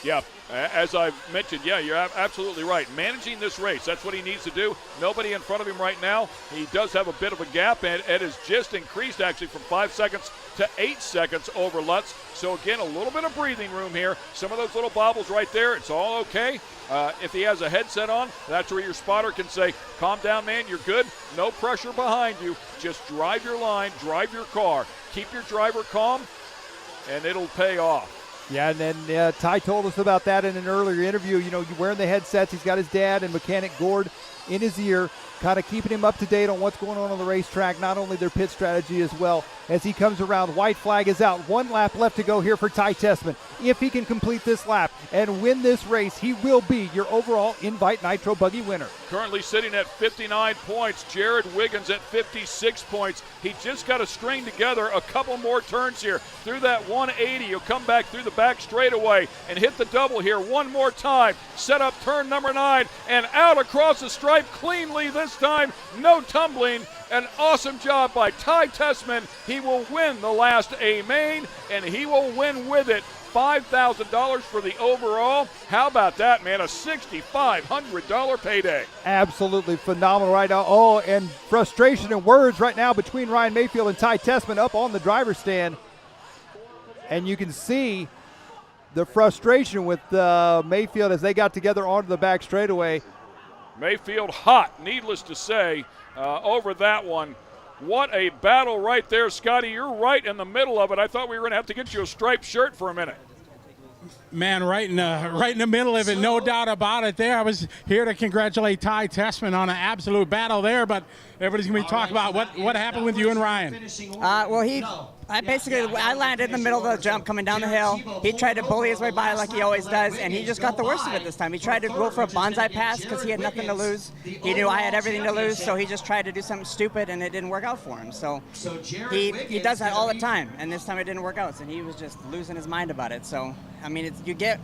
Yeah, as I've mentioned, yeah, you're absolutely right. Managing this race, that's what he needs to do. Nobody in front of him right now. He does have a bit of a gap, and it has just increased actually from 5 seconds to 8 seconds over Lutz. So again, a little bit of breathing room here. Some of those little bobbles right there, it's all okay. If he has a headset on, that's where your spotter can say, calm down, man, you're good. No pressure behind you. Just drive your line, drive your car. Keep your driver calm, and it'll pay off. Yeah, and then Ty told us about that in an earlier interview. You know, wearing the headsets, he's got his dad and mechanic Gord in his ear, kind of keeping him up to date on what's going on the racetrack, not only their pit strategy as well. As he comes around, white flag is out. 1 lap left to go here for Ty Tessman. If he can complete this lap and win this race, he will be your overall Invite Nitro Buggy winner. Currently sitting at 59 points. Jared Wiggins at 56 points. He just got to string together a couple more turns here. Through that 180, he'll come back through the back straightaway and hit the double here one more time. Set up turn number 9 and out across the stripe cleanly this time. No tumbling. An awesome job by Ty Tessman. He will win the last A-Main, and he will win with it $5,000 for the overall. How about that, man? A $6,500 payday. Absolutely phenomenal right now. Oh, and frustration and words right now between Ryan Mayfield and Ty Tessman up on the driver's stand. And you can see the frustration with Mayfield as they got together onto the back straightaway. Mayfield hot, needless to say, over that one. What a battle right there, Scotty. You're right in the middle of it. I thought we were going to have to get you a striped shirt for a minute. Man, right in the middle of it, no doubt about it there. I was here to congratulate Ty Tessman on an absolute battle there, but everybody's going to be talking about what happened with you and Ryan. I landed in the middle of the jump coming down the hill. He tried to bully his way by like he always does, and he just got the worst of it this time. He tried to go for a bonsai pass because he had nothing to lose. He knew I had everything to lose, so he just tried to do something stupid, and it didn't work out for him. So he does that all the time, and this time it didn't work out, and he was just losing his mind about it. So, I mean, you get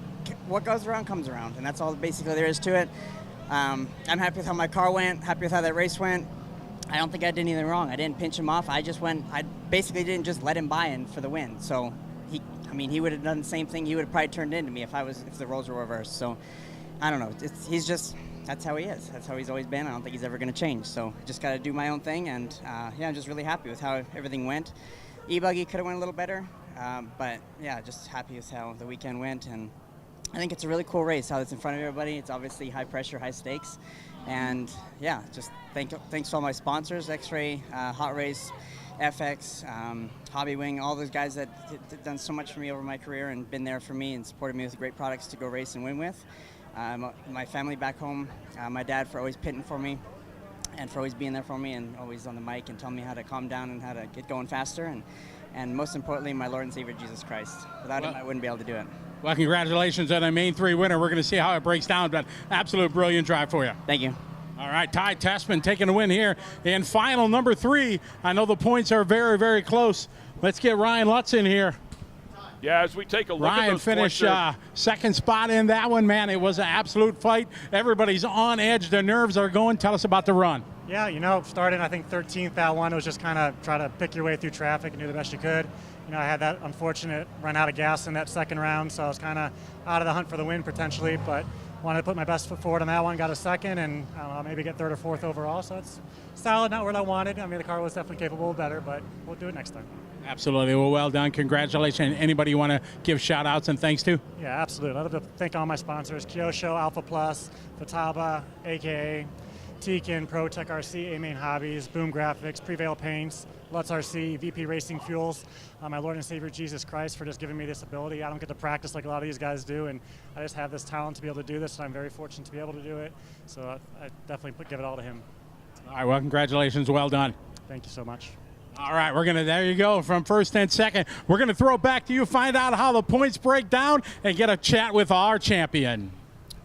what goes around comes around, and that's all basically there is to it. I'm happy with how my car went, happy with how that race went. I don't think I did anything wrong. I didn't pinch him off. I basically didn't just let him buy in for the win. So he would have done the same thing. He would have probably turned into me if the roles were reversed. So I don't know. That's how he is. That's how he's always been. I don't think he's ever going to change. So I just got to do my own thing. And I'm just really happy with how everything went. E-Buggy could have went a little better. But yeah, just happy with how the weekend went, and I think it's a really cool race. How it's in front of everybody. It's obviously high pressure, high stakes, and yeah, just thanks to all my sponsors, X-Ray, Hot Race, FX, Hobby Wing, all those guys that have done so much for me over my career and been there for me and supported me with great products to go race and win with. My family back home, my dad for always pitting for me and for always being there for me and always on the mic and telling me how to calm down and how to get going faster. And most importantly, my Lord and Savior, Jesus Christ. Without him, I wouldn't be able to do it. Well, congratulations on a main 3 winner. We're going to see how it breaks down, but absolute brilliant drive for you. Thank you. All right, Ty Tessman taking a win here in final number 3. I know the points are very, very close. Let's get Ryan Lutz in here. Yeah, as we take a look at Ryan those finished points second spot in that one. Man, it was an absolute fight. Everybody's on edge. Their nerves are going. Tell us about the run. Yeah, starting I think 13th that one, it was just kind of try to pick your way through traffic and do the best you could. I had that unfortunate run out of gas in that second round, so I was kind of out of the hunt for the win potentially, but wanted to put my best foot forward on that one, got a second, and maybe get third or fourth overall, so it's solid, not what I wanted. I mean, the car was definitely capable of better, but we'll do it next time. Absolutely. Well done. Congratulations. Anybody you want to give shout-outs and thanks to? Yeah, absolutely. I'd love to thank all my sponsors, Kyosho, Alpha Plus, Vitaba, AKA, Tekin, ProTech RC, A-Main Hobbies, Boom Graphics, Prevail Paints, Lutz RC, VP Racing Fuels, my Lord and Savior Jesus Christ for just giving me this ability. I don't get to practice like a lot of these guys do, and I just have this talent to be able to do this, and I'm very fortunate to be able to do it. So I definitely give it all to him. All right, well, congratulations. Well done. Thank you so much. All right, there you go, from first and second. We're going to throw it back to you, find out how the points break down, and get a chat with our champion.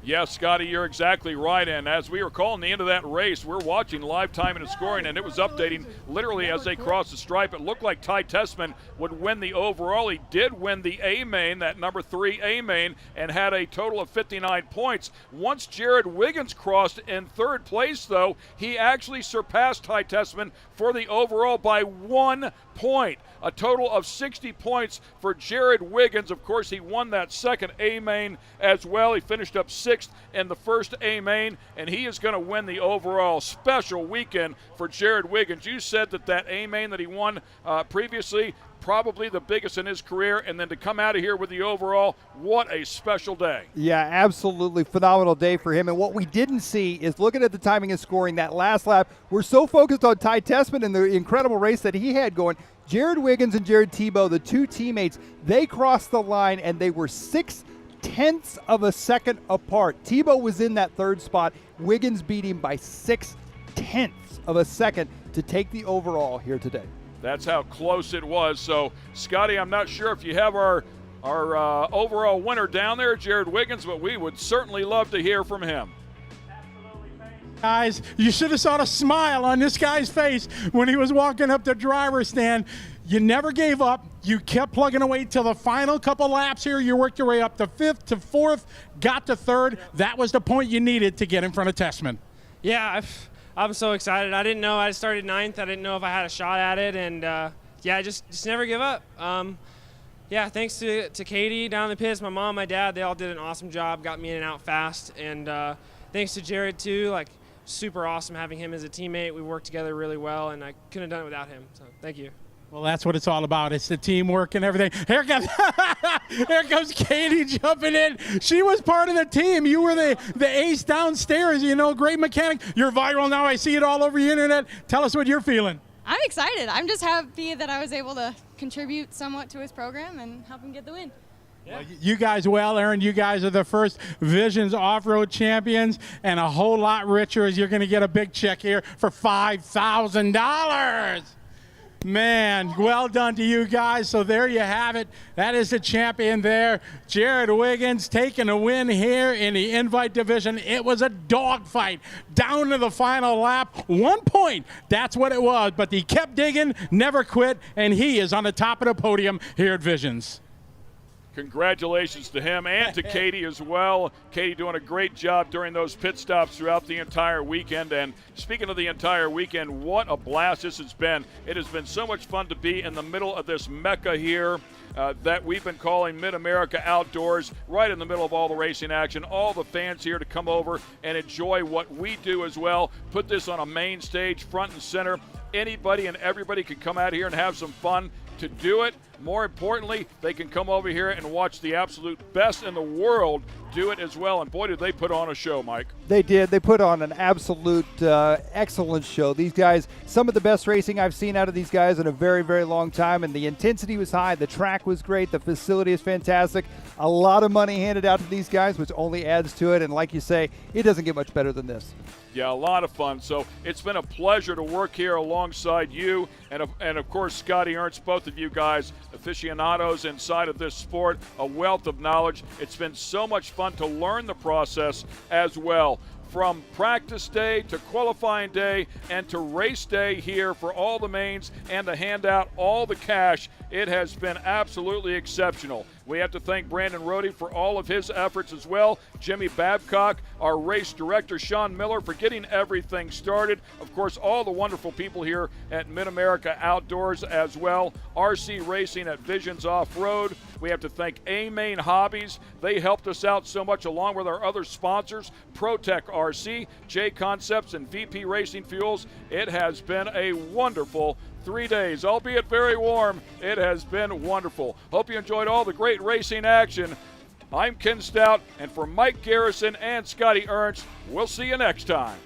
Yes, Scotty, you're exactly right. And as we were calling the end of that race, we're watching live time and scoring, and it was updating literally as they crossed the stripe. It looked like Ty Tessman would win the overall. He did win the A-Main, that number 3 A-Main, and had a total of 59 points. Once Jared Wiggins crossed in third place, though, he actually surpassed Ty Tessman for the overall by 1 point. A total of 60 points for Jared Wiggins. Of course, he won that second A-Main as well. He finished up 6th in the first A-Main, and he is going to win the overall. Special weekend for Jared Wiggins. You said that A-Main that he won previously, probably the biggest in his career, and then to come out of here with the overall, what a special day. Yeah, absolutely phenomenal day for him. And what we didn't see is looking at the timing and scoring that last lap. We're so focused on Ty Tessman and the incredible race that he had going. Jared Wiggins and Jared Tebow, the 2 teammates, they crossed the line and they were 0.6 of a second apart. Tebow was in that third spot. Wiggins beat him by 0.6 of a second to take the overall here today. That's how close it was. So, Scotty, I'm not sure if you have our overall winner down there, Jared Wiggins, but we would certainly love to hear from him. Guys, you should have saw the smile on this guy's face when he was walking up the driver's stand. You never gave up. You kept plugging away till the final couple laps here. You worked your way up to 5th to 4th, got to 3rd. That was the point you needed to get in front of Tessman. Yeah, I'm so excited. I didn't know I started 9th. I didn't know if I had a shot at it, and yeah, just never give up. Yeah, thanks to Katie down in the pits, my mom, my dad, they all did an awesome job, got me in and out fast, and thanks to Jared too. Super awesome having him as a teammate. We worked together really well, and I couldn't have done it without him. So thank you. Well, that's what it's all about. It's the teamwork and everything. Here comes Katie jumping in. She was part of the team. You were the ace downstairs, great mechanic. You're viral now. I see it all over the internet. Tell us what you're feeling. I'm excited. I'm just happy that I was able to contribute somewhat to his program and help him get the win. Yeah. Well, you guys, Aaron, you guys are the first Visions Off-Road champions, and a whole lot richer as you're going to get a big check here for $5,000. Man, well done to you guys. So there you have it. That is the champion there. Jared Wiggins taking a win here in the Invite division. It was a dogfight down to the final lap. 1 point. That's what it was. But he kept digging, never quit, and he is on the top of the podium here at Visions. Congratulations to him and to Katie as well. Katie doing a great job during those pit stops throughout the entire weekend. And speaking of the entire weekend, what a blast this has been. It has been so much fun to be in the middle of this mecca here that we've been calling MidAmerica Outdoors, right in the middle of all the racing action. All the fans here to come over and enjoy what we do as well. Put this on a main stage, front and center. Anybody and everybody can come out here and have some fun. to do it. More importantly, they can come over here and watch the absolute best in the world do it as well. And boy, did they put on a show, Mike. They did. They put on an absolute excellent show. These guys, some of the best racing I've seen out of these guys in a very, very long time, and the intensity was high. The track was great. The facility is fantastic. A lot of money handed out to these guys, which only adds to it. And like you say, it doesn't get much better than this. Yeah, a lot of fun. So it's been a pleasure to work here alongside you and of course, Scotty Ernst, both of you guys, aficionados inside of this sport, a wealth of knowledge. It's been so much fun to learn the process as well. From practice day to qualifying day and to race day here for all the mains and to hand out all the cash, it has been absolutely exceptional. We have to thank Brandon Rohde for all of his efforts as well. Jimmy Babcock, our race director, Sean Miller, for getting everything started. Of course, all the wonderful people here at MidAmerica Outdoors as well. RC Racing at Visions Off-Road. We have to thank A-Main Hobbies. They helped us out so much along with our other sponsors, ProTech RC, J Concepts, and VP Racing Fuels. It has been a wonderful 3 days, albeit very warm. It has been wonderful. Hope you enjoyed all the great racing action. I'm Ken Stout, and for Mike Garrison and Scotty Ernst, we'll see you next time.